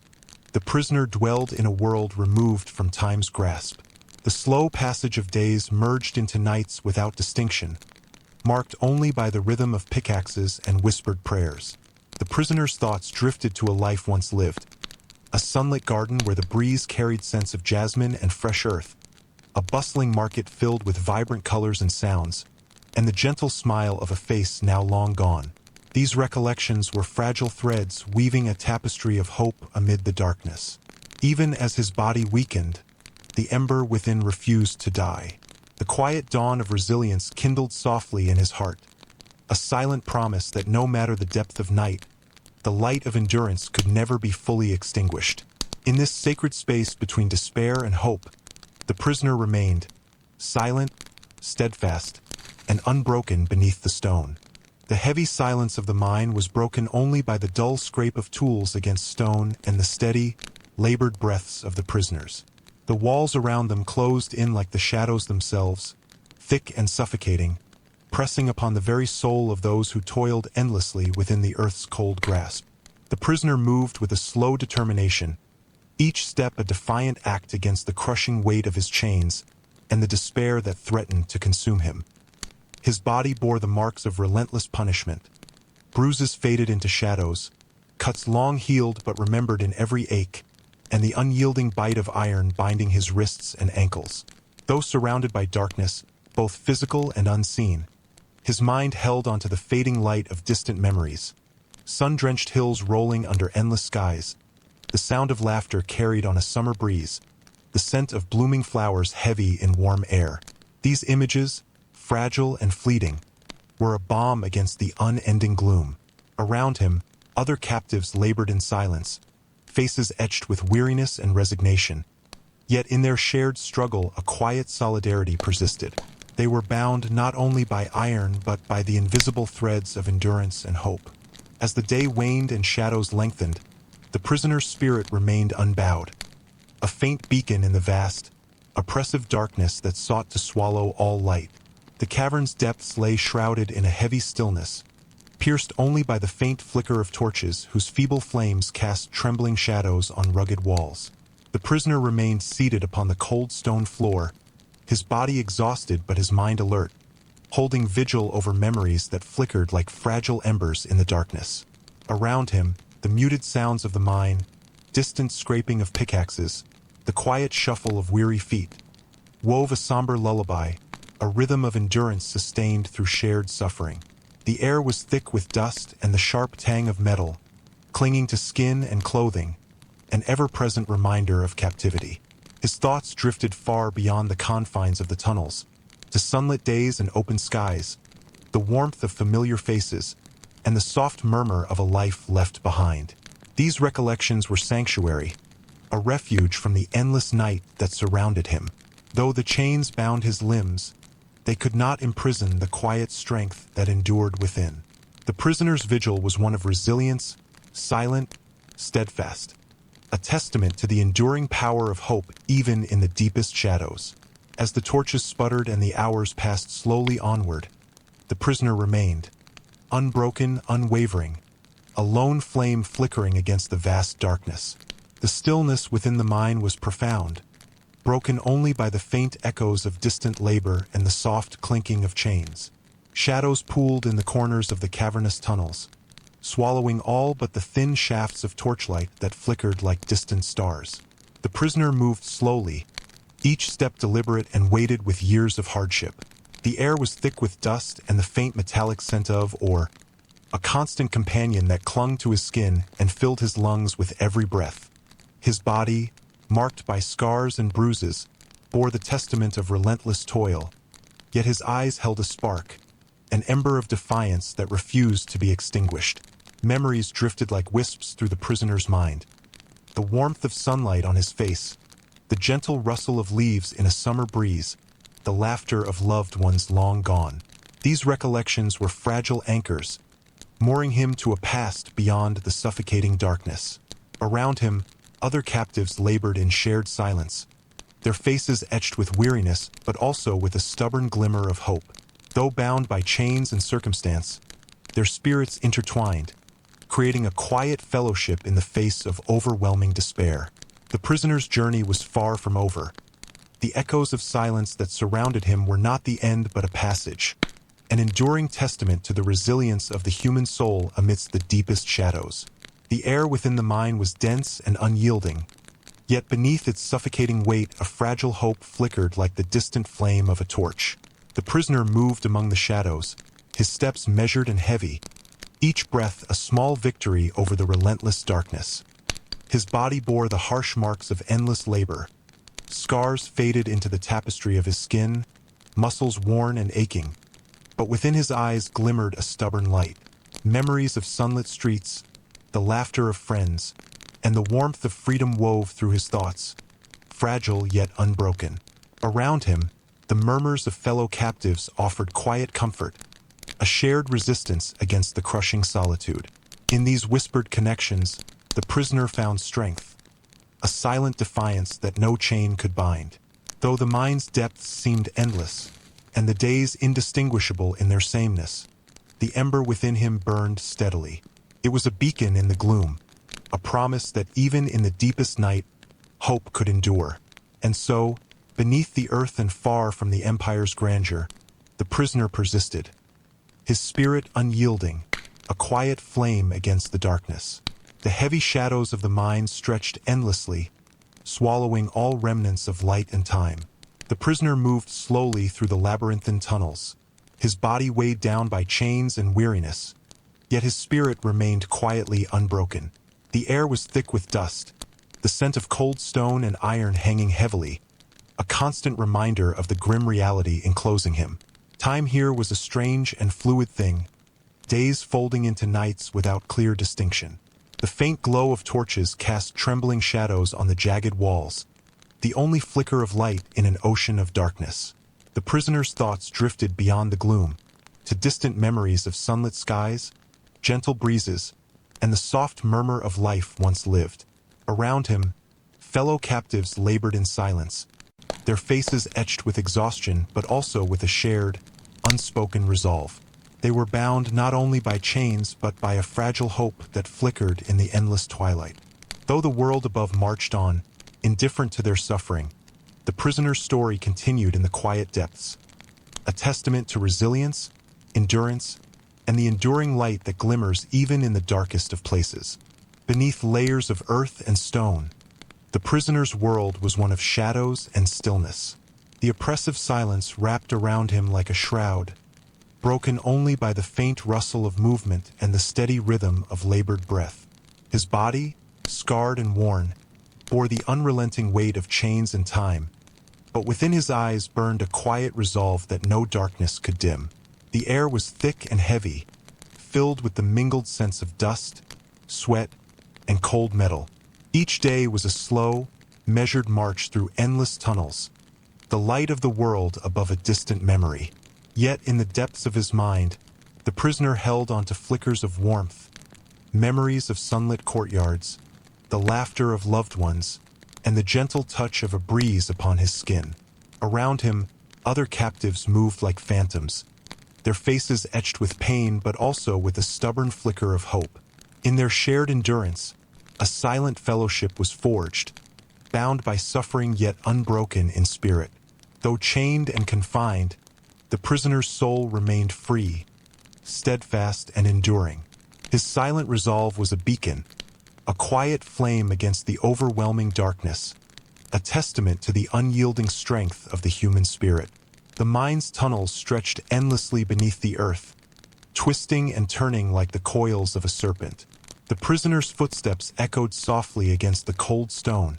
the prisoner dwelled in a world removed from time's grasp. The slow passage of days merged into nights without distinction, marked only by the rhythm of pickaxes and whispered prayers. The prisoner's thoughts drifted to a life once lived, a sunlit garden where the breeze carried scents of jasmine and fresh earth, a bustling market filled with vibrant colors and sounds, and the gentle smile of a face now long gone. These recollections were fragile threads weaving a tapestry of hope amid the darkness. Even as his body weakened, the ember within refused to die. The quiet dawn of resilience kindled softly in his heart, a silent promise that no matter the depth of night, the light of endurance could never be fully extinguished. In this sacred space between despair and hope, the prisoner remained, silent, steadfast, and unbroken beneath the stone. The heavy silence of the mine was broken only by the dull scrape of tools against stone and the steady, labored breaths of the prisoners. The walls around them closed in like the shadows themselves, thick and suffocating, pressing upon the very soul of those who toiled endlessly within the earth's cold grasp. The prisoner moved with a slow determination, each step a defiant act against the crushing weight of his chains and the despair that threatened to consume him. His body bore the marks of relentless punishment. Bruises faded into shadows, cuts long healed but remembered in every ache, and the unyielding bite of iron binding his wrists and ankles. Though surrounded by darkness, both physical and unseen, his mind held onto the fading light of distant memories. Sun-drenched hills rolling under endless skies, the sound of laughter carried on a summer breeze, the scent of blooming flowers heavy in warm air. These images, fragile and fleeting, were a balm against the unending gloom. Around him, other captives labored in silence, faces etched with weariness and resignation. Yet in their shared struggle, a quiet solidarity persisted. They were bound not only by iron but by the invisible threads of endurance and hope. As the day waned and shadows lengthened, the prisoner's spirit remained unbowed, a faint beacon in the vast, oppressive darkness that sought to swallow all light. The cavern's depths lay shrouded in a heavy stillness, pierced only by the faint flicker of torches whose feeble flames cast trembling shadows on rugged walls. The prisoner remained seated upon the cold stone floor, his body exhausted but his mind alert, holding vigil over memories that flickered like fragile embers in the darkness. Around him, the muted sounds of the mine, distant scraping of pickaxes, the quiet shuffle of weary feet, wove a somber lullaby, a rhythm of endurance sustained through shared suffering. The air was thick with dust and the sharp tang of metal, clinging to skin and clothing, an ever-present reminder of captivity. His thoughts drifted far beyond the confines of the tunnels, to sunlit days and open skies, the warmth of familiar faces, and the soft murmur of a life left behind. These recollections were sanctuary, a refuge from the endless night that surrounded him. Though the chains bound his limbs, they could not imprison the quiet strength that endured within. The prisoner's vigil was one of resilience, silent, steadfast, a testament to the enduring power of hope even in the deepest shadows. As the torches sputtered and the hours passed slowly onward, the prisoner remained, unbroken, unwavering, a lone flame flickering against the vast darkness. The stillness within the mine was profound, broken only by the faint echoes of distant labor and the soft clinking of chains. Shadows pooled in the corners of the cavernous tunnels, swallowing all but the thin shafts of torchlight that flickered like distant stars. The prisoner moved slowly, each step deliberate and weighted with years of hardship. The air was thick with dust and the faint metallic scent of ore, a constant companion that clung to his skin and filled his lungs with every breath. His body, marked by scars and bruises, bore the testament of relentless toil, yet his eyes held a spark, an ember of defiance that refused to be extinguished. Memories drifted like wisps through the prisoner's mind. The warmth of sunlight on his face, the gentle rustle of leaves in a summer breeze, the laughter of loved ones long gone. These recollections were fragile anchors, mooring him to a past beyond the suffocating darkness. Around him, other captives labored in shared silence, their faces etched with weariness but also with a stubborn glimmer of hope. Though bound by chains and circumstance, their spirits intertwined, creating a quiet fellowship in the face of overwhelming despair. The prisoner's journey was far from over. The echoes of silence that surrounded him were not the end but a passage, an enduring testament to the resilience of the human soul amidst the deepest shadows. The air within the mine was dense and unyielding, yet beneath its suffocating weight a fragile hope flickered like the distant flame of a torch. The prisoner moved among the shadows, his steps measured and heavy, each breath a small victory over the relentless darkness. His body bore the harsh marks of endless labor, scars faded into the tapestry of his skin, muscles worn and aching, but within his eyes glimmered a stubborn light. Memories of sunlit streets, the laughter of friends, and the warmth of freedom wove through his thoughts, fragile yet unbroken. Around him, the murmurs of fellow captives offered quiet comfort, a shared resistance against the crushing solitude. In these whispered connections, the prisoner found strength, a silent defiance that no chain could bind. Though the mine's depths seemed endless, and the days indistinguishable in their sameness, the ember within him burned steadily. It was a beacon in the gloom, a promise that even in the deepest night, hope could endure. And so, beneath the earth and far from the empire's grandeur, the prisoner persisted, his spirit unyielding, a quiet flame against the darkness. The heavy shadows of the mine stretched endlessly, swallowing all remnants of light and time. The prisoner moved slowly through the labyrinthine tunnels, his body weighed down by chains and weariness, yet his spirit remained quietly unbroken. The air was thick with dust, the scent of cold stone and iron hanging heavily, a constant reminder of the grim reality enclosing him. Time here was a strange and fluid thing, days folding into nights without clear distinction. The faint glow of torches cast trembling shadows on the jagged walls, the only flicker of light in an ocean of darkness. The prisoner's thoughts drifted beyond the gloom, to distant memories of sunlit skies, gentle breezes, and the soft murmur of life once lived. Around him, fellow captives labored in silence, their faces etched with exhaustion but also with a shared, unspoken resolve. They were bound not only by chains but by a fragile hope that flickered in the endless twilight. Though the world above marched on, indifferent to their suffering, the prisoner's story continued in the quiet depths, a testament to resilience, endurance, and the enduring light that glimmers even in the darkest of places. Beneath layers of earth and stone, the prisoner's world was one of shadows and stillness. The oppressive silence wrapped around him like a shroud, broken only by the faint rustle of movement and the steady rhythm of labored breath. His body, scarred and worn, bore the unrelenting weight of chains and time, but within his eyes burned a quiet resolve that no darkness could dim. The air was thick and heavy, filled with the mingled sense of dust, sweat, and cold metal. Each day was a slow, measured march through endless tunnels, the light of the world above a distant memory. Yet in the depths of his mind, the prisoner held on to flickers of warmth, memories of sunlit courtyards, the laughter of loved ones, and the gentle touch of a breeze upon his skin. Around him, other captives moved like phantoms, their faces etched with pain but also with a stubborn flicker of hope. In their shared endurance, a silent fellowship was forged, bound by suffering yet unbroken in spirit. Though chained and confined, the prisoner's soul remained free, steadfast and enduring. His silent resolve was a beacon, a quiet flame against the overwhelming darkness, a testament to the unyielding strength of the human spirit. The mine's tunnels stretched endlessly beneath the earth, twisting and turning like the coils of a serpent. The prisoner's footsteps echoed softly against the cold stone,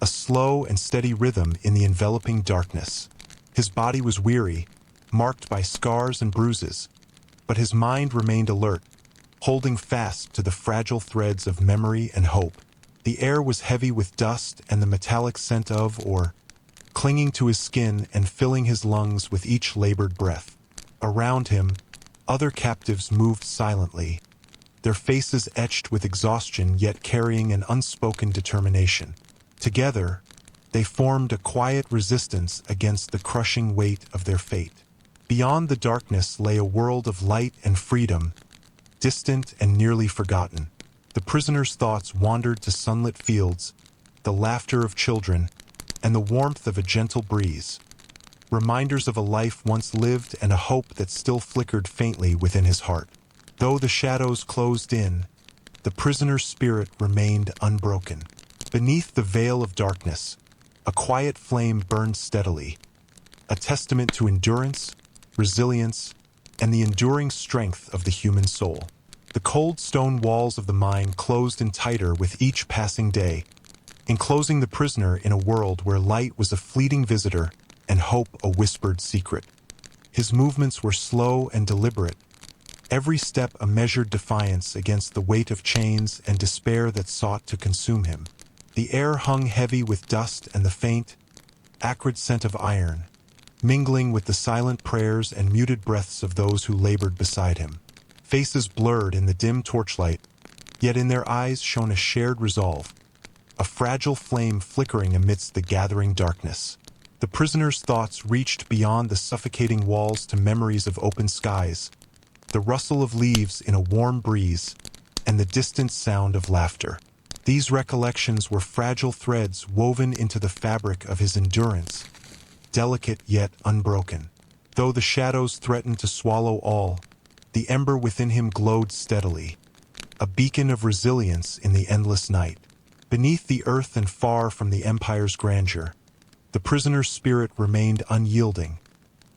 a slow and steady rhythm in the enveloping darkness. His body was weary, marked by scars and bruises, but his mind remained alert, holding fast to the fragile threads of memory and hope. The air was heavy with dust and the metallic scent of ore, clinging to his skin and filling his lungs with each labored breath. Around him, other captives moved silently, their faces etched with exhaustion yet carrying an unspoken determination. Together, they formed a quiet resistance against the crushing weight of their fate. Beyond the darkness lay a world of light and freedom, distant and nearly forgotten. The prisoner's thoughts wandered to sunlit fields, the laughter of children, and the warmth of a gentle breeze, reminders of a life once lived and a hope that still flickered faintly within his heart. Though the shadows closed in, the prisoner's spirit remained unbroken. Beneath the veil of darkness, a quiet flame burned steadily, a testament to endurance, resilience, and the enduring strength of the human soul. The cold stone walls of the mine closed in tighter with each passing day, enclosing the prisoner in a world where light was a fleeting visitor and hope a whispered secret. His movements were slow and deliberate, every step a measured defiance against the weight of chains and despair that sought to consume him. The air hung heavy with dust and the faint, acrid scent of iron, mingling with the silent prayers and muted breaths of those who labored beside him. Faces blurred in the dim torchlight, yet in their eyes shone a shared resolve, a fragile flame flickering amidst the gathering darkness. The prisoner's thoughts reached beyond the suffocating walls to memories of open skies, the rustle of leaves in a warm breeze, and the distant sound of laughter. These recollections were fragile threads woven into the fabric of his endurance, delicate yet unbroken. Though the shadows threatened to swallow all, the ember within him glowed steadily, a beacon of resilience in the endless night. Beneath the earth and far from the empire's grandeur, the prisoner's spirit remained unyielding,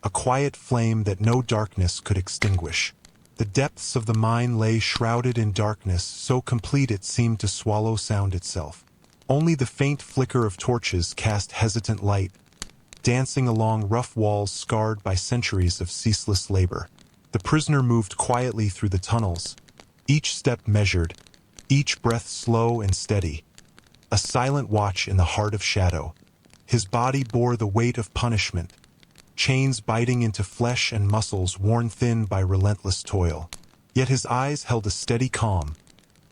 a quiet flame that no darkness could extinguish. The depths of the mine lay shrouded in darkness so complete it seemed to swallow sound itself. Only the faint flicker of torches cast hesitant light, dancing along rough walls scarred by centuries of ceaseless labor. The prisoner moved quietly through the tunnels, each step measured, each breath slow and steady, a silent watch in the heart of shadow. His body bore the weight of punishment, chains biting into flesh and muscles worn thin by relentless toil. Yet his eyes held a steady calm,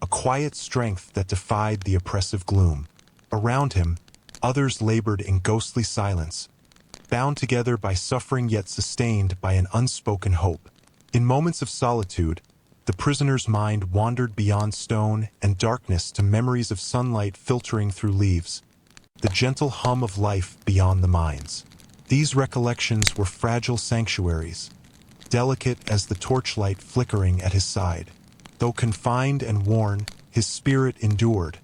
a quiet strength that defied the oppressive gloom. Around him, others labored in ghostly silence, bound together by suffering yet sustained by an unspoken hope. In moments of solitude, the prisoner's mind wandered beyond stone and darkness to memories of sunlight filtering through leaves, the gentle hum of life beyond the mines. These recollections were fragile sanctuaries, delicate as the torchlight flickering at his side. Though confined and worn, his spirit endured,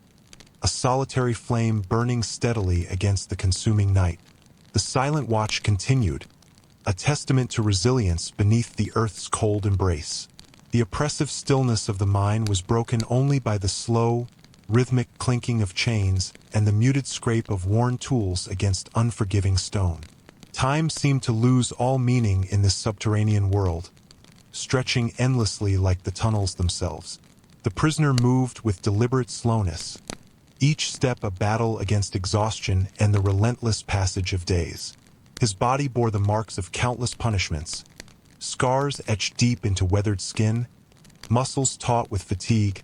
a solitary flame burning steadily against the consuming night. The silent watch continued, a testament to resilience beneath the earth's cold embrace. The oppressive stillness of the mine was broken only by the slow, rhythmic clinking of chains and the muted scrape of worn tools against unforgiving stone. Time seemed to lose all meaning in this subterranean world, stretching endlessly like the tunnels themselves. The prisoner moved with deliberate slowness, each step a battle against exhaustion and the relentless passage of days. His body bore the marks of countless punishments, scars etched deep into weathered skin, muscles taut with fatigue,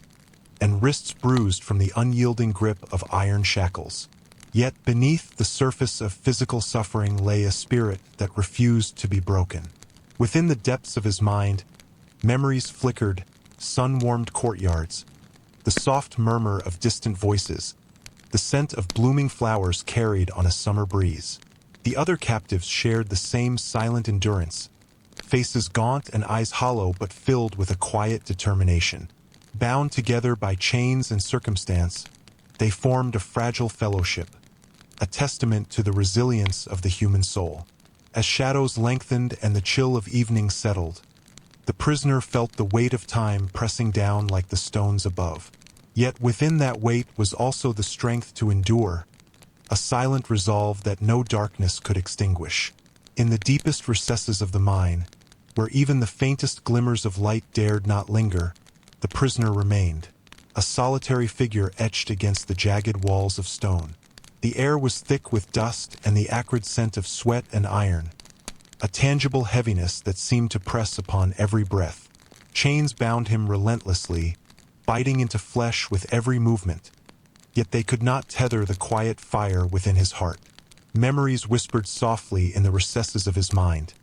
and wrists bruised from the unyielding grip of iron shackles. Yet beneath the surface of physical suffering lay a spirit that refused to be broken. Within the depths of his mind, memories flickered, sun-warmed courtyards, the soft murmur of distant voices, the scent of blooming flowers carried on a summer breeze. The other captives shared the same silent endurance, faces gaunt and eyes hollow but filled with a quiet determination. Bound together by chains and circumstance, they formed a fragile fellowship, a testament to the resilience of the human soul. As shadows lengthened and the chill of evening settled, the prisoner felt the weight of time pressing down like the stones above. Yet within that weight was also the strength to endure, a silent resolve that no darkness could extinguish. In the deepest recesses of the mine, where even the faintest glimmers of light dared not linger, the prisoner remained, a solitary figure etched against the jagged walls of stone. The air was thick with dust and the acrid scent of sweat and iron, a tangible heaviness that seemed to press upon every breath. Chains bound him relentlessly, biting into flesh with every movement, yet they could not tether the quiet fire within his heart. Memories whispered softly in the recesses of his mind,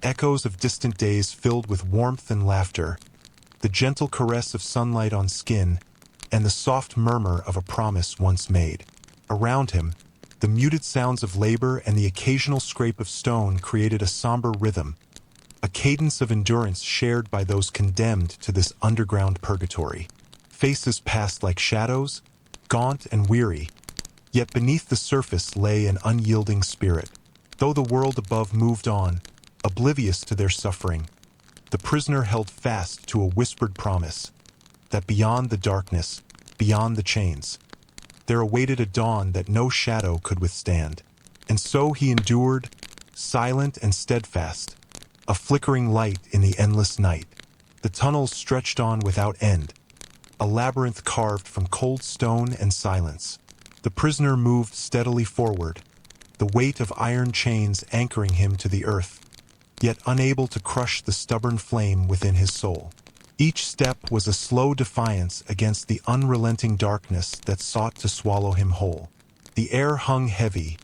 echoes of distant days filled with warmth and laughter, the gentle caress of sunlight on skin, and the soft murmur of a promise once made. Around him, the muted sounds of labor and the occasional scrape of stone created a somber rhythm, a cadence of endurance shared by those condemned to this underground purgatory. Faces passed like shadows, gaunt and weary, yet beneath the surface lay an unyielding spirit. Though the world above moved on, oblivious to their suffering, the prisoner held fast to a whispered promise that beyond the darkness, beyond the chains, there awaited a dawn that no shadow could withstand. And so he endured, silent and steadfast, a flickering light in the endless night. The tunnels stretched on without end, a labyrinth carved from cold stone and silence. The prisoner moved steadily forward, the weight of iron chains anchoring him to the earth, yet unable to crush the stubborn flame within his soul. Each step was a slow defiance against the unrelenting darkness that sought to swallow him whole. The air hung heavy,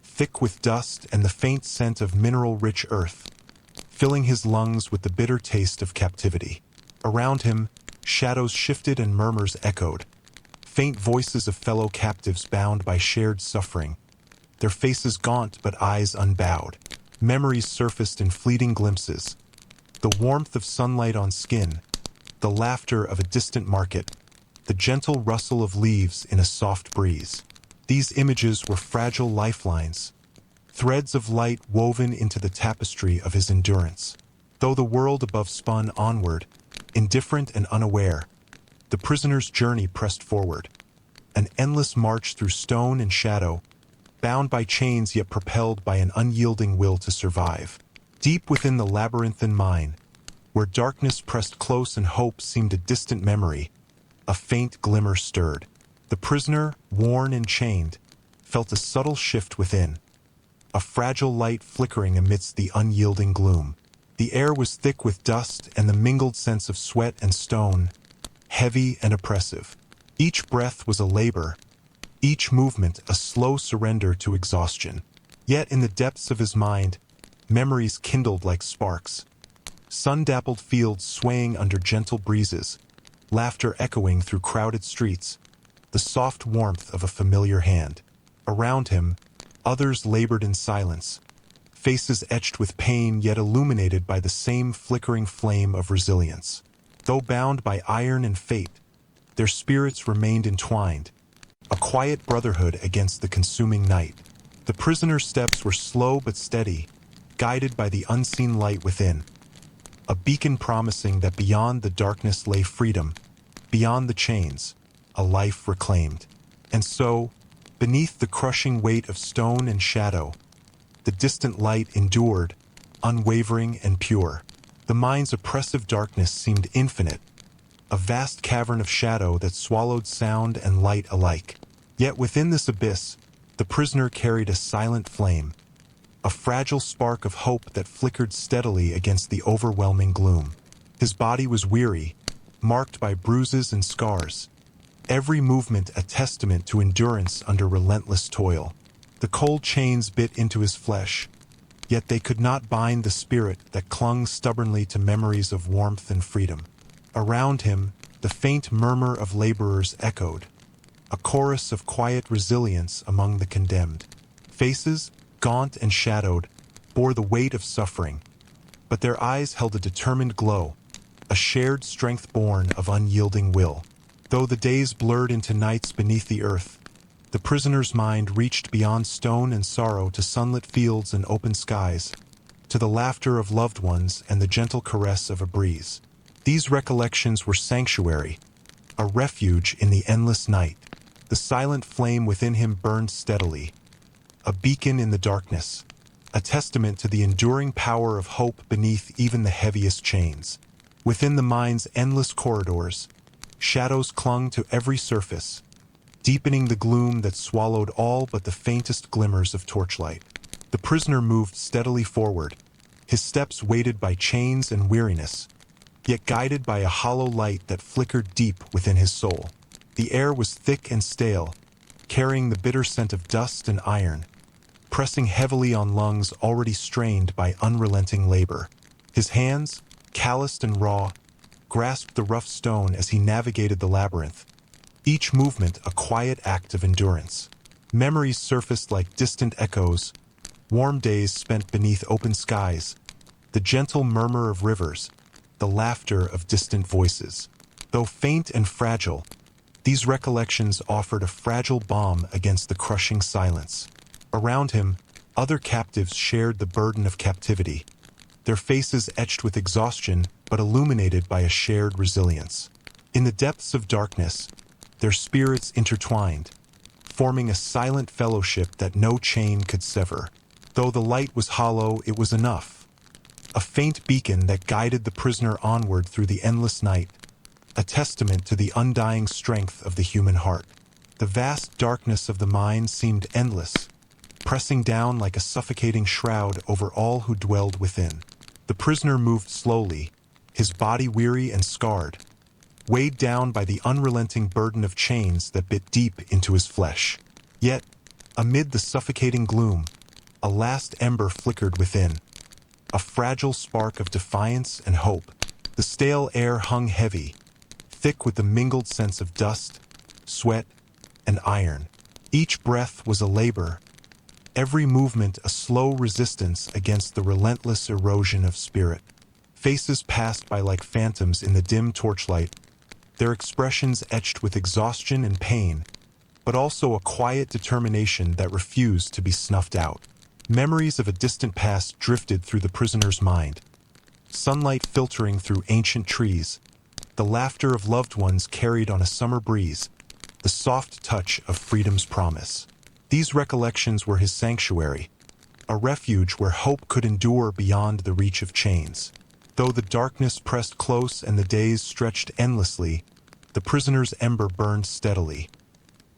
thick with dust and the faint scent of mineral-rich earth, filling his lungs with the bitter taste of captivity. Around him, shadows shifted and murmurs echoed, faint voices of fellow captives bound by shared suffering, their faces gaunt but eyes unbowed. Memories surfaced in fleeting glimpses, the warmth of sunlight on skin, the laughter of a distant market, the gentle rustle of leaves in a soft breeze. These images were fragile lifelines, threads of light woven into the tapestry of his endurance. Though the world above spun onward, indifferent and unaware, the prisoner's journey pressed forward, an endless march through stone and shadow, bound by chains yet propelled by an unyielding will to survive. Deep within the labyrinthine mine, where darkness pressed close and hope seemed a distant memory, a faint glimmer stirred. The prisoner, worn and chained, felt a subtle shift within, a fragile light flickering amidst the unyielding gloom. The air was thick with dust and the mingled sense of sweat and stone, heavy and oppressive. Each breath was a labor, each movement a slow surrender to exhaustion. Yet in the depths of his mind, memories kindled like sparks, sun-dappled fields swaying under gentle breezes, laughter echoing through crowded streets, the soft warmth of a familiar hand. Around him, others labored in silence, faces etched with pain yet illuminated by the same flickering flame of resilience. Though bound by iron and fate, their spirits remained entwined, a quiet brotherhood against the consuming night. The prisoner's steps were slow but steady, guided by the unseen light within, a beacon promising that beyond the darkness lay freedom, beyond the chains, a life reclaimed. And so, beneath the crushing weight of stone and shadow, the distant light endured, unwavering and pure. The mind's oppressive darkness seemed infinite, a vast cavern of shadow that swallowed sound and light alike. Yet within this abyss, the prisoner carried a silent flame, a fragile spark of hope that flickered steadily against the overwhelming gloom. His body was weary, marked by bruises and scars, every movement a testament to endurance under relentless toil. The cold chains bit into his flesh, yet they could not bind the spirit that clung stubbornly to memories of warmth and freedom. Around him, the faint murmur of laborers echoed, a chorus of quiet resilience among the condemned. Faces, gaunt and shadowed, bore the weight of suffering, but their eyes held a determined glow, a shared strength born of unyielding will. Though the days blurred into nights beneath the earth, the prisoner's mind reached beyond stone and sorrow to sunlit fields and open skies, to the laughter of loved ones and the gentle caress of a breeze. These recollections were sanctuary, a refuge in the endless night. The silent flame within him burned steadily, a beacon in the darkness, a testament to the enduring power of hope beneath even the heaviest chains. Within the mind's endless corridors, shadows clung to every surface, deepening the gloom that swallowed all but the faintest glimmers of torchlight. The prisoner moved steadily forward, his steps weighted by chains and weariness, yet guided by a hollow light that flickered deep within his soul. The air was thick and stale, carrying the bitter scent of dust and iron, pressing heavily on lungs already strained by unrelenting labor. His hands, calloused and raw, grasped the rough stone as he navigated the labyrinth, each movement a quiet act of endurance. Memories surfaced like distant echoes, warm days spent beneath open skies, the gentle murmur of rivers, the laughter of distant voices. Though faint and fragile, these recollections offered a fragile balm against the crushing silence. Around him, other captives shared the burden of captivity, their faces etched with exhaustion but illuminated by a shared resilience. In the depths of darkness, their spirits intertwined, forming a silent fellowship that no chain could sever. Though the light was hollow, it was enough, a faint beacon that guided the prisoner onward through the endless night, a testament to the undying strength of the human heart. The vast darkness of the mind seemed endless, pressing down like a suffocating shroud over all who dwelled within. The prisoner moved slowly, his body weary and scarred, weighed down by the unrelenting burden of chains that bit deep into his flesh. Yet, amid the suffocating gloom, a last ember flickered within, a fragile spark of defiance and hope. The stale air hung heavy, thick with the mingled scents of dust, sweat, and iron. Each breath was a labor, every movement a slow resistance against the relentless erosion of spirit. Faces passed by like phantoms in the dim torchlight, their expressions etched with exhaustion and pain, but also a quiet determination that refused to be snuffed out. Memories of a distant past drifted through the prisoner's mind, sunlight filtering through ancient trees, the laughter of loved ones carried on a summer breeze, the soft touch of freedom's promise. These recollections were his sanctuary, a refuge where hope could endure beyond the reach of chains. Though the darkness pressed close and the days stretched endlessly, the prisoner's ember burned steadily,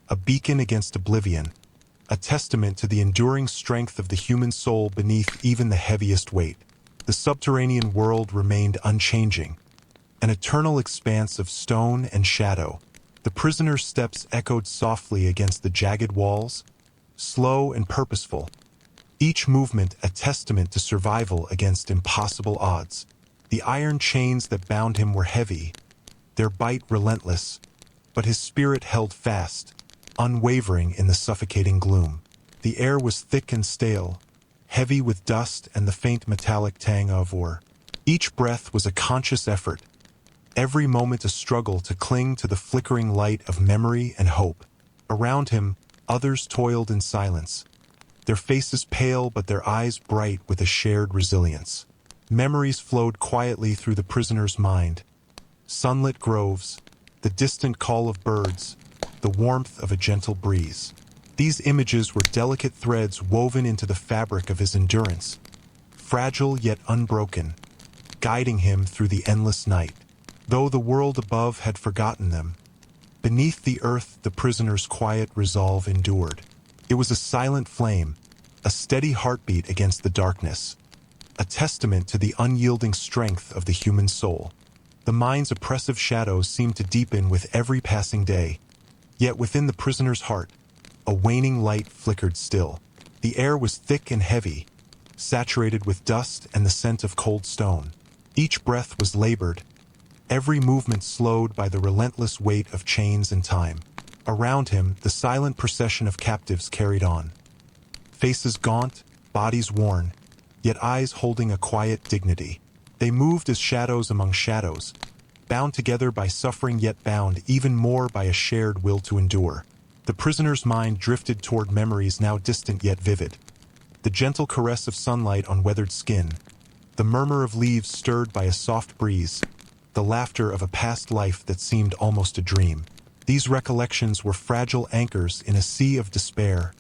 a beacon against oblivion, a testament to the enduring strength of the human soul beneath even the heaviest weight. The subterranean world remained unchanging, an eternal expanse of stone and shadow. The prisoner's steps echoed softly against the jagged walls, slow and purposeful, each movement a testament to survival against impossible odds. The iron chains that bound him were heavy, their bite relentless, but his spirit held fast, unwavering in the suffocating gloom. The air was thick and stale, heavy with dust and the faint metallic tang of ore. Each breath was a conscious effort, every moment a struggle to cling to the flickering light of memory and hope. Around him, others toiled in silence, their faces pale but their eyes bright with a shared resilience. Memories flowed quietly through the prisoner's mind. Sunlit groves, the distant call of birds, the warmth of a gentle breeze. These images were delicate threads woven into the fabric of his endurance, fragile yet unbroken, guiding him through the endless night. Though the world above had forgotten them, beneath the earth the prisoner's quiet resolve endured. It was a silent flame, a steady heartbeat against the darkness, a testament to the unyielding strength of the human soul. The mind's oppressive shadows seemed to deepen with every passing day, yet within the prisoner's heart, a waning light flickered still. The air was thick and heavy, saturated with dust and the scent of cold stone. Each breath was labored, every movement slowed by the relentless weight of chains and time. Around him, the silent procession of captives carried on. Faces gaunt, bodies worn, yet eyes holding a quiet dignity. They moved as shadows among shadows, bound together by suffering yet bound even more by a shared will to endure. The prisoner's mind drifted toward memories now distant yet vivid. The gentle caress of sunlight on weathered skin, the murmur of leaves stirred by a soft breeze, the laughter of a past life that seemed almost a dream. These recollections were fragile anchors in a sea of despair,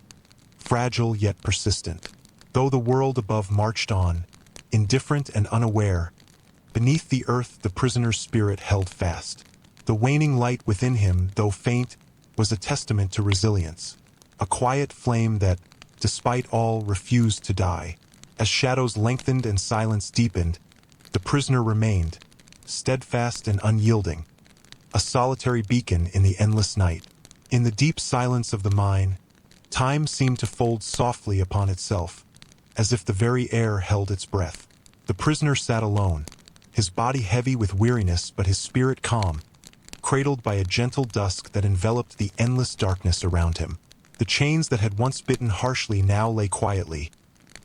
fragile yet persistent. Though the world above marched on, indifferent and unaware, beneath the earth the prisoner's spirit held fast. The waning light within him, though faint, was a testament to resilience, a quiet flame that, despite all, refused to die. As shadows lengthened and silence deepened, the prisoner remained, steadfast and unyielding, a solitary beacon in the endless night. In the deep silence of the mine, time seemed to fold softly upon itself, as if the very air held its breath. The prisoner sat alone, his body heavy with weariness but his spirit calm, cradled by a gentle dusk that enveloped the endless darkness around him. The chains that had once bitten harshly now lay quietly,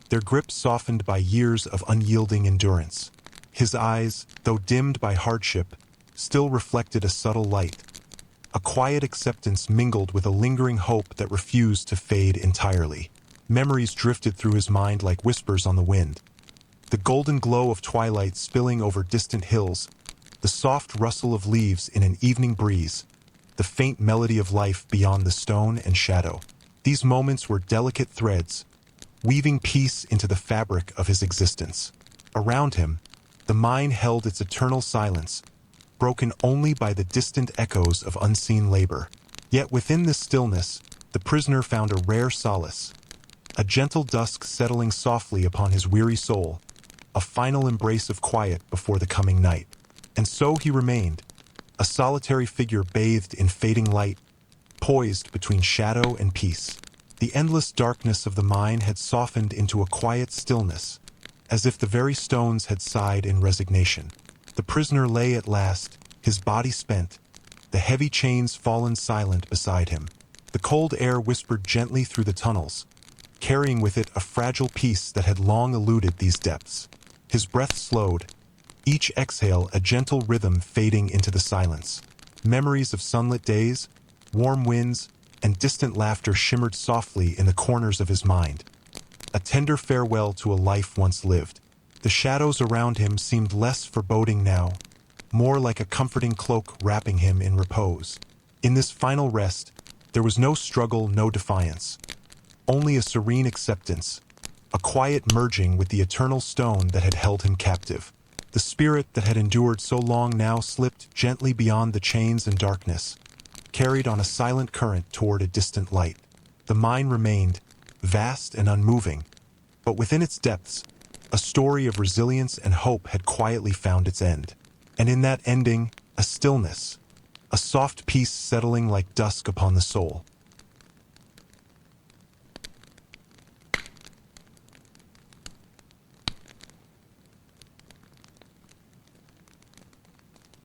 their grip softened by years of unyielding endurance. His eyes, though dimmed by hardship, still reflected a subtle light, a quiet acceptance mingled with a lingering hope that refused to fade entirely. Memories drifted through his mind like whispers on the wind. The golden glow of twilight spilling over distant hills, the soft rustle of leaves in an evening breeze, the faint melody of life beyond the stone and shadow. These moments were delicate threads, weaving peace into the fabric of his existence. Around him, the mine held its eternal silence, broken only by the distant echoes of unseen labor. Yet within this stillness, the prisoner found a rare solace, a gentle dusk settling softly upon his weary soul, a final embrace of quiet before the coming night. And so he remained, a solitary figure bathed in fading light, poised between shadow and peace. The endless darkness of the mine had softened into a quiet stillness, as if the very stones had sighed in resignation. The prisoner lay at last, his body spent, the heavy chains fallen silent beside him. The cold air whispered gently through the tunnels, carrying with it a fragile peace that had long eluded these depths. His breath slowed, each exhale a gentle rhythm fading into the silence. Memories of sunlit days, warm winds, and distant laughter shimmered softly in the corners of his mind, a tender farewell to a life once lived. The shadows around him seemed less foreboding now, more like a comforting cloak wrapping him in repose. In this final rest, there was no struggle, no defiance, only a serene acceptance, a quiet merging with the eternal stone that had held him captive. The spirit that had endured so long now slipped gently beyond the chains and darkness, carried on a silent current toward a distant light. The mine remained, vast and unmoving, but within its depths, a story of resilience and hope had quietly found its end. And in that ending, a stillness, a soft peace settling like dusk upon the soul.